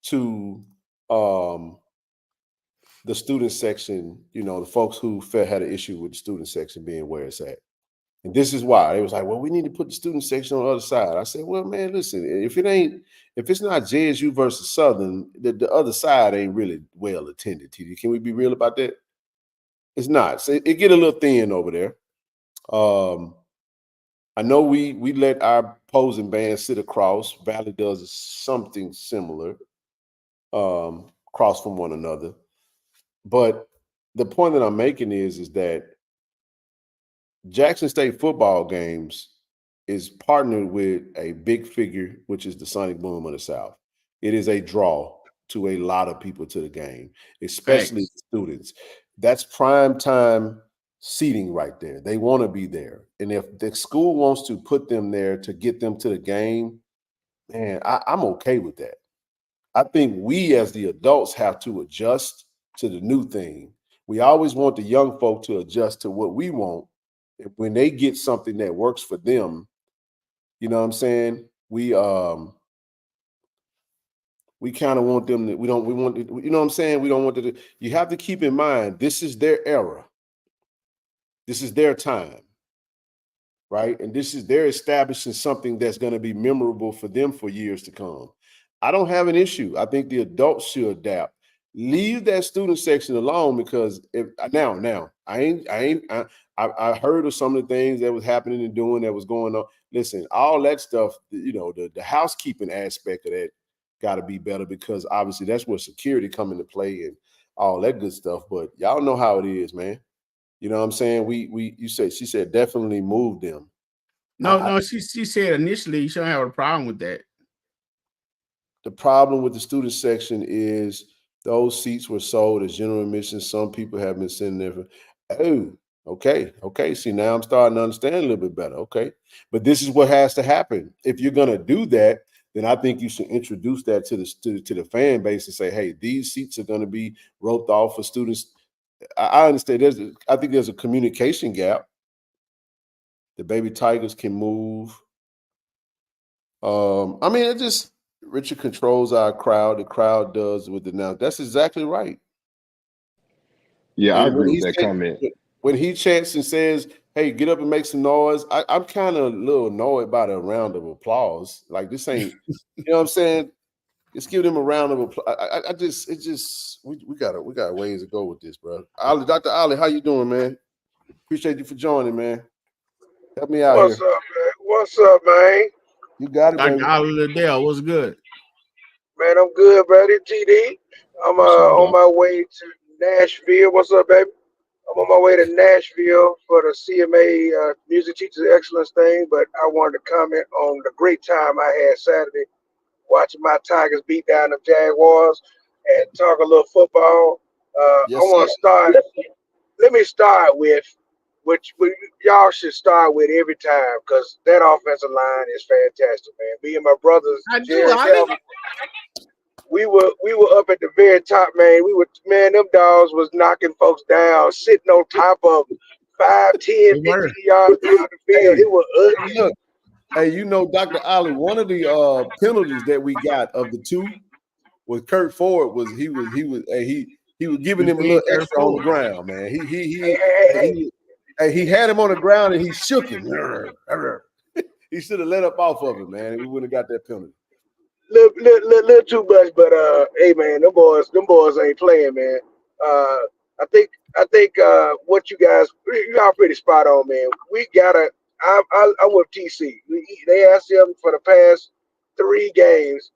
To the student section, you know, the folks who had an issue with the student section being where it's at. And this is why they was like, well, we need to put the student section on the other side. I said, well, man, listen, if it's not JSU versus Southern, the other side ain't really well attended, TD. Can we be real about that? It's not. So it get a little thin over there. I know we let our opposing band sit across. Valley does something similar, across from one another. But the point that I'm making is that Jackson State football games is partnered with a big figure, which is the Sonic Boom of the South. It is a draw to a lot of people to the game, especially students. that's prime time seating right there. They want to be there. And if the school wants to put them there to get them to the game, man, I'm okay with that. I think we as the adults have to adjust to the new thing. We always want the young folk to adjust to what we want. When they get something that works for them, you know what I'm saying? We kind of want them to, we want, you know what I'm saying? We don't want to, you have to keep in mind, this is their era. This is their time, right? And they're establishing something that's going to be memorable for them for years to come. I don't have an issue. I think the adults should adapt. Leave that student section alone, because I heard of some of the things that was happening and doing that was going on. Listen, all that stuff, you know, the housekeeping aspect of that got to be better, because obviously that's where security come into play and all that good stuff. But y'all know how it is, man. You know what I'm saying? She said definitely move them. No, she said initially you shouldn't have a problem with that. The problem with the student section is those seats were sold as general admission. Some people have been sitting there for, okay. See, now I'm starting to understand a little bit better. Okay. But this is what has to happen. If you're going to do that, then I think you should introduce that to the fan base and say, hey, these seats are going to be roped off for students. I understand I think there's a communication gap. The Baby Tigers can move. I mean, it just, Richard controls our crowd. The crowd does with the now. That's exactly right. Yeah, I agree with that comment. When he chants and says, hey, get up and make some noise, I'm kind of a little annoyed by the round of applause. Like, this ain't, you know what I'm saying? Just give them a round of applause. We got ways to go with this, bro. Dr. Ali, how you doing, man? Appreciate you for joining, man. Help me out What's here. up, man? What's up, man? You got it, baby. Dr. Ali Liddell, what's good? Man, I'm good, buddy. TD. I'm on my way to Nashville. What's up, baby? I'm on my way to Nashville for the CMA Music Teachers Excellence thing, but I wanted to comment on the great time I had Saturday watching my Tigers beat down the Jaguars and talk a little football. Yes, I want to start. Let me start with which y'all should start with every time, because that offensive line is fantastic, man. Me and my brothers, we were up at the very top, man. Them dogs was knocking folks down, sitting on top of 5, 10, 15 yards down the field. It was ugly. Look, hey, you know, Dr. Ali, one of the penalties that we got of the two was Kurt Ford was giving him a little extra on the ground, man. He had him on the ground and he shook him. He should have let up off of him, man. We wouldn't have got that penalty. Little too much, but hey, man, them boys ain't playing, man. I think what y'all pretty spot on, man. We gotta. I'm with TC. They asked him for the past 3 games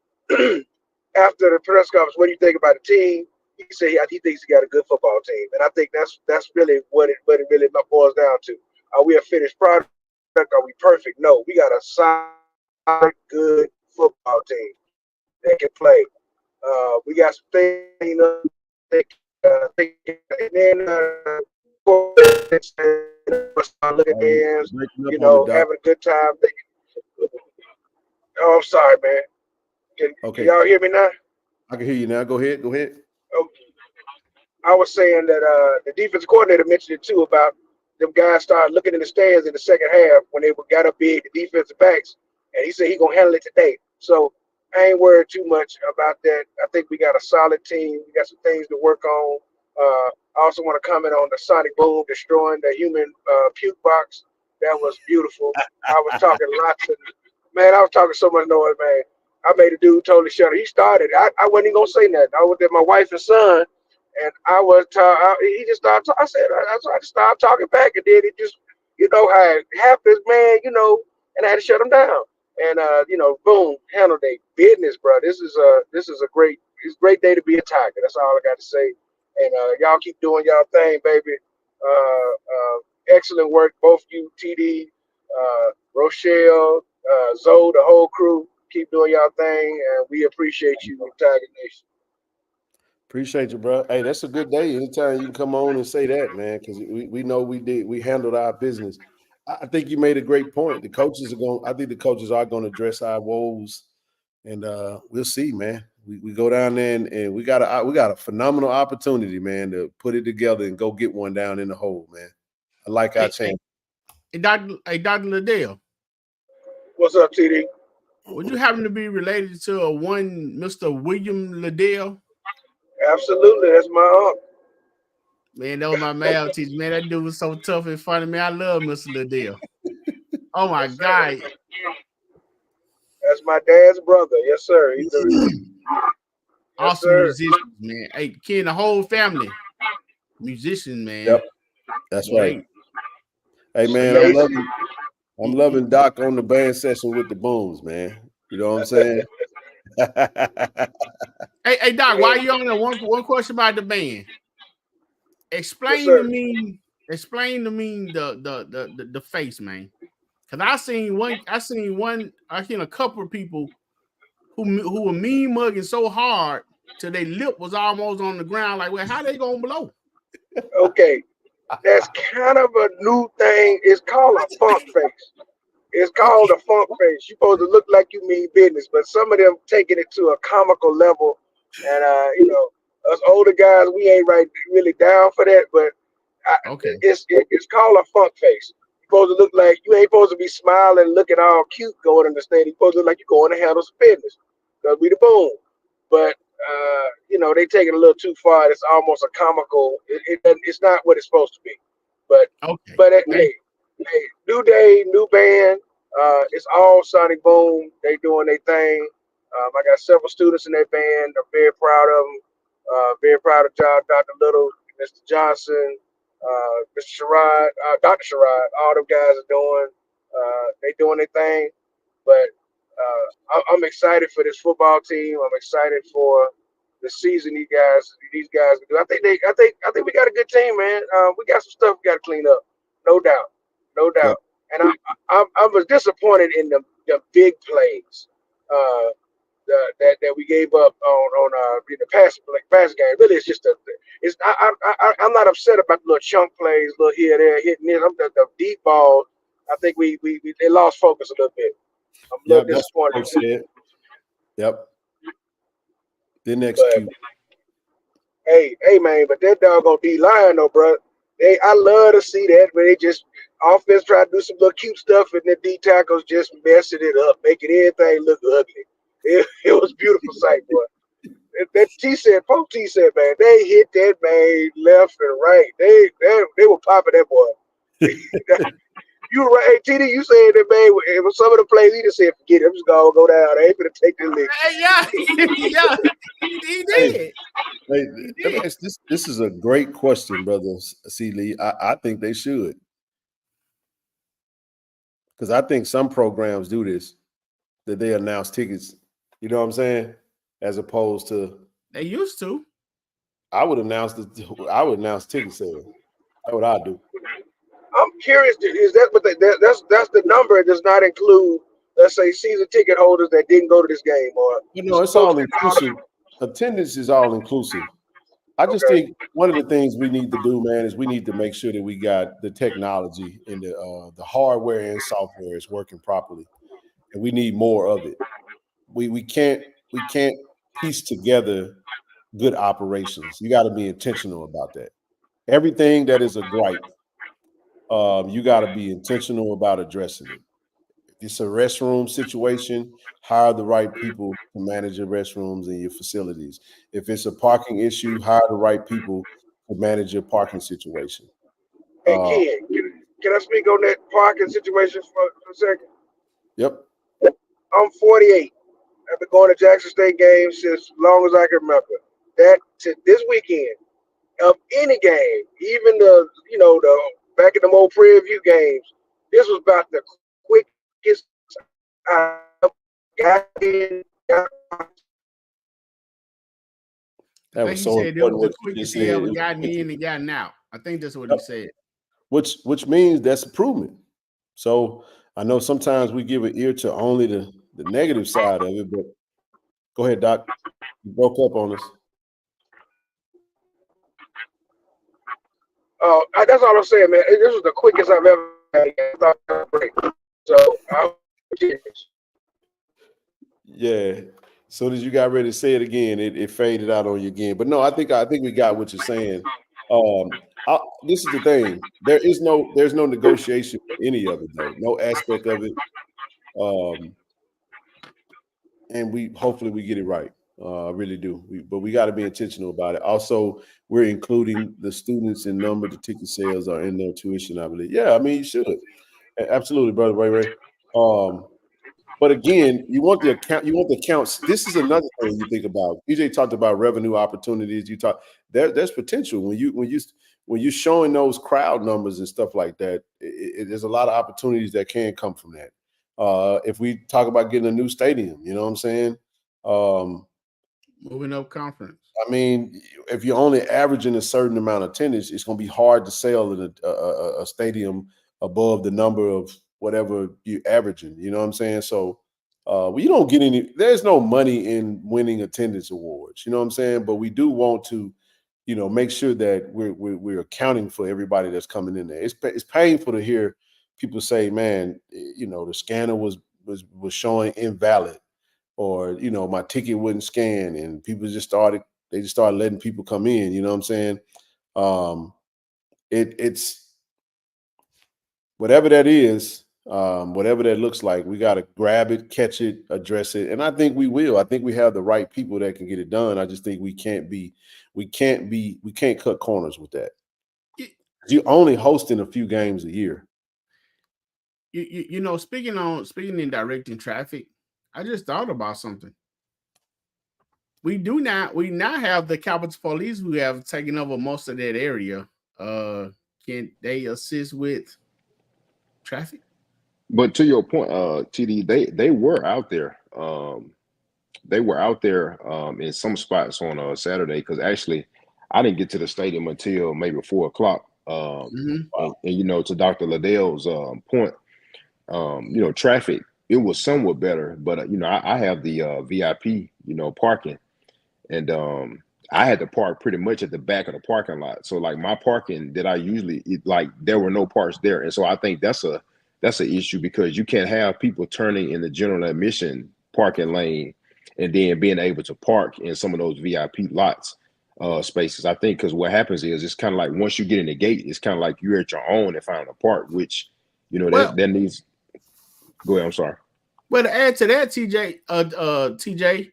after the press conference, what do you think about the team? He said he thinks he got a good football team, and I think that's really what it really boils down to. Are we a finished product? Are we perfect? No, we got a solid, good football team that can play. We got some things, and then look at hands, having a good time. Oh, I'm sorry, man. Can y'all hear me now? I can hear you now. Go ahead. Okay. I was saying that the defensive coordinator mentioned it too, about them guys started looking in the stands in the second half when they got up big, the defensive backs, and he said he's going to handle it today. So I ain't worried too much about that. I think we got a solid team. We got some things to work on. I also want to comment on the sonic boom destroying the human puke box. That was beautiful. I was talking so much noise, man. I made a dude totally shut up. He started. I wasn't even going to say nothing. I was with my wife and son, and I was he just started. I said, I just started talking back, and then it just, how it happens, man. And I had to shut him down. And boom, handled their business, bro. This is a great day to be a Tiger. That's all I got to say. And y'all keep doing y'all thing, baby. Excellent work, both you, TD, Rochelle, Zoe, the whole crew. Keep doing y'all thing, and we appreciate you, Tiger Nation. Appreciate you, bro. Hey, that's a good day. Anytime you can come on and say that, man, because we know we handled our business. I think you made a great point. I think the coaches are going to address our woes, and we'll see, man. We go down there and we got a phenomenal opportunity, man, to put it together and go get one down in the hole, man. I like our chance. Hey, Dr. Liddell. What's up, TD? Would you happen to be related to one Mr. William Liddell? Absolutely, that's my uncle. Man, that was my math teacher. Man, that dude was so tough and funny. Man, I love Mr. Liddell. Oh my God. That's my dad's brother. Yes, sir. He's awesome musicians, man. Hey, Ken, the whole family. Musician, man. Yep. That's right. Hey man, I'm loving Doc on the band session with the booms, man. You know what I'm saying? Hey, Doc, while you on there, one question about the band. Explain to me the face, man. Cause I seen a couple of people who were mean mugging so hard till their lip was almost on the ground. Like, well, how they gonna blow? Okay, that's kind of a new thing. It's called a funk face. It's called a funk face. You're supposed to look like you mean business, but some of them taking it to a comical level. And us older guys, we ain't really down for that. But it's called a funk face. You're supposed to look like you ain't supposed to be smiling, looking all cute going in the stadium. You're supposed to look like you're going to handle some business because we the boom. But they take it a little too far. It's almost a comical. It's not what it's supposed to be. But hey, new day, new band. It's all Sonic Boom. They doing their thing. I got several students in that band. I'm very proud of them. Very proud of Dr. Liddell, Mr. Johnson, Mr. Sherrod, Dr. Sherrod. All them guys are doing. They doing their thing. But I'm excited for this football team. I'm excited for the season these guys can do. I think we got a good team, man. We got some stuff we got to clean up, no doubt. Yep. And I was disappointed in the big plays that we gave up on the pass game. Really, it's just I'm not upset about the little chunk plays, little here there hitting this. The deep ball. I think they lost focus a little bit. I'm a little disappointed. Yep. Didn't execute. Hey, man, but that doggone D-line though, bro. I love to see that when they just offense try to do some little cute stuff and the D tackles just messing it up, making everything look ugly. It was a beautiful sight, boy. That Pope T said, man, they hit that man left and right. They were popping that boy. You were right. Hey, TD, you said that, man, it was some of the plays he just said, forget it. I'm just going to go down. I ain't going to take the lick. Yeah, he did. Hey, this is a great question, brother C. Lee. I think they should. Because I think some programs do this, that they announce tickets. You know what I'm saying? As opposed to. They used to. I would announce ticket sales. That's what I do. I'm curious, is that what that's the number? It does not include, let's say, season ticket holders that didn't go to this game, or it's all inclusive. Attendance is all inclusive. I just think one of the things we need to do, man, is we need to make sure that we got the technology and the hardware and software is working properly, and we need more of it. We can't piece together good operations. You got to be intentional about that. Everything that is a gripe. You got to be intentional about addressing it. If it's a restroom situation, hire the right people to manage your restrooms and your facilities. If it's a parking issue, hire the right people to manage your parking situation. Hey, Ken, can I speak on that parking situation for a second? Yep. I'm 48. I've been going to Jackson State games since as long as I can remember. That to this weekend of any game, even the back in the old preview games, this was about the quickest I got in. That was so important. It was the quickest he ever gotten in and gotten out. I think that's what he said. Which means that's improvement. So I know sometimes we give an ear to only the negative side of it, but go ahead, Doc. You broke up on us. That's all I'm saying, man. This was the quickest I've ever had. So I Yeah. As soon as you got ready to say it again, it faded out on you again. But no, I think we got what you're saying. This is the thing. There's no negotiation for any of it though. No aspect of it. And hopefully we get it right. I really do. But we got to be intentional about it. Also, we're including the students in number. The ticket sales are in their tuition, I believe. Yeah, I mean you should. Absolutely, brother Ray. But again, you want the account. You want the accounts. This is another thing you think about. EJ talked about revenue opportunities. You talk there's potential when you're showing those crowd numbers and stuff like that. There's a lot of opportunities that can come from that. If we talk about getting a new stadium, you know what I'm saying? Moving up conference. I mean, if you're only averaging a certain amount of attendance, it's going to be hard to sell in a stadium above the number of whatever you're averaging. You know what I'm saying? So you don't get any. There's no money in winning attendance awards. You know what I'm saying? But we do want to, make sure that we're accounting for everybody that's coming in there. It's painful to hear people say, "Man, the scanner was showing invalid." Or, my ticket wouldn't scan, and people just started letting people come in. You know what I'm saying? It's whatever that is, whatever that looks like, we got to grab it, catch it, address it. And I think we will. I think we have the right people that can get it done. I just think we can't cut corners with that. You're only hosting a few games a year. Speaking in directing traffic, I just thought about something. We now have the Capitol Police who have taken over most of that area. Can they assist with traffic? But to your point, TD, they were out there. They were out there in some spots on Saturday, because actually I didn't get to the stadium until maybe 4 o'clock. And to Dr. Liddell's point, traffic, it was somewhat better, but I have the VIP, parking, and I had to park pretty much at the back of the parking lot. So like my parking that I usually there were no parks there, and so I think that's an issue, because you can't have people turning in the general admission parking lane and then being able to park in some of those VIP lots spaces. I think because what happens is it's kind of like once you get in the gate, it's kind of like you're at your own and find a park, which that needs. Go ahead. I'm sorry. Well, to add to that, TJ,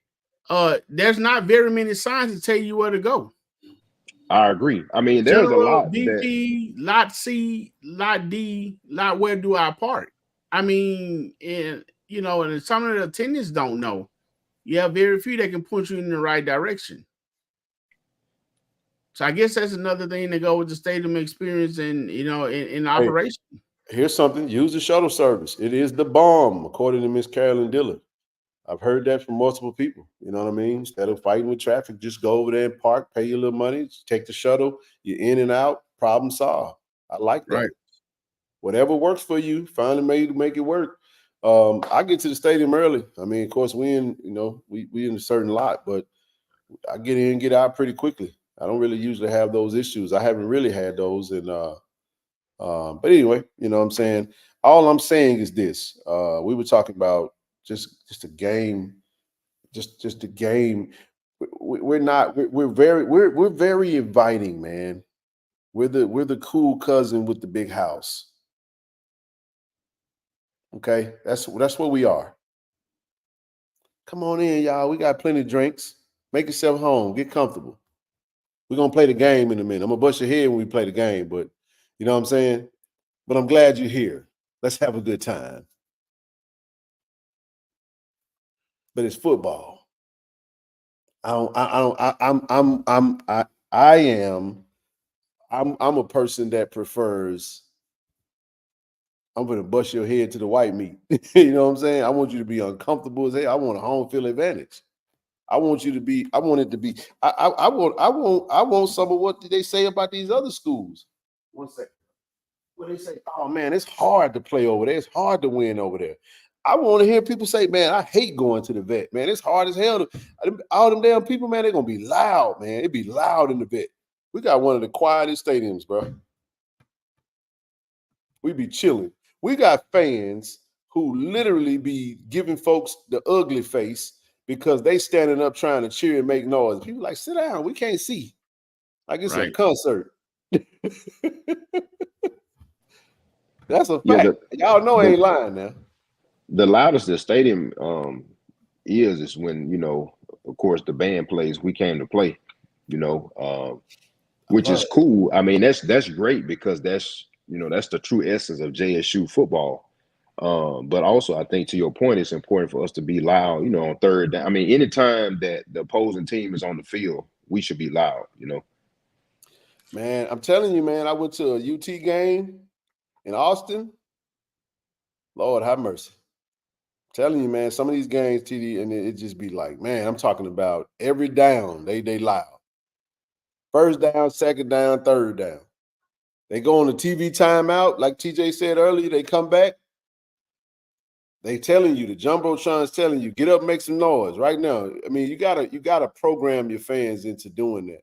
there's not very many signs to tell you where to go. I agree. I mean, there's a lot. BP, lot C, lot D, lot where do I park? I mean, and some of the attendants don't know. You have very few that can point you in the right direction. So I guess that's another thing to go with the stadium experience and in operation. Here's something. Use the shuttle service. It is the bomb, according to Miss Carolyn Dillard. I've heard that from multiple people. You know what I mean? Instead of fighting with traffic, just go over there and park, pay your little money, take the shuttle, you're in and out, problem solved. I like that. Right. Whatever works for you, find a way to make it work. I get to the stadium early. I mean, of course, we in a certain lot, but I get in and get out pretty quickly. I don't really usually have those issues. I haven't really had those. And but anyway, you know what I'm saying? All I'm saying is this. We were talking about just a game, just a game. We're very inviting, man. We're the cool cousin with the big house. Okay, that's what we are. Come on in, y'all. We got plenty of drinks. Make yourself home. Get comfortable. We're gonna play the game in a minute. I'm gonna bust your head when we play the game, but you know what I'm saying? But I'm glad you're here. Let's have a good time. But it's football. I'm a person that prefers. I'm gonna bust your head to the white meat. You know what I'm saying? I want you to be uncomfortable as hell. I want a home field advantage. I want it to be. I want some of what they say about these other schools. One second. When they say, "Oh man, it's hard to play over there. It's hard to win over there." I want to hear people say, "Man, I hate going to the vet. Man, it's hard as hell. All them damn people, man, they're gonna be loud, man. It'd be loud in the vet. We got one of the quietest stadiums, bro. We be chilling. We got fans who literally be giving folks the ugly face because they standing up trying to cheer and make noise. People like, sit down. We can't see. Like it's a concert. That's a fact. Y'all know I ain't lying now. The loudest the stadium is when, you know, of course, the band plays We Came to Play, you know, which is cool. I mean, that's great because that's, you know, that's the true essence of JSU football. But also, I think to your point, it's important for us to be loud, you know, on third down. I mean, anytime that the opposing team is on the field, we should be loud, you know. Man, I'm telling you, man, I went to a UT game in Austin. Lord have mercy. I'm telling you, man, some of these games, TD, and it just be like, man, I'm talking about every down, they loud. First down, second down, third down. They go on the TV timeout, like TJ said earlier, they come back. They telling you, the Jumbotron's telling you, get up, make some noise right now. I mean, you gotta program your fans into doing that.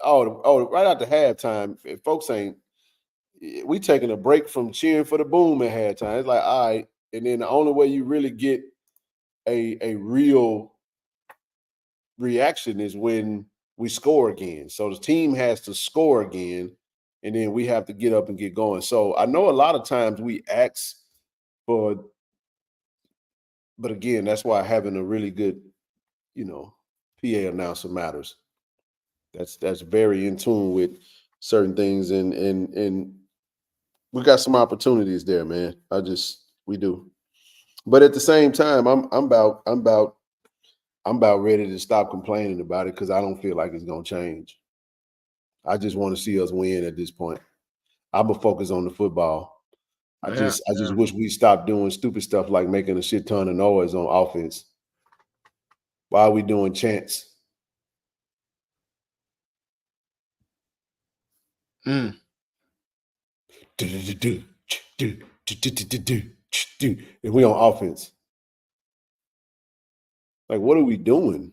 Right after halftime, if folks ain't, we taking a break from cheering for the boom at halftime. It's like, all right, and then the only way you really get a real reaction is when we score again. So the team has to score again, and then we have to get up and get going. So I know a lot of times we ask for, but again, that's why having a really good, you know, PA announcer matters. That's very in tune with certain things, and we got some opportunities there, man. We do. But at the same time, I'm about ready to stop complaining about it because I don't feel like it's gonna change. I just want to see us win at this point. I'm gonna focus on the football. I just wish we stopped doing stupid stuff like making a shit ton of noise on offense. Why are we doing chants? And we on offense. Like, what are we doing?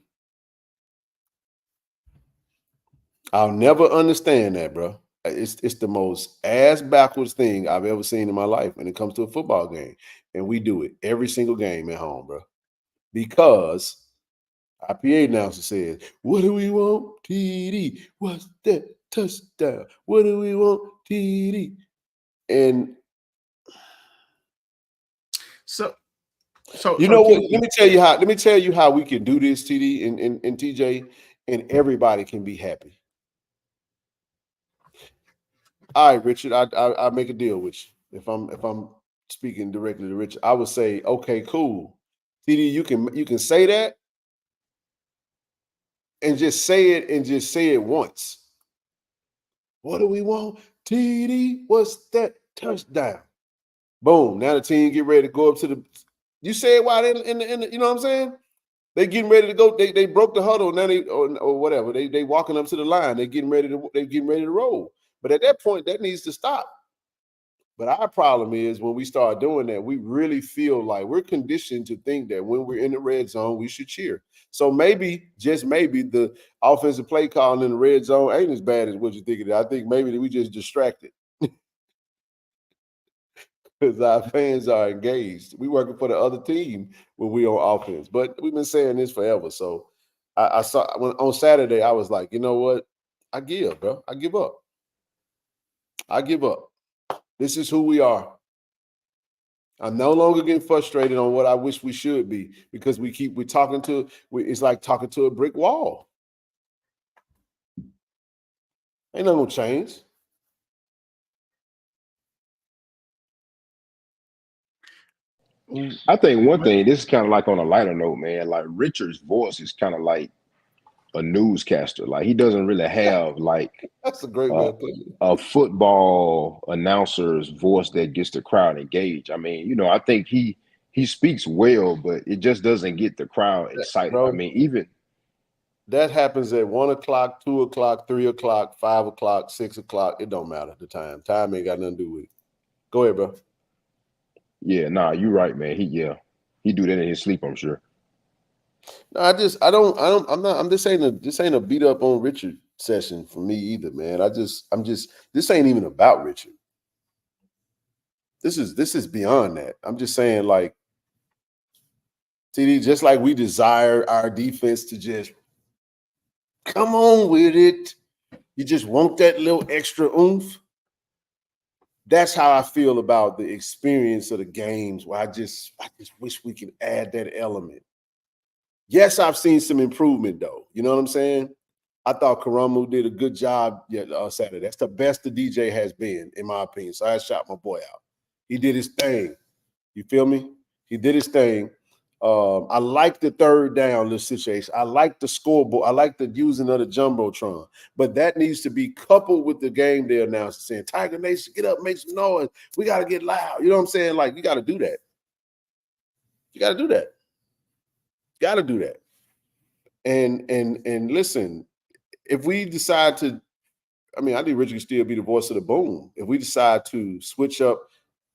I'll never understand that, bro. It's the most ass backwards thing I've ever seen in my life when it comes to a football game. And we do it every single game at home, bro. Because our PA announcer says, what do we want? TD. What's that touchdown? What do we want? TD. And so you know what? Let me tell you how we can do this, TD and TJ, and everybody can be happy. All right, Richard, I make a deal with you. If I'm speaking directly to Richard, I would say, okay, cool. TD, you can say that and just say it once. What do we want? TD, what's that touchdown? Boom. Now the team get ready to go up to the. You said why they in the you know what I'm saying? They getting ready to go. They broke the huddle. Now they or whatever. They walking up to the line. They getting ready to roll. But at that point, that needs to stop. But our problem is when we start doing that, we really feel like we're conditioned to think that when we're in the red zone, we should cheer. So maybe, just maybe, the offensive play calling in the red zone ain't as bad as what you think it is. I think maybe we just distracted. Because our fans are engaged. We working for the other team when we on offense. But we've been saying this forever. So I saw on Saturday, I was like, you know what? I give, bro. I give up. This is who we are. I'm no longer getting frustrated on what I wish we should be because it's like talking to a brick wall. Ain't nothing gonna change. I think one thing, this is kind of like on a lighter note, man, like Richard's voice is kind of like a newscaster. Like he doesn't really have like that's a great way of putting it. A football announcer's voice that gets the crowd engaged. I mean, you know, I think he speaks well, but it just doesn't get the crowd excited. Bro, I mean, even that happens at 1 o'clock, 2 o'clock, 3 o'clock, 5 o'clock, 6 o'clock. It don't matter the time. Time ain't got nothing to do with it. Go ahead, bro. Yeah, nah, you're right, man. He do that in his sleep, I'm sure. No, this ain't a beat up on Richard session for me either, man. this ain't even about Richard. This is beyond that. I'm just saying, like, TD, just like we desire our defense to just come on with it. You just want that little extra oomph. That's how I feel about the experience of the games, where I just wish we could add that element. Yes, I've seen some improvement, though. You know what I'm saying? I thought Karamu did a good job Saturday. That's the best the DJ has been, in my opinion. So I shot my boy out. He did his thing. You feel me? He did his thing. I like the third down little situation. I like the scoreboard. I like the using of the jumbotron. But that needs to be coupled with the game day announcer saying, Tiger Nation, get up, make some noise. We got to get loud. You know what I'm saying? Like, you got to do that. You got to do that. Got to do that. And listen, if we decide to, I mean, I think Richard can still be the voice of the boom. If we decide to switch up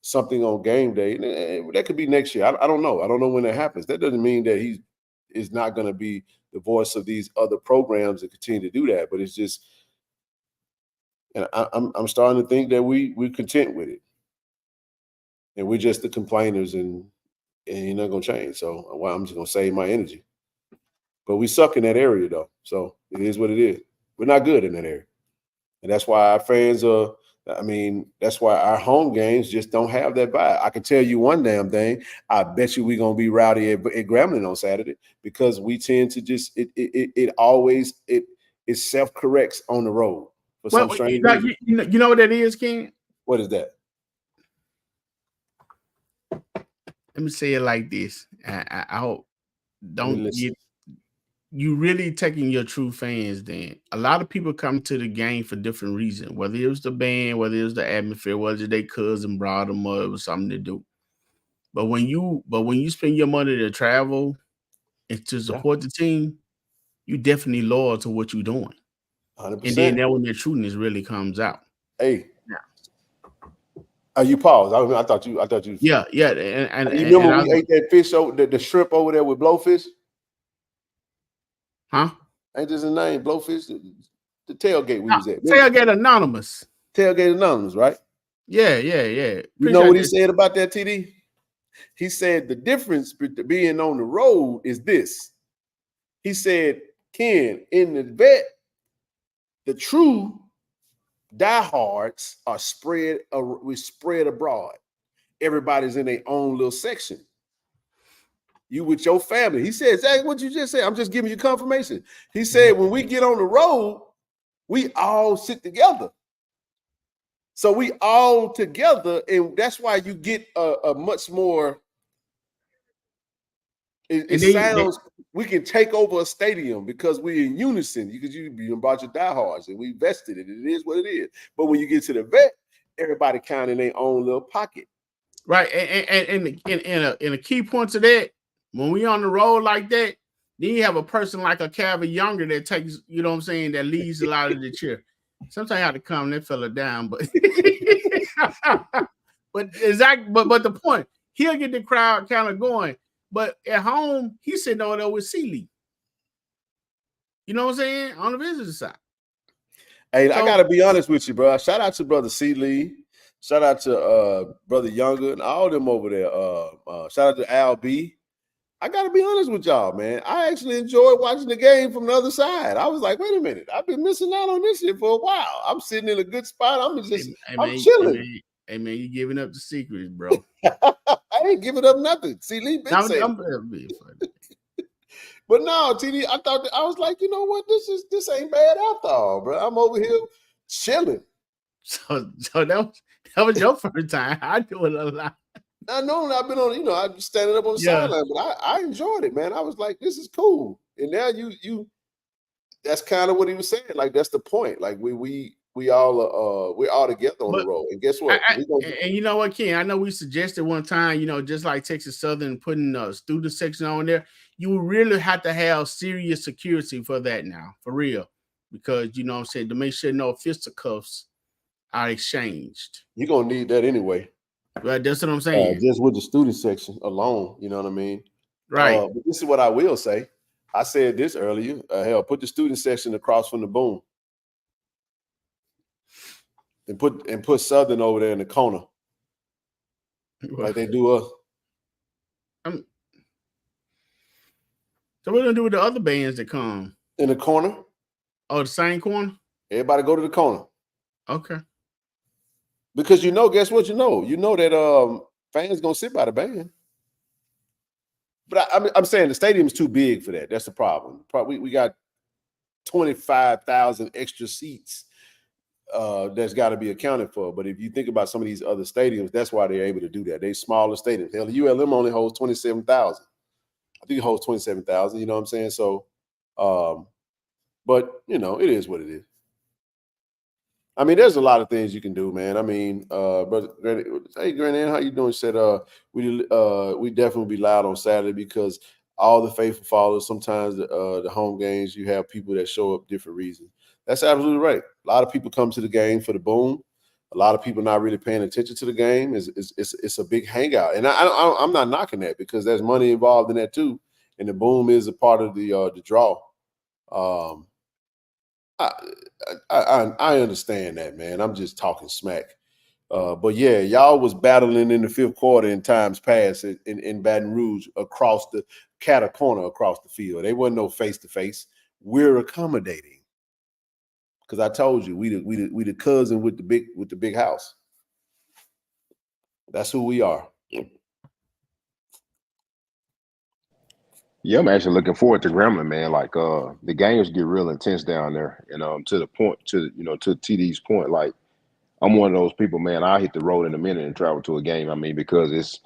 something on game day, that could be next year. I don't know. I don't know when that happens. That doesn't mean that he is not going to be the voice of these other programs that continue to do that. But it's just, and I'm starting to think that we're content with it, and we're just the complainers, and you're not going to change. So I'm just going to save my energy. But we suck in that area, though. So it is what it is. We're not good in that area, and that's why our fans are. I mean, that's why our home games just don't have that vibe. I can tell you one damn thing. I bet you we're going to be rowdy at Grambling on Saturday, because we tend to just it always self-corrects on the road for some strange reason. You know what that is, Ken? What is that? Let me say it like this. I hope don't get you really taking your true fans then. A lot of people come to the game for different reasons, whether it was the band, whether it was the atmosphere, whether their cousin brought them or it was something to do. But when you spend your money to travel and to support the team, you definitely loyal to what you're doing. 100%. And then that when the trueness really comes out. Hey. You paused. I thought you. Yeah. And you remember we ate that fish over the shrimp over there with blowfish? Huh? Ain't this a name? Blowfish? The tailgate we was at. Tailgate Anonymous. Tailgate Anonymous, right? Yeah. You know what he said about that, TD? He said the difference between being on the road is this. He said, Ken, in the vet, the true diehards are spread abroad. Everybody's in their own little section. You with your family. He said exactly what you just said. I'm just giving you confirmation. He said when we get on the road, we all sit together. So we all together, and that's why you get a much more. It sounds we can take over a stadium because we're in unison. Because you brought your diehards and we vested it. It is what it is. But when you get to the vet, everybody kind of in their own little pocket. Right, and a key point to that, when we on the road like that, then you have a person like a Calvin Younger that takes, you know what I'm saying, that leads a lot of the cheer. Sometimes you have to calm that fella down, but but the point, he'll get the crowd kind of going. But at home, he's sitting over there with C-Lee. You know what I'm saying? On the visitor side. Hey, I gotta be honest with you, bro. Shout out to brother C-Lee. Shout out to brother Younger and all them over there. Shout out to Al B. I got to be honest with y'all, man. I actually enjoyed watching the game from the other side. I was like, wait a minute. I've been missing out on this shit for a while. I'm sitting in a good spot. I'm chilling. Hey, man, you giving up the secrets, bro. I ain't giving up nothing. See, Lee been saying. But no, TD, I was like, you know what? This ain't bad after all, bro. I'm over here chilling. So that was your first time. I do it a lot. I know I've been on, I'm standing up on the sideline, but I enjoyed it, man. I was like, this is cool. And now you that's kind of what he was saying. Like, that's the point. Like we all we're all together on the road. And guess what? And you know what, Ken? I know we suggested one time, just like Texas Southern putting a student section on there, you really have to have serious security for that now, for real. Because you know what I'm saying, to make sure no fisticuffs are exchanged. You're gonna need that anyway. Right, that's what I'm saying. Just with the student section alone, you know what I mean? Right. But this is what I will say. I said this earlier. Hell, put the student section across from the boom. And put Southern over there in the corner. like they do us. So what are we gonna do with the other bands that come in the corner? Oh, the same corner. Everybody go to the corner. Okay. Because guess what? You know that fans gonna sit by the band. But I'm saying the stadium's too big for that. That's the problem. We got 25,000 extra seats that's got to be accounted for. But if you think about some of these other stadiums, that's why they're able to do that. They smaller stadiums. Hell, ULM only holds 27,000. I think it holds 27,000. You know what I'm saying? So, but it is what it is. I mean, there's a lot of things you can do, man. I mean, brother, hey, Granny, how you doing? Said we definitely be loud on Saturday because all the faithful followers. Sometimes the home games, you have people that show up different reasons. That's absolutely right. A lot of people come to the game for the boom. A lot of people not really paying attention to the game. It's a big hangout, and I'm not knocking that because there's money involved in that too, and the boom is a part of the draw. I understand that, man. I'm just talking smack. But yeah, y'all was battling in the fifth quarter in times past in Baton Rouge across the corner across the field. They wasn't no face-to-face. We're accommodating. Because I told you, we the cousin with the big house. That's who we are. Yeah, I'm actually looking forward to Grambling, man. Like the games get real intense down there. And to the point, to TD's point, like I'm one of those people, man, I hit the road in a minute and travel to a game. I mean, because it's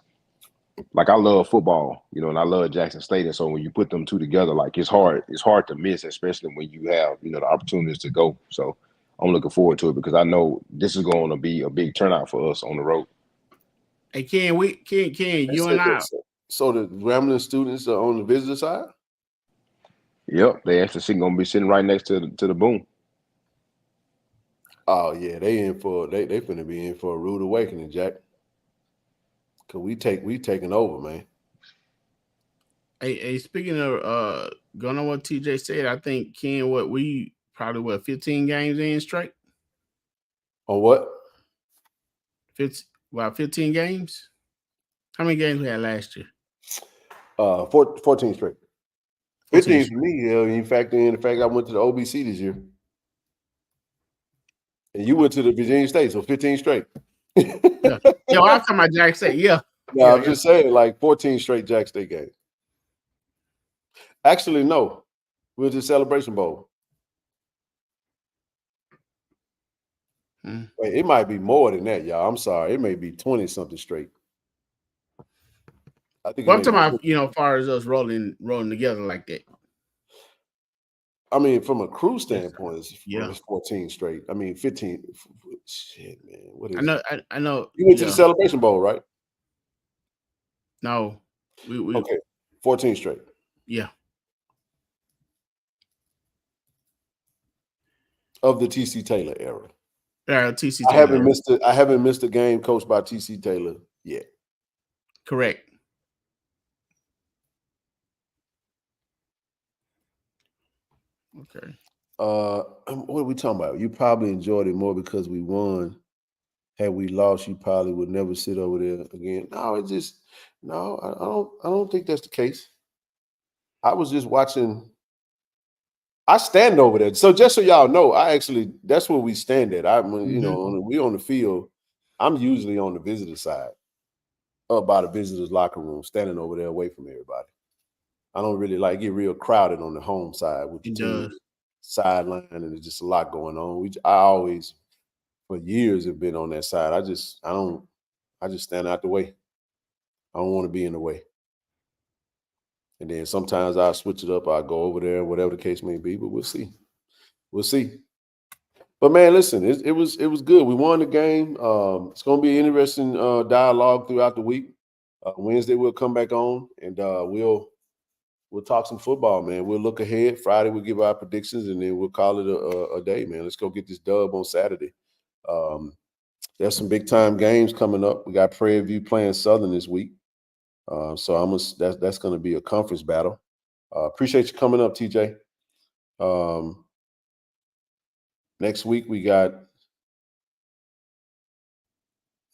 like I love football, and I love Jackson State. And so when you put them two together, like it's hard to miss, especially when you have, the opportunities to go. So I'm looking forward to it because I know this is going to be a big turnout for us on the road. Hey, Ken, you and I. So the Grambling students are on the visitor side? Yep, they actually going to be sitting right next to the boom. Oh yeah, they finna be in for a rude awakening, Jack. Cause we taking over, man. Hey, speaking of going on what TJ said, I think Ken, we probably 15 games in straight. On what? 15 games. How many games we had last year? 14 straight. 15 for me. In fact, I went to the OBC this year. And you went to the Virginia State, so 15 straight. Yeah. Yo, I'm talking about Jack State. Yeah. No, I'm just saying, like 14 straight Jack State games. Actually, no. We went to the Celebration Bowl. Wait, it might be more than that, y'all. I'm sorry. It may be 20-something straight. I think. I'm talking about, as far as us rolling together like that. I mean, from a crew standpoint, it's 14 straight. I mean, 15. Shit, man. What is it? I know. You went to the Celebration Bowl, right? No. Okay. 14 straight. Yeah. Of the TC Taylor era. Yeah, TC Taylor. I haven't missed a game coached by TC Taylor yet. Correct. Okay. What are we talking about? You probably enjoyed it more because we won. Had we lost, you probably would never sit over there again. No, I don't think that's the case. I was just watching. I stand over there. So just so y'all know, that's where we stand at. We on the field. I'm usually on the visitor side, up by the visitors' locker room, standing over there away from everybody. I don't really get real crowded on the home side with the team sideline, and there's just a lot going on. I always, for years, have been on that side. I just stand out the way. I don't want to be in the way. And then sometimes I switch it up. I go over there, whatever the case may be. But we'll see. But man, listen, it was good. We won the game. It's going to be an interesting dialogue throughout the week. Wednesday we'll come back on and we'll talk some football, man. We'll look ahead. Friday we'll give our predictions and then we'll call it a day, man. Let's go get this dub on Saturday. There's some big time games coming up. We got Prairie View playing Southern this week. So that's going to be a conference battle. Appreciate you coming up, TJ. Next week we got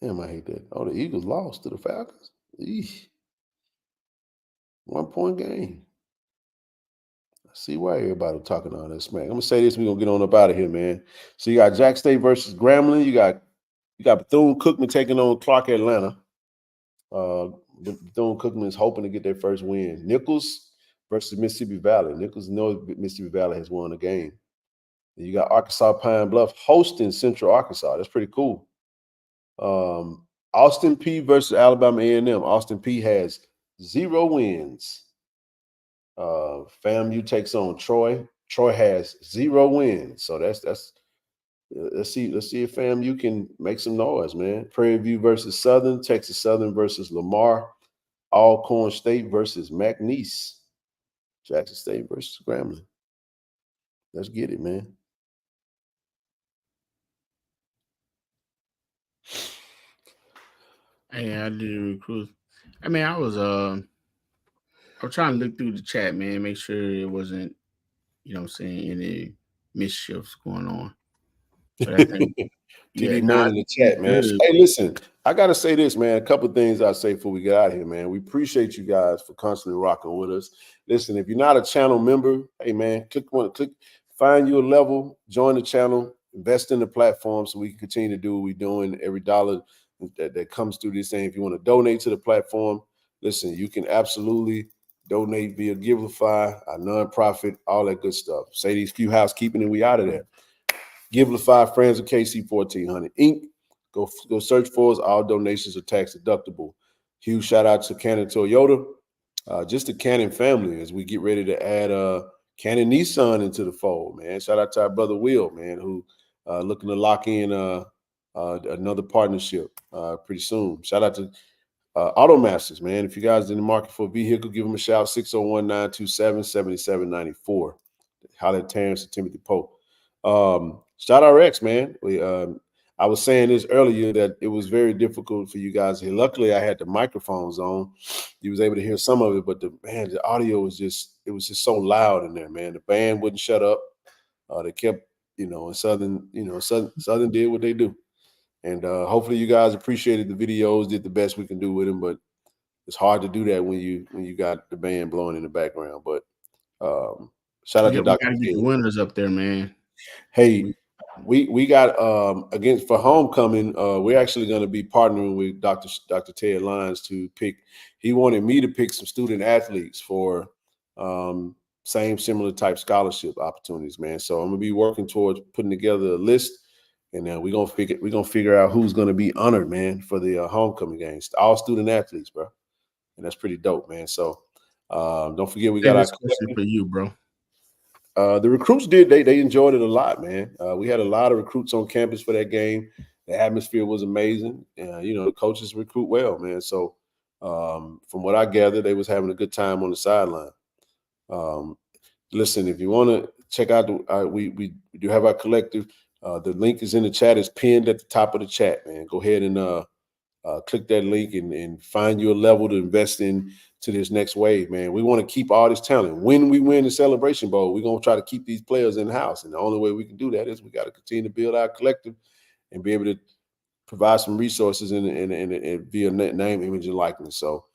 Damn, I hate that. Oh, the Eagles lost to the Falcons. Eesh. 1 point game. I see why everybody talking all that smack. I'm gonna say this, we're gonna get on up out of here, man. So you got Jack State versus Grambling. You got Bethune-Cookman taking on Clark Atlanta. Bethune-Cookman is hoping to get their first win. Nichols versus Mississippi Valley. Nichols knows Mississippi Valley has won a game. And you got Arkansas Pine Bluff hosting Central Arkansas. That's pretty cool. Austin P versus Alabama A&M. Austin P has 0 wins. FAMU takes on Troy. Troy has 0 wins. So that's let's see if FAMU can make some noise, man. Prairie View versus Southern. Texas Southern versus Lamar. Alcorn State versus McNeese. Jackson State versus Grambling. Let's get it, man. Hey, I did recruit. I mean, I was trying to look through the chat, man, make sure it wasn't, you know what I'm saying, any mischiefs going on. But I think TD man in the chat, man. Good. Hey, listen, I gotta say this, man. A couple of things I say before we get out of here, man. We appreciate you guys for constantly rocking with us. Listen, if you're not a channel member, hey man, click, find you a level, join the channel, invest in the platform so we can continue to do what we're doing. Every dollar that comes through this thing. If you want to donate to the platform, listen, you can absolutely donate via Givelify, our nonprofit, all that good stuff. Say these few housekeeping and we out of there. Givelify, friends of KC-1400 Inc. Go search for us. All donations are tax deductible. Huge shout out to Cannon Toyota, just the Cannon family as we get ready to add Cannon Nissan into the fold, man. Shout out to our brother Will, man, who looking to lock in another partnership pretty soon. Shout out to Automasters, man. If you guys are in the market for a vehicle, give them a shout, 601-927-7794. Holler at Terrence and Timothy Pope. Shout out RX, man. I was saying this earlier that it was very difficult for you guys here. Luckily, I had the microphones on. You was able to hear some of it, but the audio was just so loud in there, man. The band wouldn't shut up. They kept, Southern did what they do. And hopefully you guys appreciated the videos, did the best we can do with them, but it's hard to do that when you got the band blowing in the background. But shout out to Dr. We gotta get the winners up there, man. Hey, we got for homecoming, we're actually going to be partnering with Dr. Ted Lyons to pick. He wanted me to pick some student athletes for similar type scholarship opportunities, man. So I'm gonna be working towards putting together a list, and then we're gonna figure out who's gonna be honored, man, for the homecoming games. All student athletes, bro, and that's pretty dope, man. So don't forget we got our question for you, bro. The recruits they enjoyed it a lot, man. We had a lot of recruits on campus for that game. The atmosphere was amazing. The coaches recruit well, man. So from what I gathered, they was having a good time on the sideline. Listen, if you want to check out we do have our collective. The link is in the chat. It's pinned at the top of the chat, man. Go ahead and click that link and find you a level to invest in to this next wave, man. We want to keep all this talent. When we win the Celebration Bowl, we're going to try to keep these players in-house. And the only way we can do that is we got to continue to build our collective and be able to provide some resources and via name, image, and likeness. So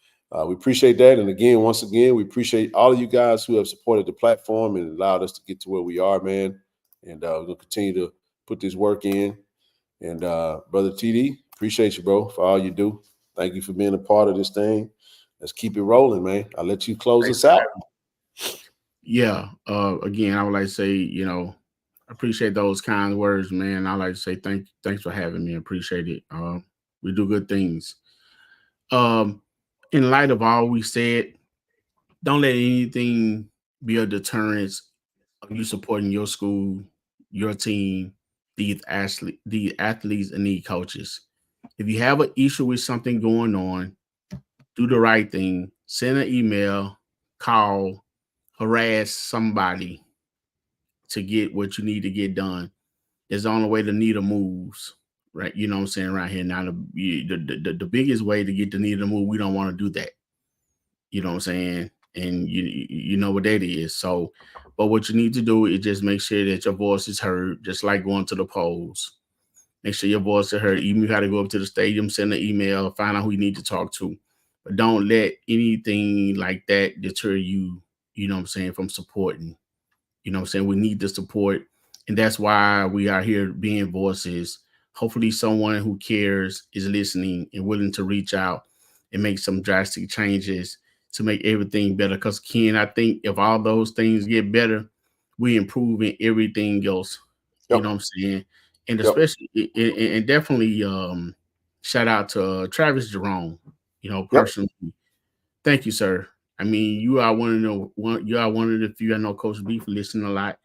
we appreciate that. And again, once again, we appreciate all of you guys who have supported the platform and allowed us to get to where we are, man. And we're going to continue to put this work in. And Brother TD, appreciate you, bro, for all you do. Thank you for being a part of this thing. Let's keep it rolling, man. I'll let you close us out. Yeah. Again, I would like to say, I appreciate those kind words, man. I like to say thanks for having me. Appreciate it. We do good things. In light of all we said, don't let anything be a deterrence of you supporting your school, your team, the athletes, and the coaches. If you have an issue with something going on, do the right thing. Send an email, call, harass somebody to get what you need to get done. It's the only way the needle moves, right? You know what I'm saying, right here. Now, the biggest way to get the needle to move, we don't want to do that. You know what I'm saying? And you know what that is. So, but what you need to do is just make sure that your voice is heard, just like going to the polls. Make sure your voice is heard. Even if you got to go up to the stadium, send an email, find out who you need to talk to. But don't let anything like that deter you, you know what I'm saying, from supporting. You know what I'm saying? We need the support. And that's why we are here being voices. Hopefully someone who cares is listening and willing to reach out and make some drastic changes to make everything better. Because, Ken, I think if all those things get better, we improve in everything else. Yep. You know what I'm saying? And especially, and definitely shout out to Travis Jerome, you know, personally. Yep. Thank you, sir. I mean, you are one of the few. I know Coach B for listening a lot,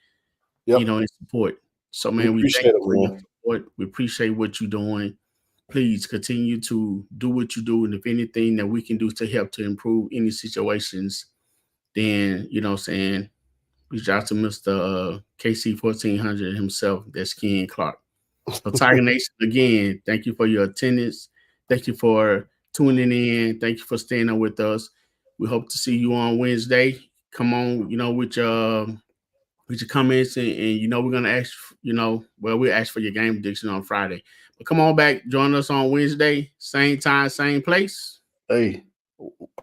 you know, in support. So, man, we thank you for your support. We appreciate what you're doing. Please continue to do what you do. And if anything that we can do to help to improve any situations, then, you know what I'm saying, reach out to Mr. KC-1400 himself. That's Ken Clark. So, Tiger Nation, again, thank you for your attendance. Thank you for tuning in. Thank you for staying up with us. We hope to see you on Wednesday. Come on, you know, with your comments, and you know, we're gonna ask, you know, well, we'll ask for your game prediction on Friday. But come on back, join us on Wednesday, same time, same place. Hey,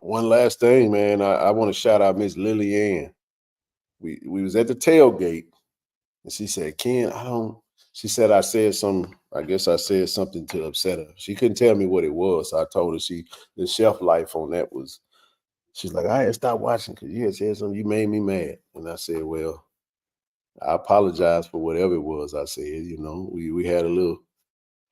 one last thing, man. I want to shout out Miss Lily Ann. We was at the tailgate, and she said, Ken, she said I said something. I guess I said something to upset her. She couldn't tell me what it was. So I told her the shelf life on that was. She's like, I had to stop watching because you had said something. You made me mad. And I said, well, I apologize for whatever it was I said. You know, we had a little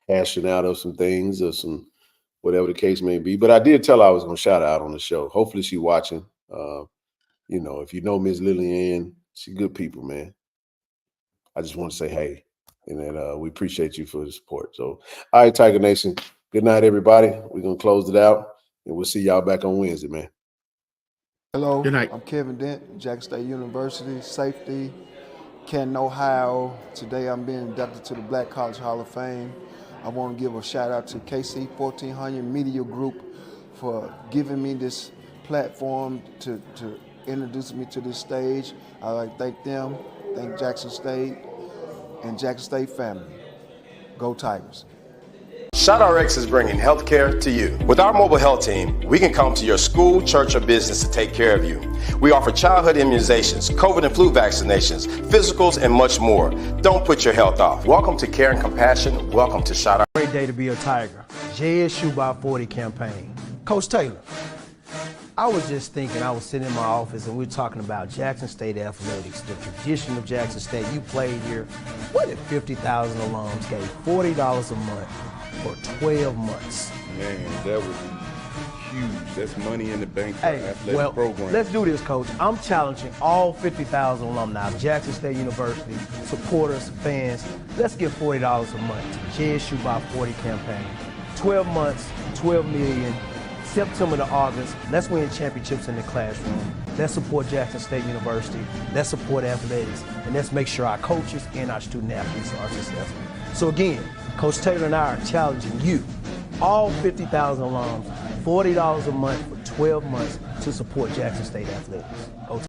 hashing out of some things or some whatever the case may be. But I did tell her I was going to shout her out on the show. Hopefully she's watching. You know, if you know Miss Lillian, she's good people, man. I just want to say hey. And then we appreciate you for the support. So, all right, Tiger Nation. Good night, everybody. We're going to close it out. And we'll see y'all back on Wednesday, man. Hello, good night. I'm Kevin Dent, Jackson State University, safety, Canton, Ohio. Today I'm being inducted to the Black College Hall of Fame. I want to give a shout out to KC-1400 Media Group for giving me this platform to introduce me to this stage. I'd like to thank them, thank Jackson State and Jackson State family. Go Tigers. ShotRx is bringing healthcare to you. With our mobile health team, we can come to your school, church, or business to take care of you. We offer childhood immunizations, COVID and flu vaccinations, physicals, and much more. Don't put your health off. Welcome to Care and Compassion. Welcome to ShotRx. Great day to be a Tiger. JSU by 40 campaign. Coach Taylor, I was just thinking, I was sitting in my office and we were talking about Jackson State athletics, the tradition of Jackson State. You played here. What if 50,000 alums gave $40 a month for 12 months? Man, that was huge. That's money in the bank for athletic program. Let's do this, Coach. I'm challenging all 50,000 alumni of Jackson State University, supporters, fans. Let's give $40 a month to JSU by 40 campaign. 12 months, 12 million. September to August, let's win championships in the classroom. Let's support Jackson State University. Let's support athletics. And let's make sure our coaches and our student athletes are successful. So again, Coach Taylor and I are challenging you, all 50,000 alums, $40 a month for 12 months to support Jackson State athletics. Go